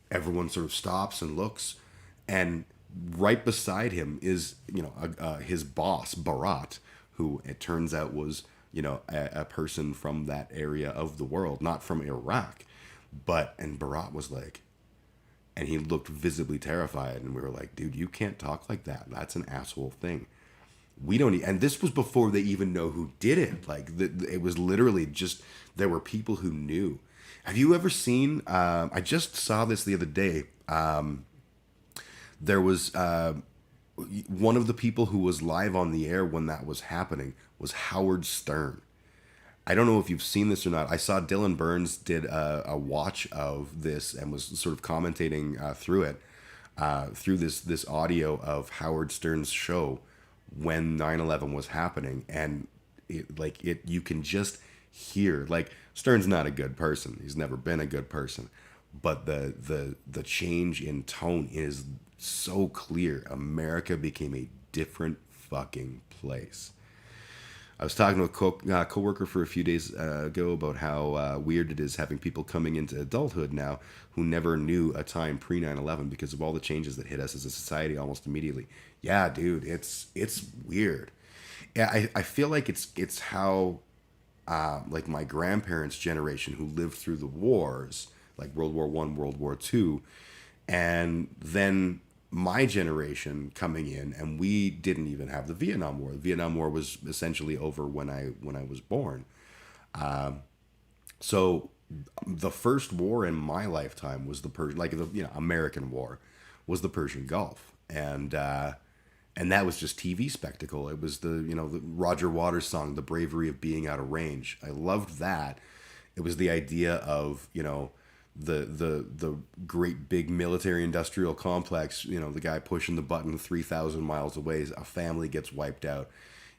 everyone sort of stops and looks, and right beside him is, his boss, Barat, who it turns out was, a person from that area of the world, not from Iraq. And Barat was like, and he looked visibly terrified, and we were like, dude, you can't talk like that. That's an asshole thing. We don't, and this was before they even know who did it. Like, it was literally just, there were people who knew. Have you ever seen, I just saw this the other day. There was, one of the people who was live on the air when that was happening was Howard Stern. I don't know if you've seen this or not. I saw Dylan Burns did a watch of this and was sort of commentating through it, through this audio of Howard Stern's show when 9/11 was happening. And you can just hear, like, Stern's not a good person. He's never been a good person. But the change in tone is so clear. America became a different fucking place. I was talking to a coworker for a few days ago about how weird it is having people coming into adulthood now who never knew a time pre 9/11 because of all the changes that hit us as a society almost immediately. Yeah, dude, it's weird. Yeah, I feel like it's how like my grandparents' generation who lived through the wars, like World War I, World War II, and then my generation coming in, and we didn't even have the Vietnam War. The Vietnam War was essentially over when I was born. So the first war in my lifetime was the American War, was the Persian Gulf, and that was just TV spectacle. It was the Roger Waters song, "The Bravery of Being Out of Range." I loved that. It was the idea of the great big military industrial complex, the guy pushing the button 3,000 miles away, a family gets wiped out,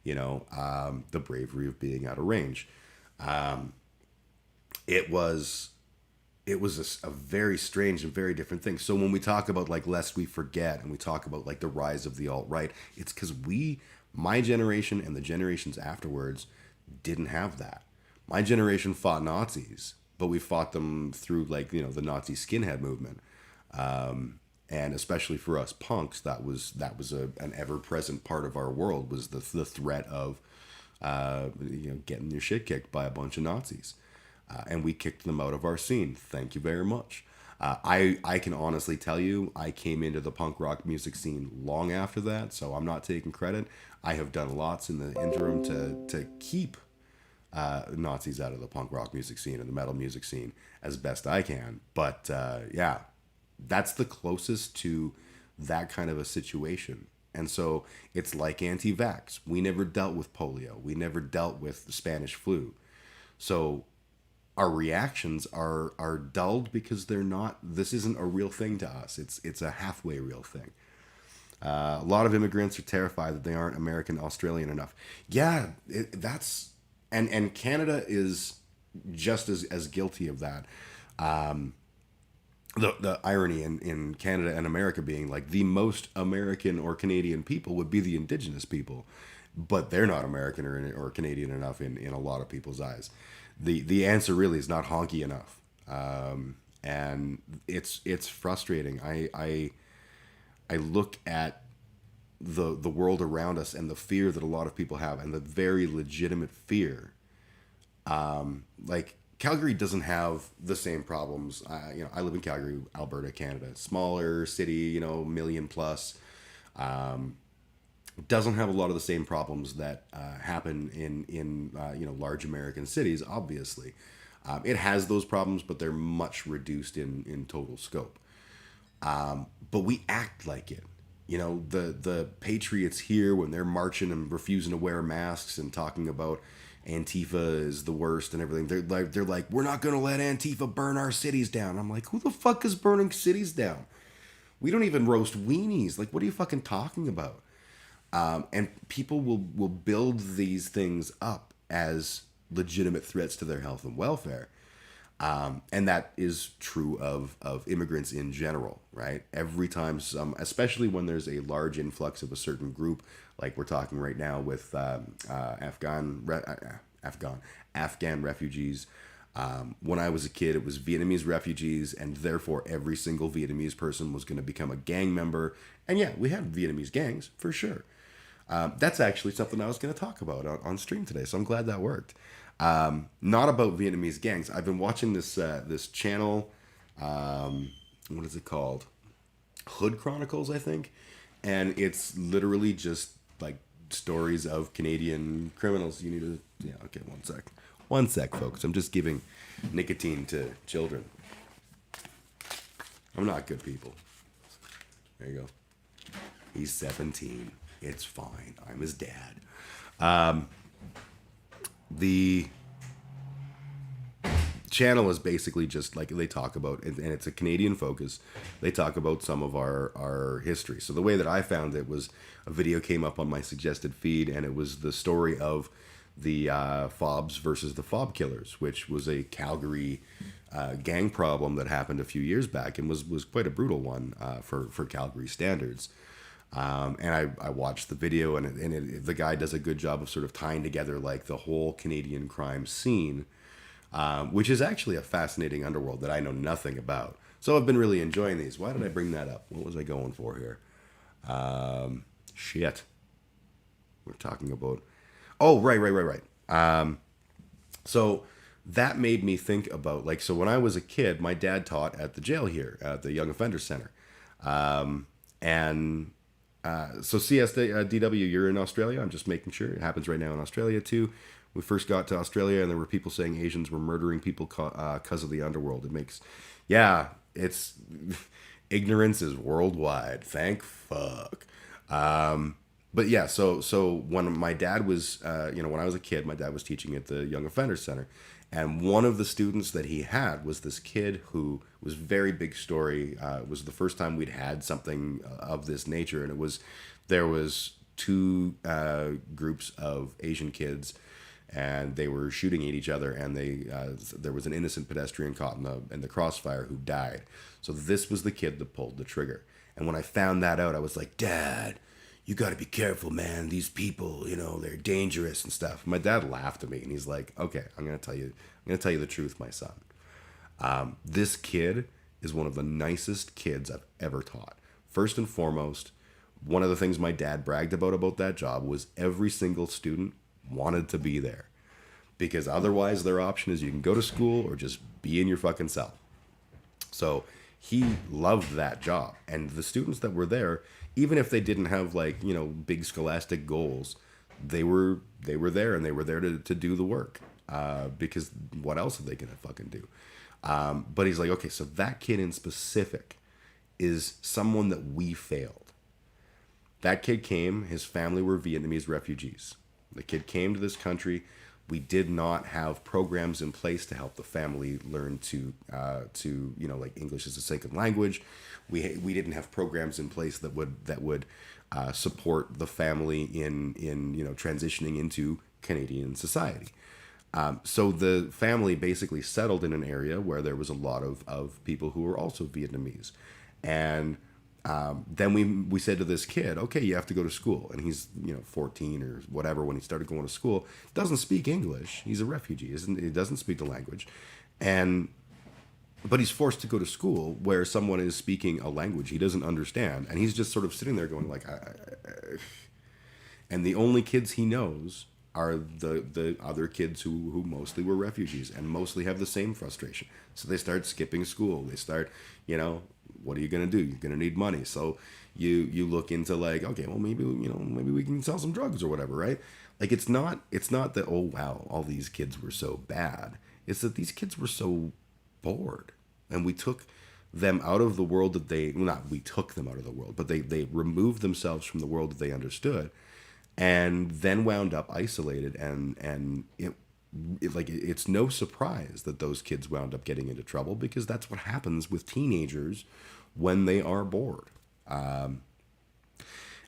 the bravery of being out of range. It was a very strange and very different thing. So when we talk about like Lest We Forget, and we talk about like the rise of the alt-right, it's because my generation and the generations afterwards didn't have that. My generation fought Nazis, but we fought them through the Nazi skinhead movement, and especially for us punks, that was an ever-present part of our world, was the threat of getting your shit kicked by a bunch of Nazis, and we kicked them out of our scene. Thank you very much. I can honestly tell you, I came into the punk rock music scene long after that, so I'm not taking credit. I have done lots in the interim to keep Nazis out of the punk rock music scene and the metal music scene as best I can. But yeah, that's the closest to that kind of a situation. And so it's like anti-vax. We never dealt with polio. We never dealt with the Spanish flu. So our reactions are dulled because this isn't a real thing to us. It's a halfway real thing. A lot of immigrants are terrified that they aren't American, Australian enough. Yeah, And Canada is just as guilty of that. The irony in Canada and America being like the most American or Canadian people would be the Indigenous people, but they're not American or Canadian enough in a lot of people's eyes. The answer really is not honky enough, and it's frustrating. I look at the world around us and the fear that a lot of people have, and the very legitimate fear. Like Calgary doesn't have the same problems. I live in Calgary, Alberta, Canada, smaller city, million plus. Doesn't have a lot of the same problems that happen in large American cities, obviously. It has those problems, but they're much reduced in total scope. But we act like it. You know, the patriots here, when they're marching and refusing to wear masks and talking about Antifa is the worst and everything, they're like, we're not going to let Antifa burn our cities down. I'm like, who the fuck is burning cities down? We don't even roast weenies. Like, what are you fucking talking about? And people will build these things up as legitimate threats to their health and welfare. And that is true of immigrants in general, right? Every time especially when there's a large influx of a certain group, like we're talking right now with Afghan refugees. When I was a kid, it was Vietnamese refugees, and therefore every single Vietnamese person was going to become a gang member. And yeah, we had Vietnamese gangs, for sure. That's actually something I was going to talk about on stream today, so I'm glad that worked. Not about Vietnamese gangs. I've been watching this channel, what is it called? Hood Chronicles, I think. And it's literally just like stories of Canadian criminals. You need to, yeah, okay, one sec, folks. I'm just giving nicotine to children. I'm not good people. There you go. He's 17. It's fine. I'm his dad. The channel is basically just like they talk about, and it's a Canadian focus. They talk about some of our history. So the way that I found it was a video came up on my suggested feed, and it was the story of the Fobs versus the Fob Killers, which was a Calgary gang problem that happened a few years back and was quite a brutal one for Calgary standards. And I watched the video, and the guy does a good job of sort of tying together like the whole Canadian crime scene, which is actually a fascinating underworld that I know nothing about. So I've been really enjoying these. Why did I bring that up? What was I going for here? Shit. We're talking about... Oh, right. So that made me think about, like, so when I was a kid, my dad taught at the jail here, at the Young Offender Center. So CSDW, you're in Australia. I'm just making sure. It happens right now in Australia too. We first got to Australia and there were people saying Asians were murdering people because of the underworld. It's ignorance is worldwide. Thank fuck. But yeah, so when my dad was, when I was a kid, my dad was teaching at the Young Offender Center. And one of the students that he had was this kid who was very big story. It was the first time we'd had something of this nature. And there was two groups of Asian kids, and they were shooting at each other. And there was an innocent pedestrian caught in the crossfire who died. So this was the kid that pulled the trigger. And when I found that out, I was like, Dad, you got to be careful, man. These people, they're dangerous and stuff. My dad laughed at me, and he's like, okay, I'm going to tell you the truth, my son. This kid is one of the nicest kids I've ever taught. First and foremost, one of the things my dad bragged about that job was every single student wanted to be there. Because otherwise their option is you can go to school or just be in your fucking cell. So he loved that job. And the students that were there, even if they didn't have big scholastic goals, they were there, and they were there to do the work. Because what else are they gonna fucking do? But he's like, okay, so that kid in specific is someone that we failed. That kid came, his family were Vietnamese refugees. The kid came to this country. We did not have programs in place to help the family learn to English as a second language. We didn't have programs in place that would support the family in transitioning into Canadian society. So the family basically settled in an area where there was a lot of people who were also Vietnamese. And then we said to this kid, okay, you have to go to school. And he's 14 or whatever when he started going to school. Doesn't speak English. He's a refugee. He doesn't speak the language. But he's forced to go to school where someone is speaking a language he doesn't understand. And he's just sort of sitting there going like, and the only kids he knows are the other kids who mostly were refugees and mostly have the same frustration. So they start skipping school. They start, what are you going to do? You're going to need money. So you look into like, okay, well, maybe we can sell some drugs or whatever, right? Like, it's not that, oh, wow, all these kids were so bad. is that these kids were so bored, and we took them out of the world that they, well, not we took them out of the world, but they removed themselves from the world that they understood, and then wound up isolated, and it's no surprise that those kids wound up getting into trouble, because that's what happens with teenagers when they are bored.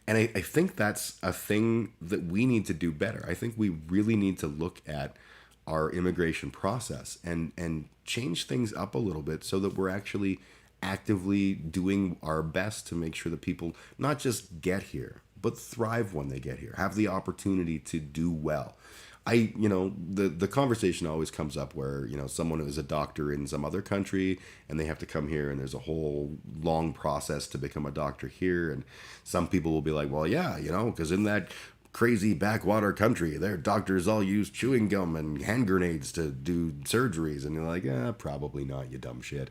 And I think that's a thing that we need to do better. I think we really need to look at our immigration process and change things up a little bit, so that we're actually actively doing our best to make sure that people not just get here, but thrive when they get here, have the opportunity to do well. The conversation always comes up where, someone who is a doctor in some other country and they have to come here, and there's a whole long process to become a doctor here. And some people will be like, well, yeah, because in that crazy backwater country, their doctors all use chewing gum and hand grenades to do surgeries. And you're like, probably not, you dumb shit.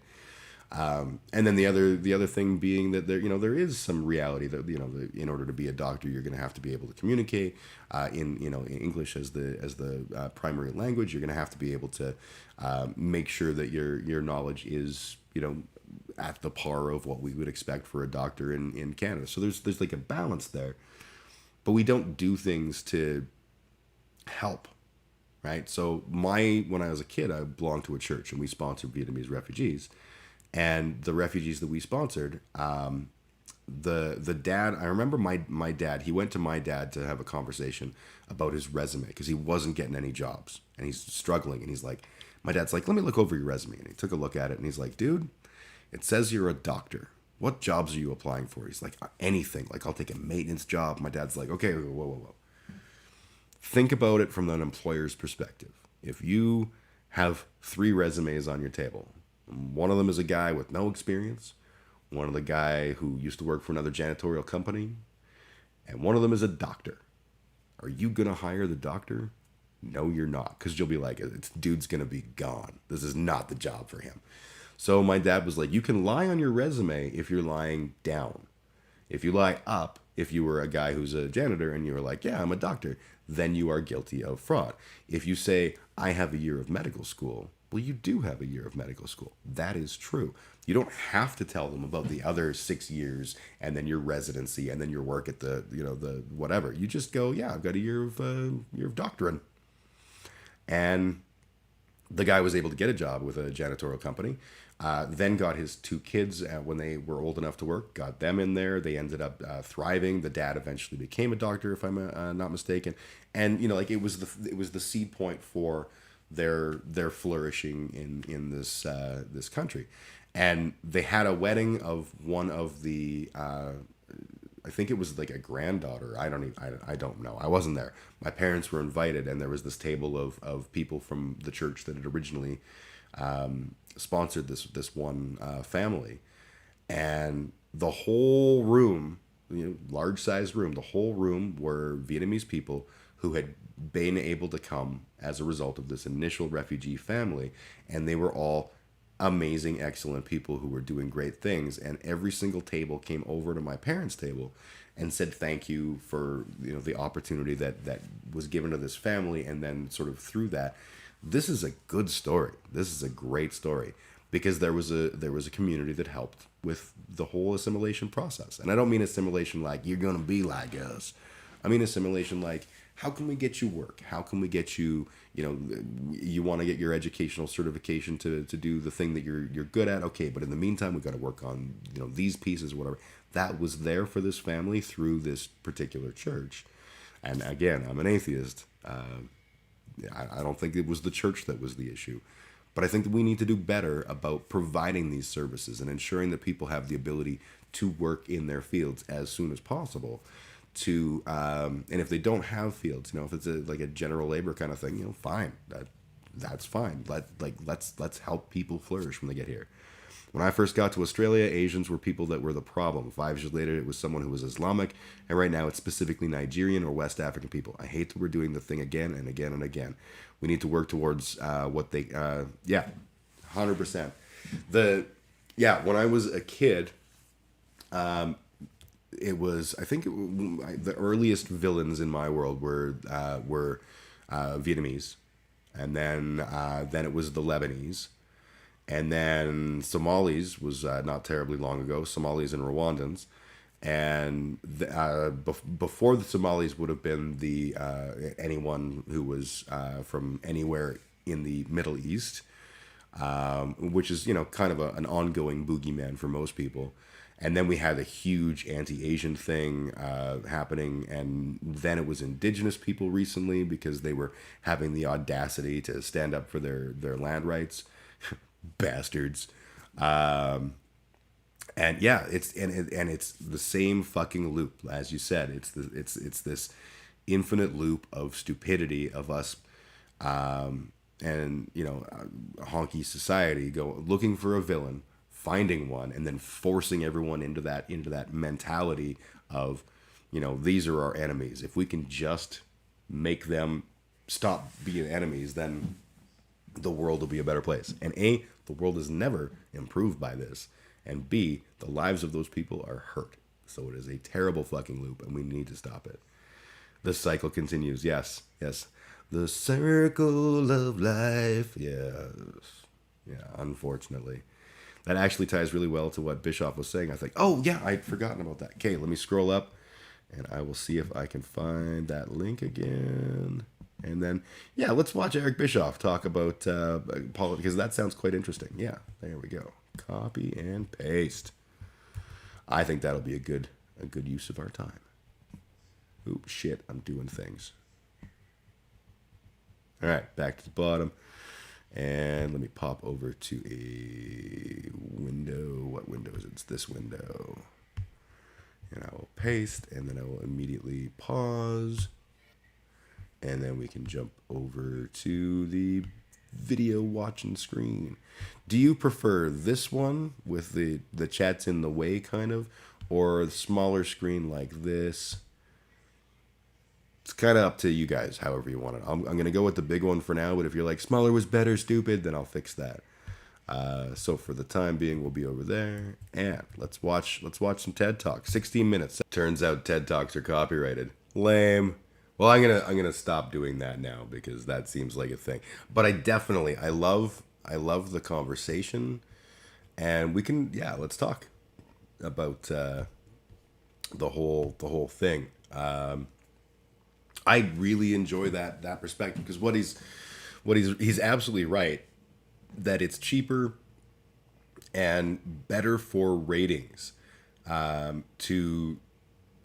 And then the other thing being that there is some reality that, in order to be a doctor, you're going to have to be able to communicate in English as the primary language. You're going to have to be able to make sure that your knowledge is, at the par of what we would expect for a doctor in Canada. So there's like a balance there, but we don't do things to help. Right. So when I was a kid, I belonged to a church, and we sponsored Vietnamese refugees. And the refugees that we sponsored, the dad, I remember my dad, he went to my dad to have a conversation about his resume, because he wasn't getting any jobs and he's struggling. And he's like, my dad's like, let me look over your resume. And he took a look at it, and he's like, dude, it says you're a doctor. What jobs are you applying for? He's like, anything. Like, I'll take a maintenance job. My dad's like, okay, whoa. Think about it from an employer's perspective. If you have 3 resumes on your table, one of them is a guy with no experience, one of the guy who used to work for another janitorial company, and one of them is a doctor. Are you going to hire the doctor? No, you're not, because you'll be like, this dude's going to be gone. This is not the job for him. So my dad was like, you can lie on your resume if you're lying down. If you lie up, if you were a guy who's a janitor and you were like, yeah, I'm a doctor, then you are guilty of fraud. If you say, I have a year of medical school, well, you do have a year of medical school. That is true. You don't have to tell them about the other 6 years and then your residency and then your work at the whatever. You just go, yeah, I've got a year of doctorate. And the guy was able to get a job with a janitorial company, then got his 2 kids when they were old enough to work, got them in there. They ended up thriving. The dad eventually became a doctor, if I'm not mistaken. And, it was the seed point for their flourishing in this country. And they had a wedding of one of the I think it was like a granddaughter. I don't know. I wasn't there. My parents were invited, and there was this table of people from the church that had originally sponsored this one family, and the whole room, large sized room, the whole room were Vietnamese people who had been able to come as a result of this initial refugee family, and they were all amazing, excellent people who were doing great things. And every single table came over to my parents' table and said thank you for the opportunity that was given to this family. And then sort of through that, this is a good story. This is a great story, because there was a community that helped with the whole assimilation process. And I don't mean assimilation like you're gonna be like us. I mean assimilation like, how can we get you work? How can we get you, you want to get your educational certification to do the thing that you're good at? Okay, but in the meantime, we've got to work on, these pieces, whatever. That was there for this family through this particular church. And again, I'm an atheist. I don't think it was the church that was the issue. But I think that we need to do better about providing these services and ensuring that people have the ability to work in their fields as soon as possible. And if they don't have fields, if it's like a general labor kind of thing, fine, that's fine. Let's help people flourish when they get here. When I first got to Australia, Asians were people that were the problem. 5 years later, it was someone who was Islamic, and right now it's specifically Nigerian or West African people. I hate that we're doing the thing again and again and again. We need to work towards what they, 100%. When I was a kid, it was, I think the earliest villains in my world were Vietnamese. and then it was the Lebanese, and then Somalis was not terribly long ago. Somalis and Rwandans, and before the Somalis would have been the anyone who was from anywhere in the Middle East, which is kind of an ongoing boogeyman for most people. And then we had a huge anti-Asian thing happening, and then it was indigenous people recently because they were having the audacity to stand up for their land rights. Bastards. And yeah, it's the same fucking loop, as you said. It's this infinite loop of stupidity of us, and honky society looking for a villain, finding one, and then forcing everyone into that mentality of, these are our enemies. If we can just make them stop being enemies, then the world will be a better place. And A, the world is never improved by this. And B, the lives of those people are hurt. So it is a terrible fucking loop, and we need to stop it. The cycle continues. Yes. The circle of life. Yes. Yeah, unfortunately. That actually ties really well to what Bischoff was saying. I think, oh yeah, I'd forgotten about that. Okay, let me scroll up, and I will see if I can find that link again. And then, yeah, let's watch Eric Bischoff talk about politics, because that sounds quite interesting. Yeah, there we go. Copy and paste. I think that'll be a good use of our time. Oop, shit, I'm doing things. All right, back to the bottom. And let me pop over to a window. What window is it? It's this window. And I will paste, and then I will immediately pause. And then we can jump over to the video watching screen. Do you prefer this one with the chats in the way kind of, or the smaller screen like this? It's kind of up to you guys, however you want it. I'm going to go with the big one for now, but if you're like, smaller was better, stupid, then I'll fix that. So for the time being, we'll be over there. And let's watch some TED Talks. 16 minutes. Turns out TED Talks are copyrighted. Lame. Well, I'm gonna stop doing that now because that seems like a thing. But I love the conversation, and we can let's talk about the whole thing. I really enjoy that perspective because he's absolutely right that it's cheaper and better for ratings to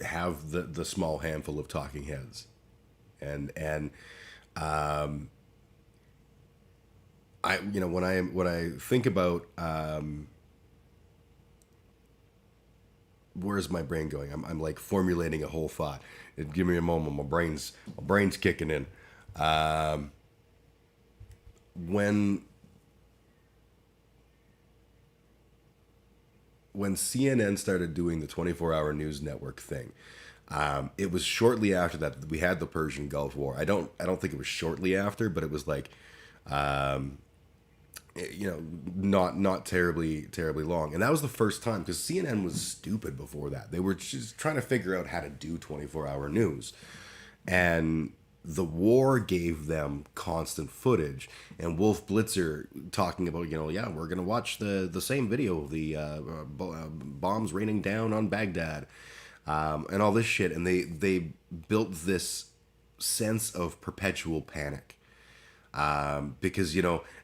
have the small handful of talking heads. And I when I think about where's my brain going? I'm like formulating a whole thought. Give me a moment. My brain's kicking in. When CNN started doing the 24-hour news network thing, it was shortly after that we had the Persian Gulf War. I don't think it was shortly after, but it was like, not terribly long. And that was the first time, because CNN was stupid before that. They were just trying to figure out how to do 24-hour news, and the war gave them constant footage. And Wolf Blitzer talking about, we're gonna watch the same video of the bombs raining down on Baghdad. And all this shit, and they built this sense of perpetual panic, because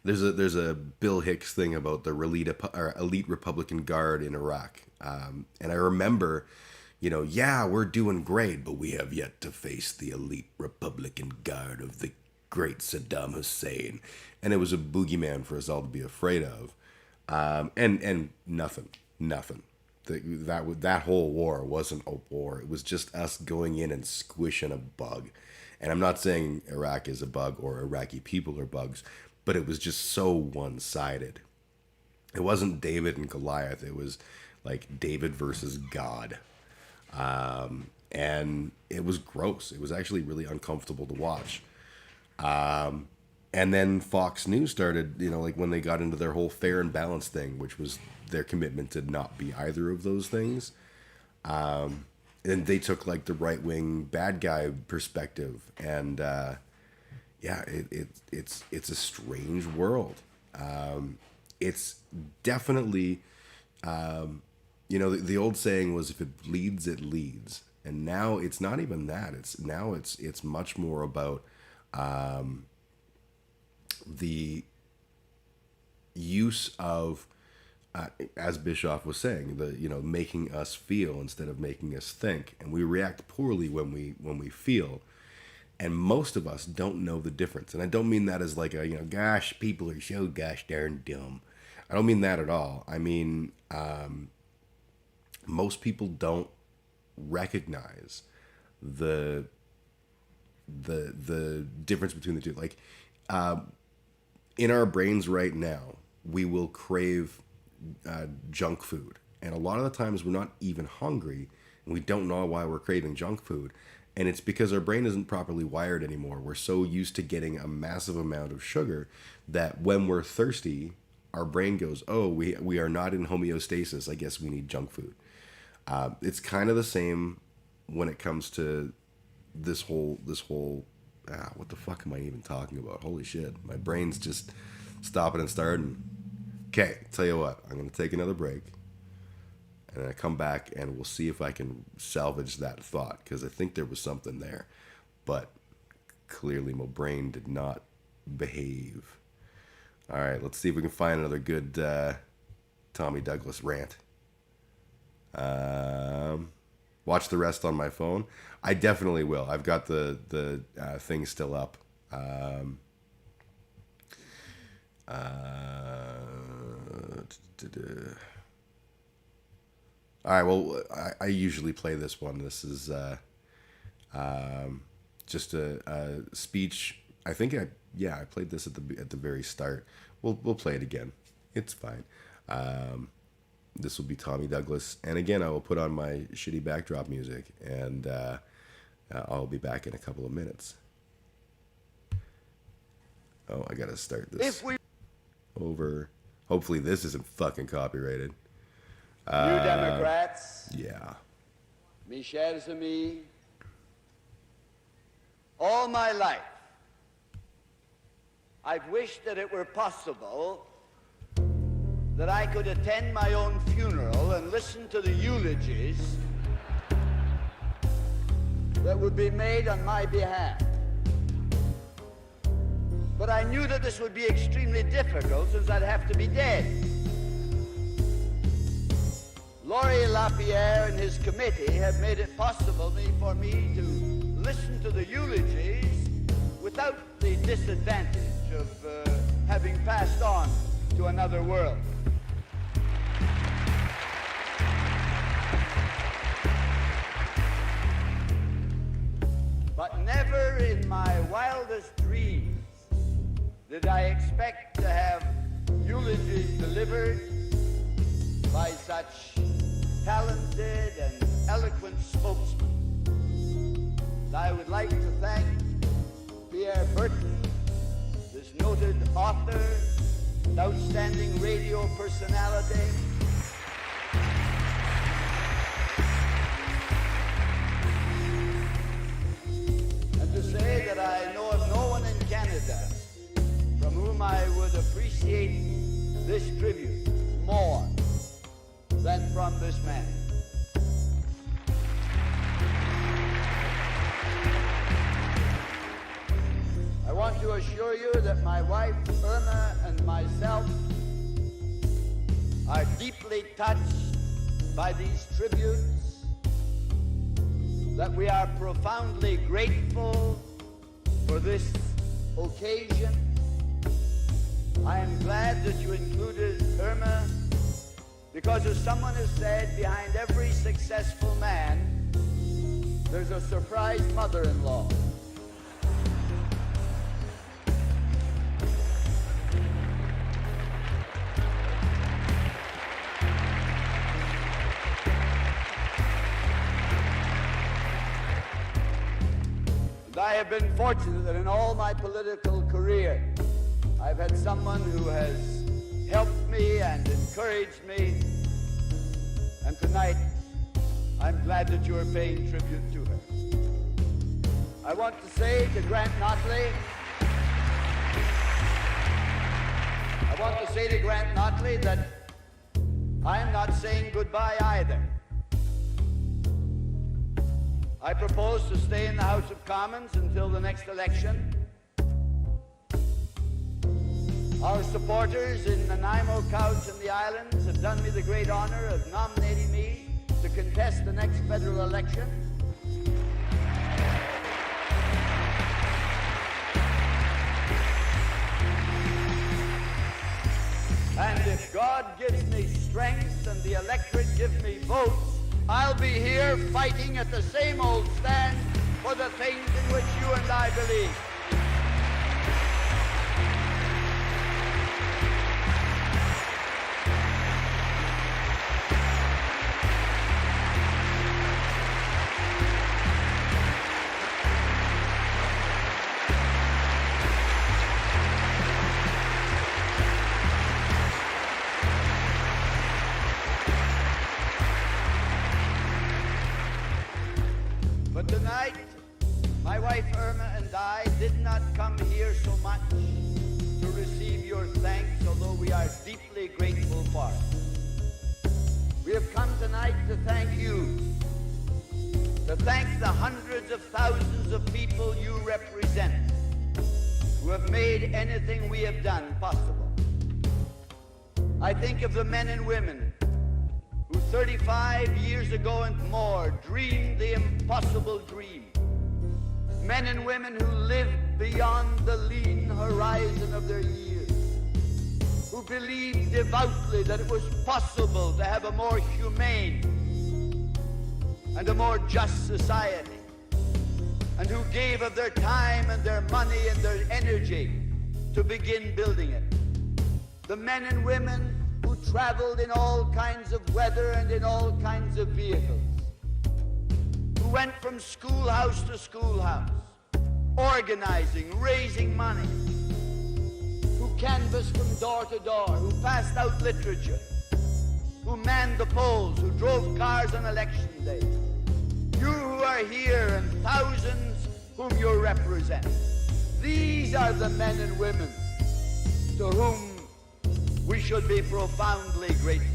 there's a Bill Hicks thing about the elite Republican Guard in Iraq, and I remember, we're doing great, but we have yet to face the elite Republican Guard of the great Saddam Hussein, and it was a boogeyman for us all to be afraid of, and nothing. That whole war wasn't a war. It was just us going in and squishing a bug. And I'm not saying Iraq is a bug or Iraqi people are bugs, but it was just so one-sided. It wasn't David and Goliath. It was like David versus God. And it was gross. It was actually really uncomfortable to watch. And then Fox News started, when they got into their whole fair and balanced thing, which was their commitment to not be either of those things. And they took like the right-wing bad guy perspective. And yeah, it's a strange world. It's definitely, you know, the old saying was, if it bleeds, it leads. And now it's not even that. It's much more about the use of, as Bischoff was saying, making us feel instead of making us think. And we react poorly when we feel. And most of us don't know the difference. And I don't mean that as like a, gosh, people are so gosh darn dumb. I don't mean that at all. I mean, most people don't recognize the difference between the two. Like, in our brains right now, we will crave junk food. And a lot of the times we're not even hungry, and we don't know why we're craving junk food. And it's because our brain isn't properly wired anymore. We're so used to getting a massive amount of sugar that when we're thirsty, our brain goes, oh, we are not in homeostasis. I guess we need junk food. It's kind of the same when it comes to this whole what the fuck am I even talking about? Holy shit. My brain's just stopping and starting. Okay, tell you what, I'm going to take another break. And then I come back and we'll see if I can salvage that thought, because I think there was something there. But clearly my brain did not behave. All right, let's see if we can find another good Tommy Douglas rant. Watch the rest on my phone. I definitely will. I've got the thing still up. All right, well, I usually play this one. This is just a speech. I think I played this at the very start. We'll play it again. It's fine. This will be Tommy Douglas, and again, I will put on my shitty backdrop music, and I'll be back in a couple of minutes. Oh, I gotta start this over. Hopefully, this isn't fucking copyrighted. You Democrats, yeah. mes chers amis, all my life, I've wished that it were possible that I could attend my own funeral and listen to the eulogies that would be made on my behalf. But I knew that this would be extremely difficult, since I'd have to be dead. Laurier Lapierre and his committee have made it possible for me to listen to the eulogies without the disadvantage of having passed on to another world. But never in my wildest dreams did I expect to have eulogies delivered by such talented and eloquent spokesmen. I would like to thank Pierre Burton, this noted author, outstanding radio personality, and to say that I know of no one in Canada from whom I would appreciate this tribute more than from this man. I want to assure you that my wife, Irma, and myself are deeply touched by these tributes, that we are profoundly grateful for this occasion. I am glad that you included Irma, because as someone has said, behind every successful man, there's a surprise mother-in-law. And I have been fortunate that in all my political career, I've had someone who has helped me and encouraged me, and tonight I'm glad that you are paying tribute to her. I want to say to Grant Notley, I want to say to Grant Notley that I am not saying goodbye either. I propose to stay in the House of Commons until the next election. Our supporters in Nanaimo, Couch and the Islands have done me the great honor of nominating me to contest the next federal election. And if God gives me strength and the electorate gives me votes, I'll be here fighting at the same old stand for the things in which you and I believe. But tonight, my wife Irma and I did not come here so much to receive your thanks, although we are deeply grateful for it. We have come tonight to thank you, to thank the hundreds of thousands of people you represent, who have made anything we have done possible. I think of the men and women who 35 years ago and more dreamed the impossible dream. Men and women who lived beyond the lean horizon of their years, who believed devoutly that it was possible to have a more humane and a more just society, and who gave of their time and their money and their energy to begin building it. The men and women who traveled in all kinds of weather and in all kinds of vehicles, who went from schoolhouse to schoolhouse, organizing, raising money, who canvassed from door to door, who passed out literature, who manned the polls, who drove cars on election day. You who are here and thousands whom you represent, these are the men and women to whom we should be profoundly grateful.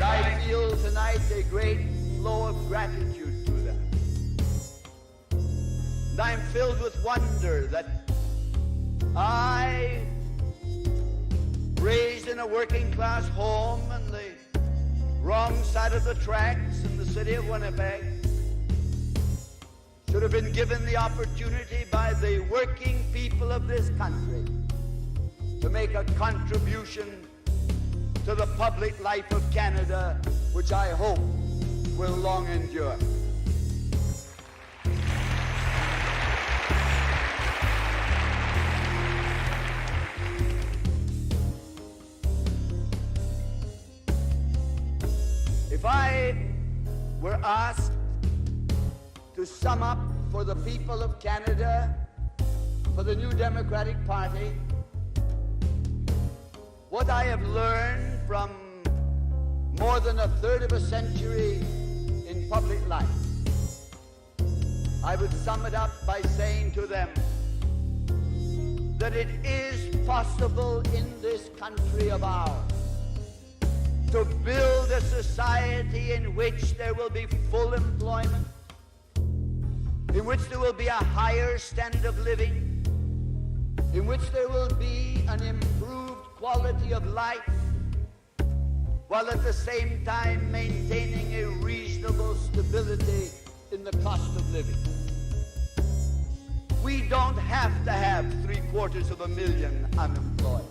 I feel tonight a great flow of gratitude to them. And I'm filled with wonder that I, raised in a working class home on the wrong side of the tracks in the city of Winnipeg, should have been given the opportunity by the working people of this country to make a contribution to the public life of Canada, which I hope will long endure. If I were asked to sum up for the people of Canada, for the New Democratic Party, what I have learned from more than a third of a century in public life, I would sum it up by saying to them that it is possible in this country of ours to build a society in which there will be full employment, in which there will be a higher standard of living, in which there will be an improved quality of life, while at the same time maintaining a reasonable stability in the cost of living. We don't have to have 750,000 unemployed.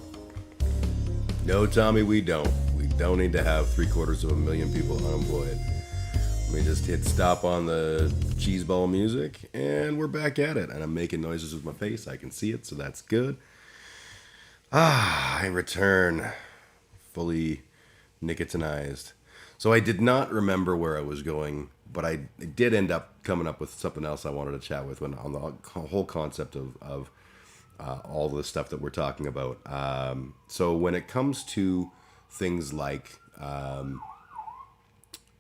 No, Tommy, we don't. We don't need to have 750,000 people unemployed. Let me just hit stop on the cheese ball music, and we're back at it. And I'm making noises with my face. I can see it, so that's good. I return fully nicotinized. So I did not remember where I was going, but I did end up coming up with something else I wanted to chat with on the whole concept of all the stuff that we're talking about. So when it comes to things like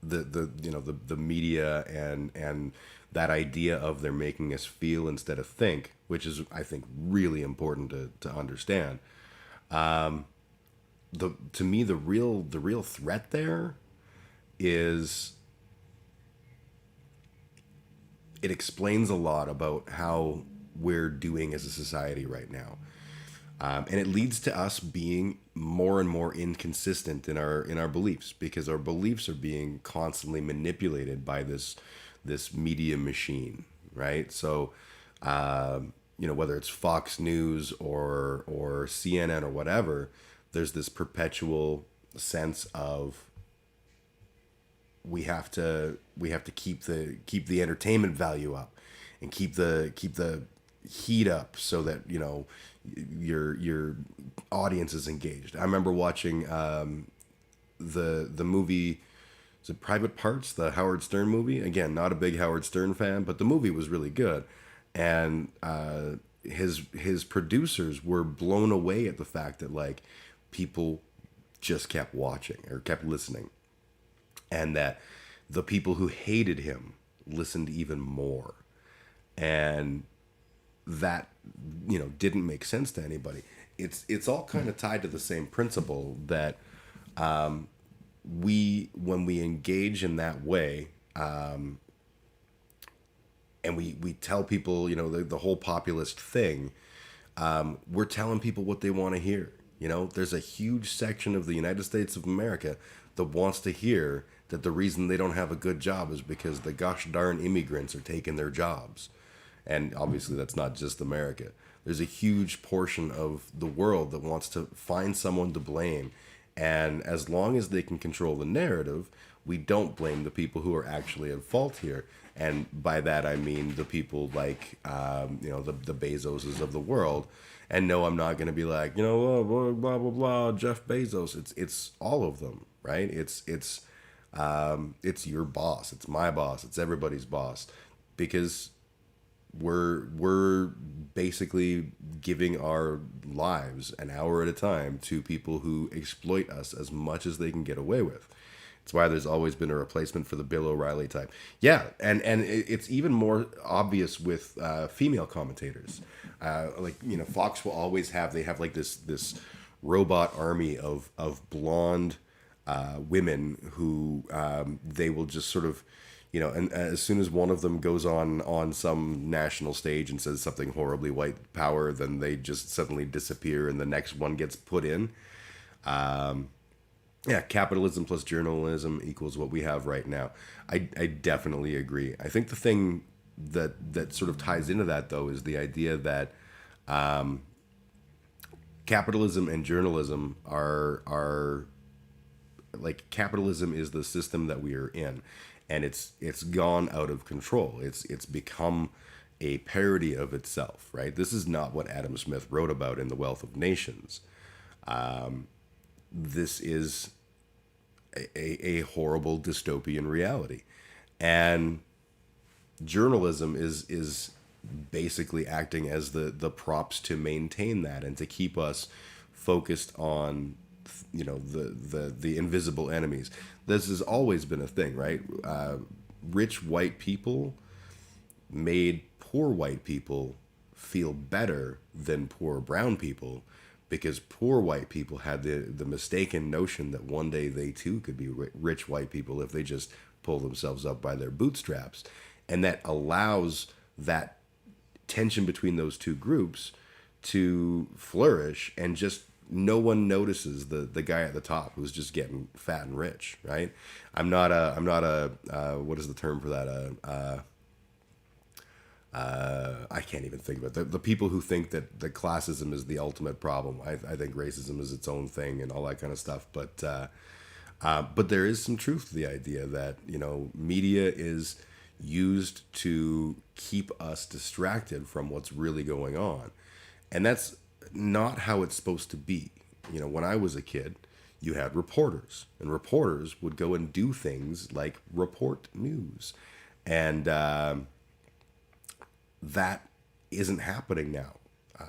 the media and that idea of they're making us feel instead of think, which is, I think, really important to understand. To me, the real threat there is it explains a lot about how we're doing as a society right now. And it leads to us being more and more inconsistent in our beliefs, because our beliefs are being constantly manipulated by this media machine, right? So, whether it's Fox News or CNN or whatever, there's this perpetual sense of we have to keep the entertainment value up and keep the heat up so that your audience is engaged. I remember watching the movie, is it Private Parts, the Howard Stern movie? Again, not a big Howard Stern fan, but the movie was really good. And his producers were blown away at the fact that, like, people just kept watching or kept listening, and that the people who hated him listened even more. And that, didn't make sense to anybody. It's all kind of tied to the same principle that when we engage in that way, and we tell people, the whole populist thing, we're telling people what they want to hear. There's a huge section of the United States of America that wants to hear that the reason they don't have a good job is because the gosh darn immigrants are taking their jobs. And obviously that's not just America. There's a huge portion of the world that wants to find someone to blame. And as long as they can control the narrative, we don't blame the people who are actually at fault here. And by that, I mean the people like, the Bezoses of the world. And no, I'm not going to be like, blah, blah, blah, blah, Jeff Bezos. It's all of them, right? It's your boss. It's my boss. It's everybody's boss, because we're basically giving our lives an hour at a time to people who exploit us as much as they can get away with. It's why there's always been a replacement for the Bill O'Reilly type. Yeah, and it's even more obvious with female commentators. Fox will always have like this robot army of blonde women who they will just sort of, and as soon as one of them goes on some national stage and says something horribly white power, then they just suddenly disappear and the next one gets put in. Capitalism plus journalism equals what we have right now. I definitely agree. I think the thing that sort of ties into that, though, is the idea that capitalism and journalism are like, capitalism is the system that we are in, and it's gone out of control. It's become a parody of itself, right? This is not what Adam Smith wrote about in The Wealth of Nations. This is a horrible dystopian reality, and journalism is basically acting as the props to maintain that and to keep us focused on the invisible enemies. This has always been a thing, right? Rich white people made poor white people feel better than poor brown people, because poor white people had the mistaken notion that one day they too could be rich white people if they just pull themselves up by their bootstraps. And that allows that tension between those two groups to flourish, and just no one notices the guy at the top who's just getting fat and rich, right? I'm not a what is the term for that? I can't even think of it. The people who think that the classism is the ultimate problem. I think racism is its own thing and all that kind of stuff. But there is some truth to the idea that, media is used to keep us distracted from what's really going on. And that's not how it's supposed to be. When I was a kid, you had reporters, and reporters would go and do things like report news. And that isn't happening now.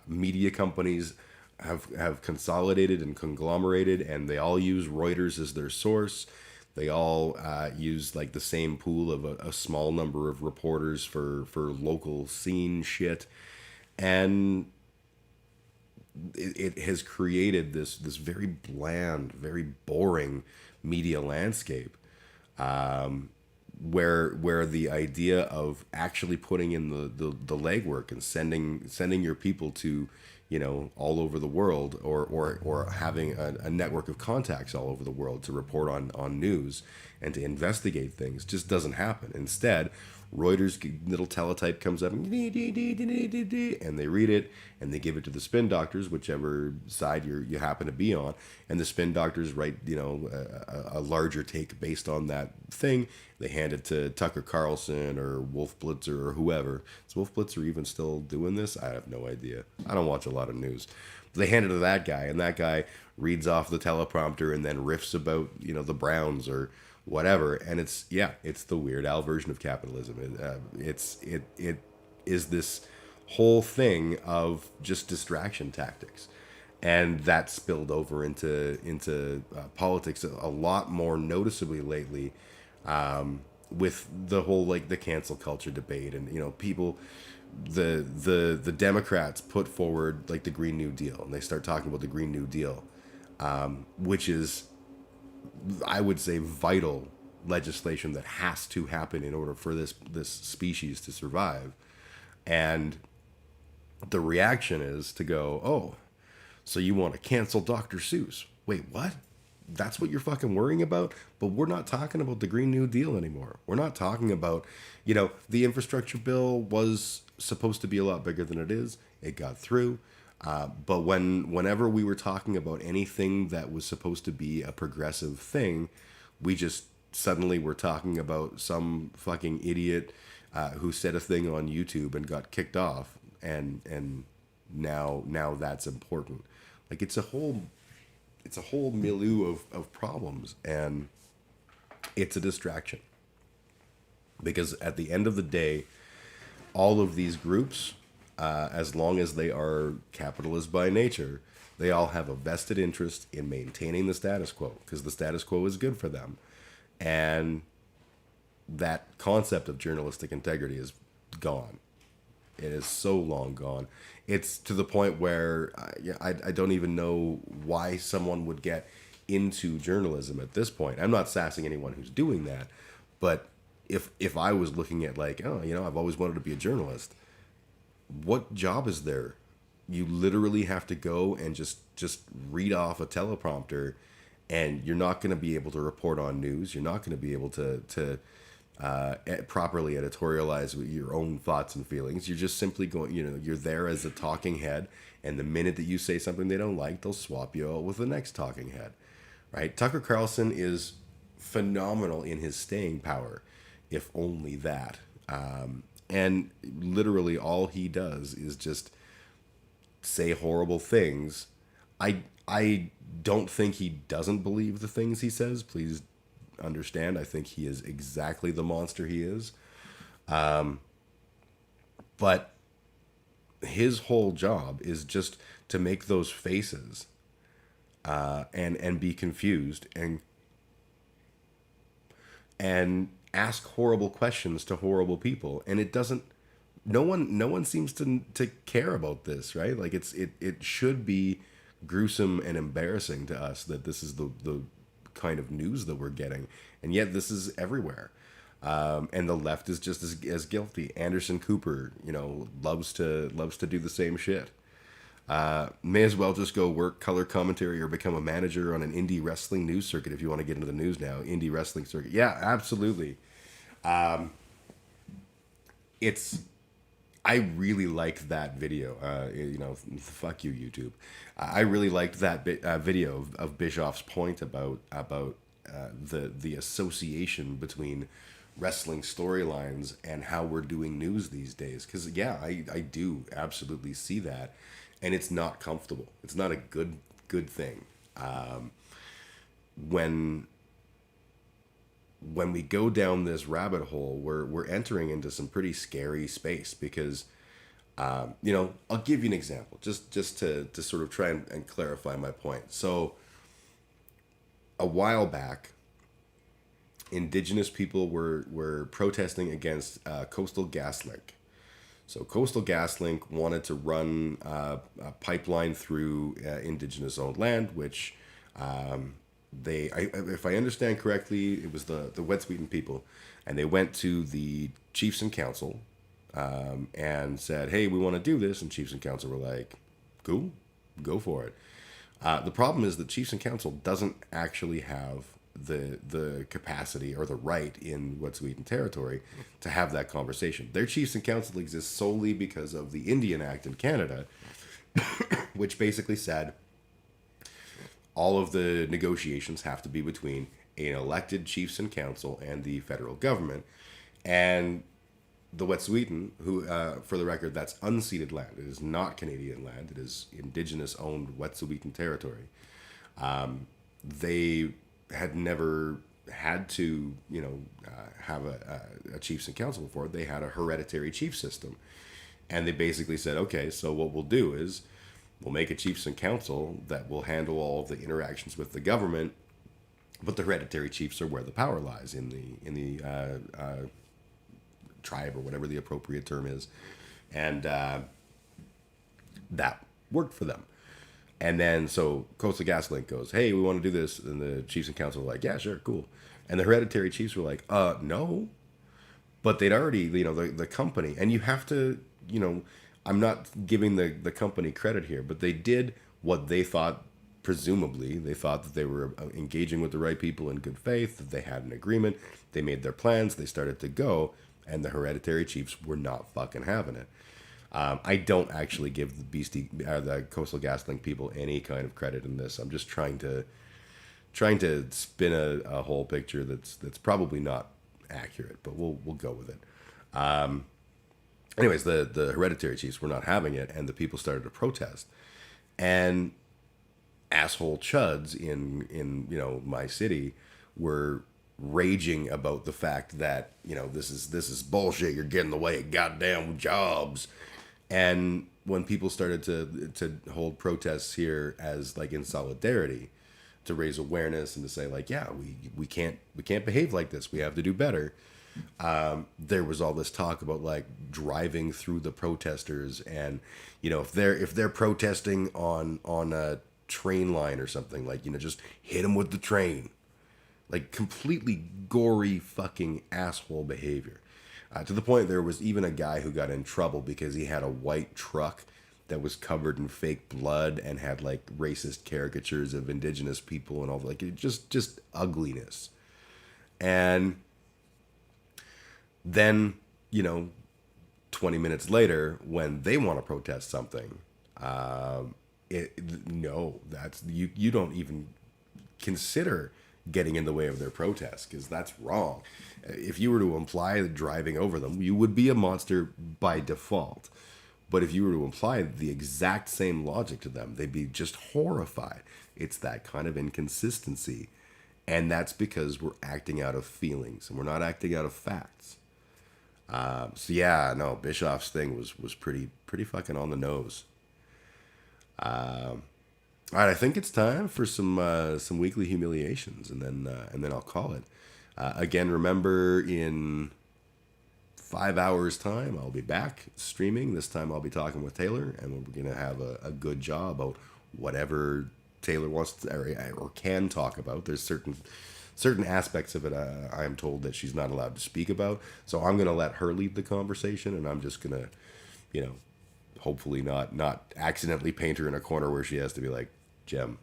Media companies have consolidated and conglomerated, and they all use Reuters as their source. They all use like the same pool of a small number of reporters for local scene shit, and it has created this very bland, very boring media landscape, where the idea of actually putting in the legwork and sending your people to, you know, all over the world, or having a network of contacts all over the world to report on news and to investigate things just doesn't happen. Instead, Reuters little teletype comes up and they read it and they give it to the spin doctors, whichever side you happen to be on, and the spin doctors write, you know, a larger take based on that thing. They hand it to Tucker Carlson or Wolf Blitzer or whoever. Is Wolf Blitzer even still doing this? I have no idea. I don't watch a lot of news. But they hand it to that guy, and that guy reads off the teleprompter and then riffs about, you know, the Browns or whatever. And it's the Weird Al version of capitalism. It is this whole thing of just distraction tactics, and that spilled over into politics a lot more noticeably lately, with the whole like the cancel culture debate. And, you know, people, the Democrats put forward like the Green New Deal, and they start talking about the Green New Deal, which is, I would say, vital legislation that has to happen in order for this species to survive. And the reaction is to go, oh, so you want to cancel Dr. Seuss? Wait, what? That's what you're fucking worrying about? But we're not talking about the Green New Deal anymore. We're not talking about, you know, the infrastructure bill was supposed to be a lot bigger than it is. It got through. But whenever we were talking about anything that was supposed to be a progressive thing, we just suddenly were talking about some fucking idiot who said a thing on YouTube and got kicked off, and now that's important. Like, it's a whole milieu of problems, and it's a distraction. Because at the end of the day, all of these groups, as long as they are capitalist by nature, they all have a vested interest in maintaining the status quo, because the status quo is good for them. And that concept of journalistic integrity is gone. It is so long gone. It's to the point where I don't even know why someone would get into journalism at this point. I'm not sassing anyone who's doing that, but if I was looking at like, oh, you know, I've always wanted to be a journalist, what job is there? You literally have to go and just read off a teleprompter, and you're not going to be able to report on news. You're not going to be able to properly editorialize with your own thoughts and feelings. You're just simply going, you know, you're there as a talking head, and the minute that you say something they don't like, they'll swap you out with the next talking head, right? Tucker Carlson is phenomenal in his staying power, if only that. And literally all he does is just say horrible things. I don't think he doesn't believe the things he says. Please understand, I think he is exactly the monster he is. But his whole job is just to make those faces and be confused and ask horrible questions to horrible people, and it doesn't. No one seems to care about this, right? Like it should be gruesome and embarrassing to us that this is the kind of news that we're getting, and yet this is everywhere. And the left is just as guilty. Anderson Cooper, you know, loves to do the same shit. May as well just go work color commentary or become a manager on an indie wrestling news circuit if you want to get into the news now. Indie wrestling circuit. Yeah, absolutely. I really liked that video. You know, fuck you, YouTube. I really liked that video of Bischoff's point about the association between wrestling storylines and how we're doing news these days. Because yeah, I do absolutely see that, and it's not comfortable. It's not a good thing. When we go down this rabbit hole, we're entering into some pretty scary space, because you know, I'll give you an example just to sort of try and clarify my point. So a while back, indigenous people were protesting against Coastal GasLink. So Coastal GasLink wanted to run a pipeline through indigenous owned land, which if I understand correctly, it was the Wet'suwet'en people, and they went to the chiefs and council and said, hey, we want to do this. And chiefs and council were like, cool, go for it. The problem is that chiefs and council doesn't actually have the capacity or the right in Wet'suwet'en territory to have that conversation. Their chiefs and council exist solely because of the Indian Act in Canada, which basically said all of the negotiations have to be between an elected chiefs and council and the federal government. And the Wet'suwet'en, who, for the record, that's unceded land. It is not Canadian land. It is Indigenous-owned Wet'suwet'en territory. They had never had to, have a chiefs and council before. They had a hereditary chief system. And they basically said, okay, so what we'll do is we'll make a chiefs and council that will handle all of the interactions with the government, but the hereditary chiefs are where the power lies in the tribe or whatever the appropriate term is. And that worked for them. And then so Coastal GasLink goes, hey, we want to do this. And the chiefs and council were like, yeah, sure, cool. And the hereditary chiefs were like, no. But they'd already, the company, and you have to, I'm not giving the company credit here, but they did what they thought, presumably, they thought that they were engaging with the right people in good faith, that they had an agreement, they made their plans, they started to go, and the hereditary chiefs were not fucking having it. I don't actually give the Coastal GasLink people any kind of credit in this. I'm just trying to spin a whole picture that's probably not accurate, but we'll go with it. Anyways, the hereditary chiefs were not having it, and the people started to protest. And asshole chuds in my city were raging about the fact that this is bullshit. You're getting in the way of goddamn jobs. And when people started to hold protests here as like in solidarity, to raise awareness and to say like, yeah, we can't behave like this. We have to do better. There was all this talk about like driving through the protesters, and if they're protesting on a train line or something, like just hit them with the train. Like completely gory fucking asshole behavior. To the point there was even a guy who got in trouble because he had a white truck that was covered in fake blood and had like racist caricatures of indigenous people and all, like it just ugliness. And then 20 minutes later, when they want to protest something, that's you don't even consider getting in the way of their protest, because that's wrong. If you were to imply that driving over them, you would be a monster by default. But if you were to apply the exact same logic to them, they'd be just horrified. It's that kind of inconsistency. And that's because we're acting out of feelings and we're not acting out of facts. Bischoff's thing was pretty fucking on the nose. All right, I think it's time for some weekly humiliations, and then I'll call it. Again, remember, in 5 hours' time, I'll be back streaming. This time I'll be talking with Taylor, and we're going to have a good job about whatever Taylor wants to, or can talk about. There's certain aspects of it I'm told that she's not allowed to speak about. So I'm going to let her lead the conversation, and I'm just going to, hopefully not accidentally paint her in a corner where she has to be like, Jem,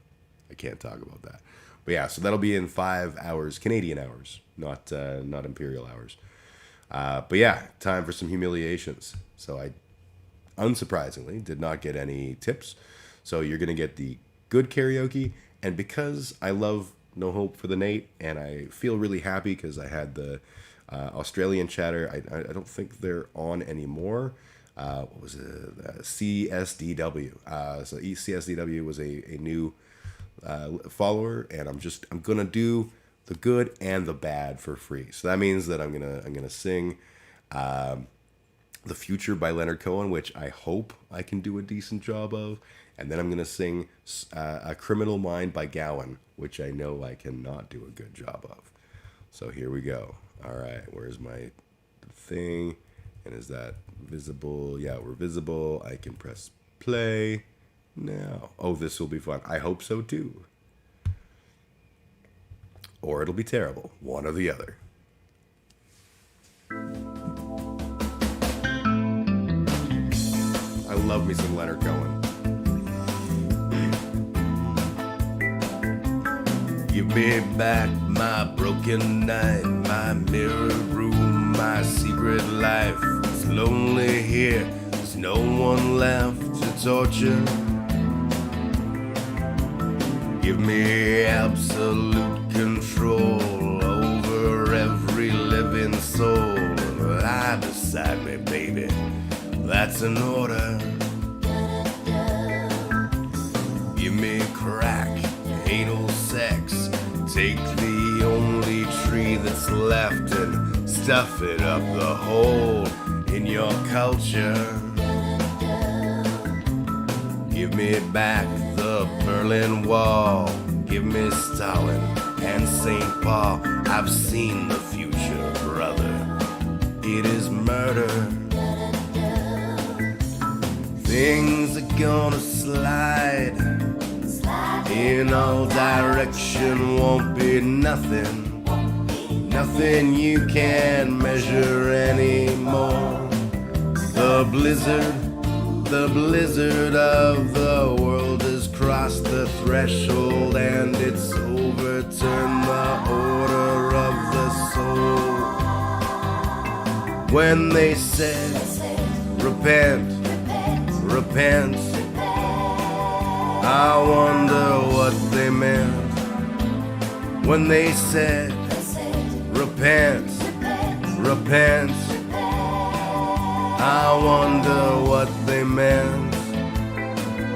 I can't talk about that. But yeah, so that'll be in 5 hours, Canadian hours, not Imperial hours. But yeah, time for some humiliations. So I, unsurprisingly, did not get any tips. So you're going to get the good karaoke. And because I love No Hope for the Nate, and I feel really happy because I had the Australian chatter. I don't think they're on anymore. What was it? CSDW. So CSDW was a new follower, and I'm gonna do the good and the bad for free. So that means that I'm gonna sing The Future by Leonard Cohen, which I hope I can do a decent job of, and then I'm gonna sing A Criminal Mind by Gowan, which I know I cannot do a good job of. So here we go. All right, where's my thing? And is that visible? Yeah, we're visible. I can press play now. Oh, this will be fun. I hope so too. Or it'll be terrible. One or the other. I love me some Leonard Cohen. Give me back my broken night, my mirror room, my secret life. It's lonely here, there's no one left to torture. Give me absolute control over every living soul. I decide me, baby, that's an order. Give me crack, anal sex. Take the only tree that's left and stuff it up the hole in your culture. Give me back the Berlin Wall. Give me Stalin and St. Paul. I've seen the future, brother. It is murder. Things are gonna slide in all direction, won't be nothing, nothing you can measure anymore. The blizzard of the world has crossed the threshold and it's overturned the order of the soul. When they said, repent, repent, I wonder what they meant. When they said, repent, repent, I wonder what they meant.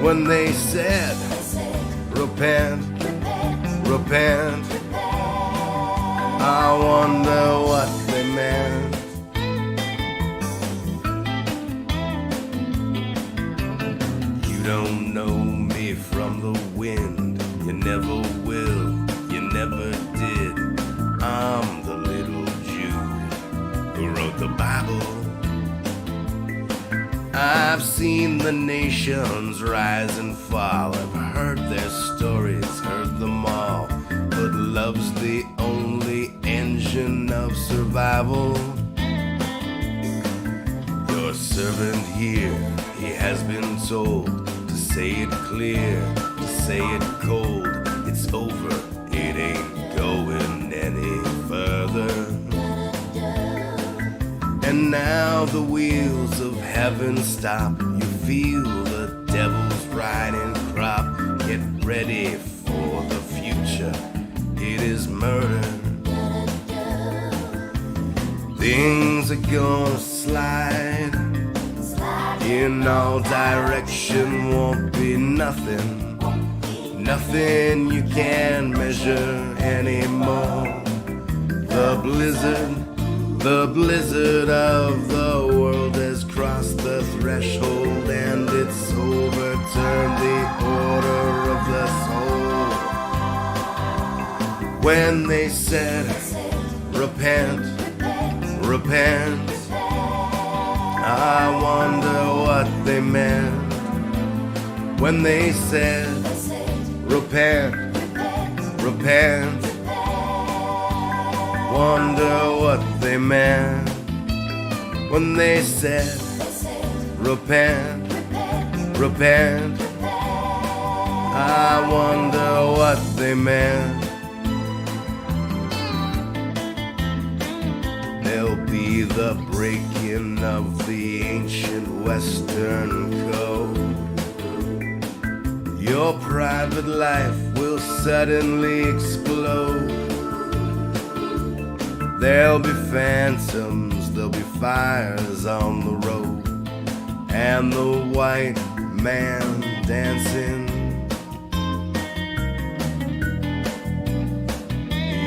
When they said, repent, repent, I wonder what they meant. You don't know me from the wind, you never will, you never did. I'm the little Jew who wrote the Bible. I've seen the nations rise and fall. I've heard their stories, heard them all. But love's the only engine of survival. Your servant here, he has been told to say it clear, to say it cold. It's over, it ain't going any further. And now the wheels of heaven stop. You feel the devil's riding crop. Get ready for the future. It is murder. Things are gonna slide in all direction. Won't be nothing, nothing you can measure anymore. The blizzard of the world has crossed the threshold and it's overturned the order of the soul. When they said, repent, repent, I wonder what they meant. When they said, repent, repent, wonder what they meant. When they said, repent, repent, I wonder what they meant. There'll be the breaking of the ancient Western code. Your private life will suddenly explode. There'll be phantoms, there'll be fires on the road, and the white man dancing.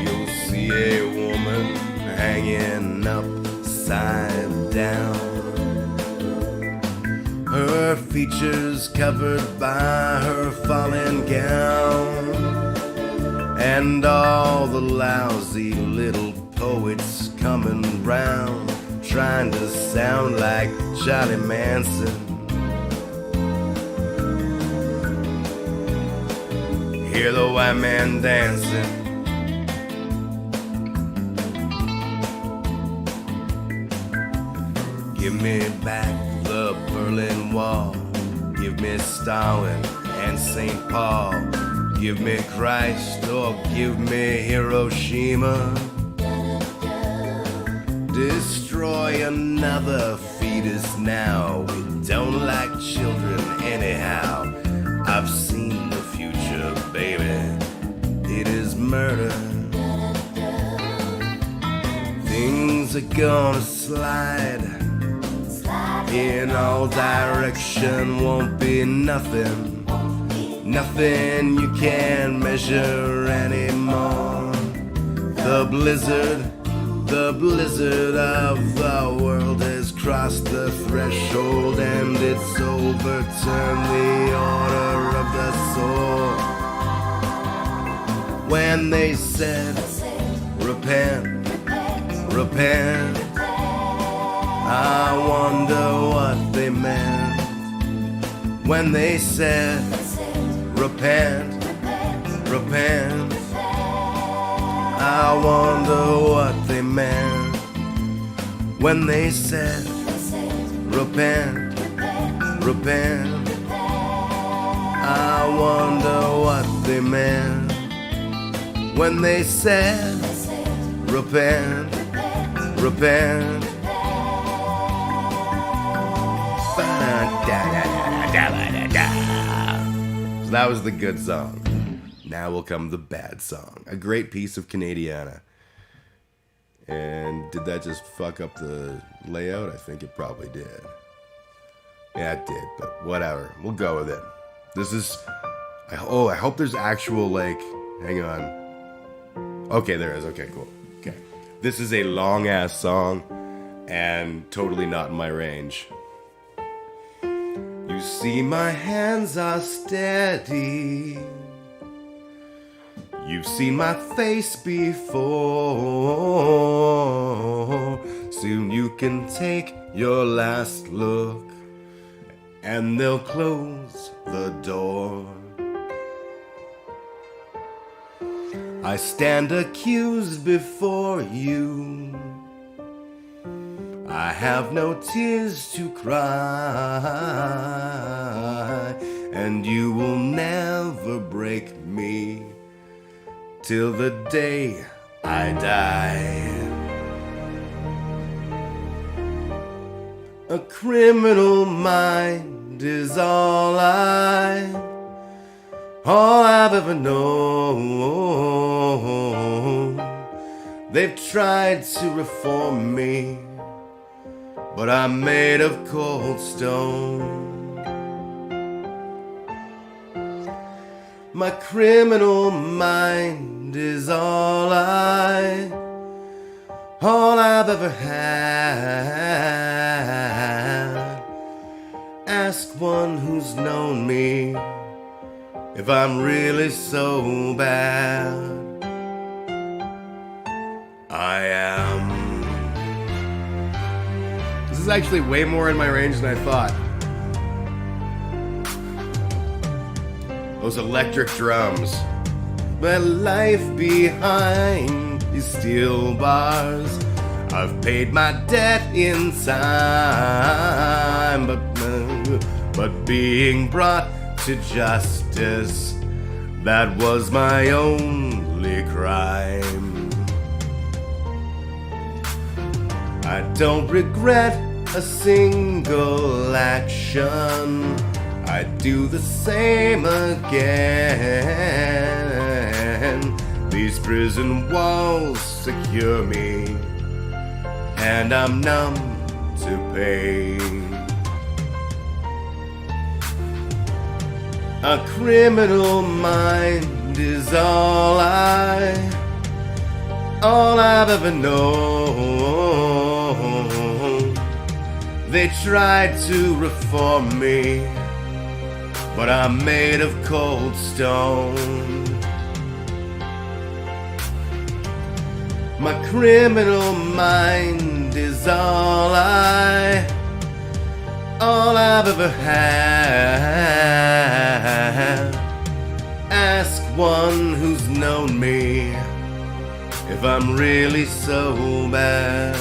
You'll see a woman hanging upside down, her features covered by her falling gown, and all the lousy little poets coming round, trying to sound like Charlie Manson. Hear the white man dancing. Give me back the Berlin Wall. Give me Stalin and St. Paul. Give me Christ or give me Hiroshima. Destroy another fetus now. We don't like children anyhow. I've seen the future, baby. It is murder. Things are gonna slide in all direction. Won't be nothing, nothing you can measure anymore. The blizzard of the world has crossed the threshold, and it's overturned the order of the soul. When they said, repent, repent, I wonder what they meant. When they said, repent, repent, I wonder what they meant. When they said, repent, repent, I wonder what they meant. When they said, repent, repent. So that was the good song. Now will come the bad song. A great piece of Canadiana. And did that just fuck up the layout? I think it probably did. Yeah, it did, but whatever. We'll go with it. This is... I hope there's actual, like... Hang on. Okay, there is. Okay, cool. Okay. This is a long-ass song, and totally not in my range. You see my hands are steady. You've seen my face before. Soon you can take your last look, and they'll close the door. I stand accused before you. I have no tears to cry, and you will never break me till the day I die. A criminal mind is all I've ever known. They've tried to reform me, but I'm made of cold stone. My criminal mind is all I've ever had. Ask one who's known me if I'm really so bad. I am. This is actually way more in my range than I thought. Those electric drums. But life behind these steel bars, I've paid my debt in time, but being brought to justice, that was my only crime. I don't regret a single action. I'd do the same again. These prison walls secure me, and I'm numb to pain. A criminal mind is all I've ever known. They tried to reform me, but I'm made of cold stone. My criminal mind is all I've ever had. Ask one who's known me if I'm really so bad.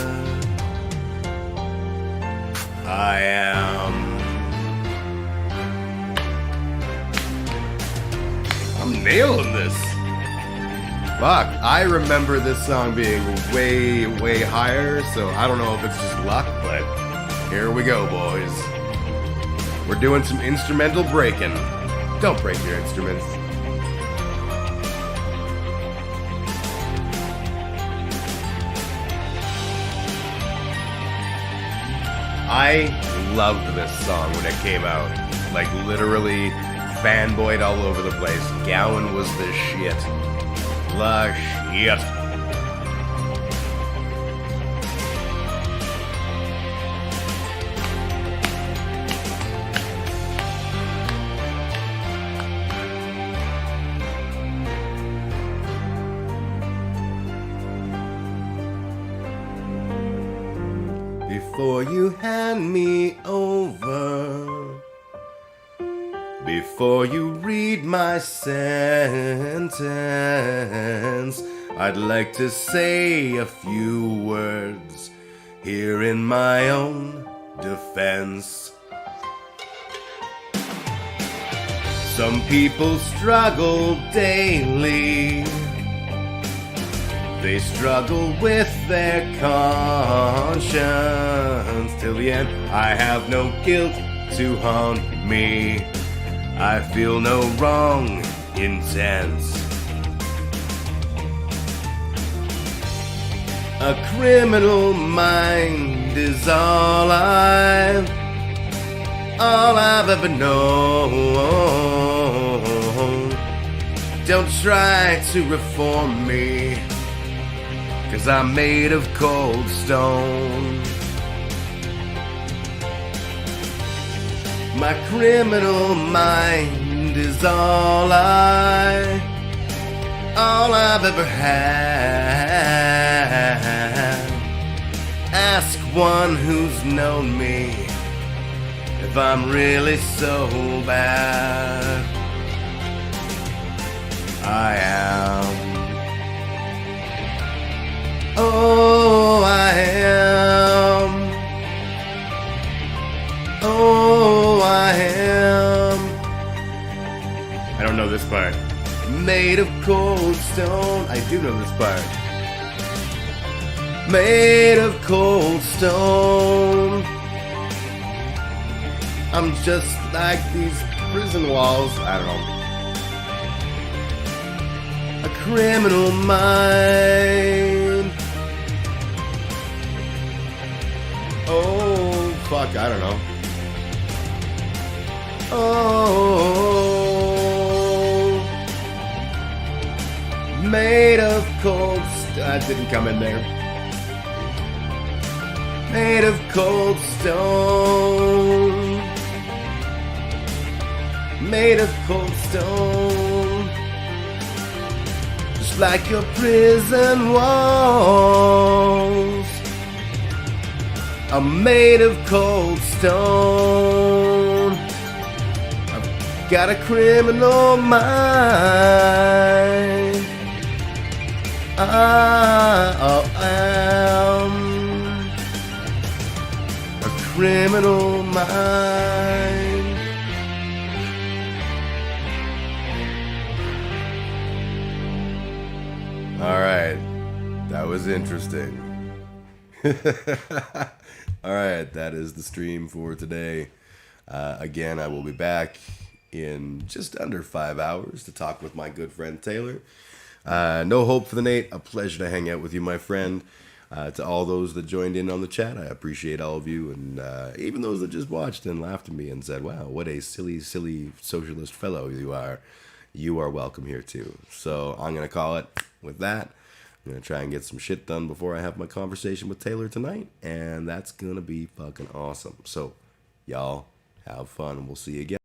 I am. I'm nailing this. Fuck, I remember this song being way, way higher, so I don't know if it's just luck, but here we go, boys. We're doing some instrumental breaking. Don't break your instruments. I loved this song when it came out. Like, literally fanboyed all over the place. Gowan was the shit. La shit. Before you hand me over, before you read my sentence, I'd like to say a few words here in my own defense. Some people struggle daily. They struggle with their conscience till the end. I have no guilt to haunt me. I feel no wrong intent. A criminal mind is all I've ever known. Don't try to reform me, 'cause I'm made of cold stone. My criminal mind is all I've ever had. Ask one who's known me if I'm really so bad. I am. Oh, I am. Oh, I am. I don't know this part. Made of cold stone. I do know this part. Made of cold stone. I'm just like these prison walls. I don't know. A criminal mind. Oh, fuck, I don't know. Oh, made of cold that didn't come in there. Made of cold stone. Made of cold stone. Just like your prison walls. I'm made of cold stone. I've got a criminal mind. I am a criminal mind. All right, that was interesting. Alright, that is the stream for today. Again, I will be back in just under 5 hours to talk with my good friend Taylor. No hope for the Nate. A pleasure to hang out with you, my friend. To all those that joined in on the chat, I appreciate all of you. And even those that just watched and laughed at me and said, wow, what a silly, silly socialist fellow you are. You are welcome here too. So I'm going to call it with that. I'm going to try and get some shit done before I have my conversation with Taylor tonight, and that's going to be fucking awesome. So, y'all, have fun, and we'll see you again.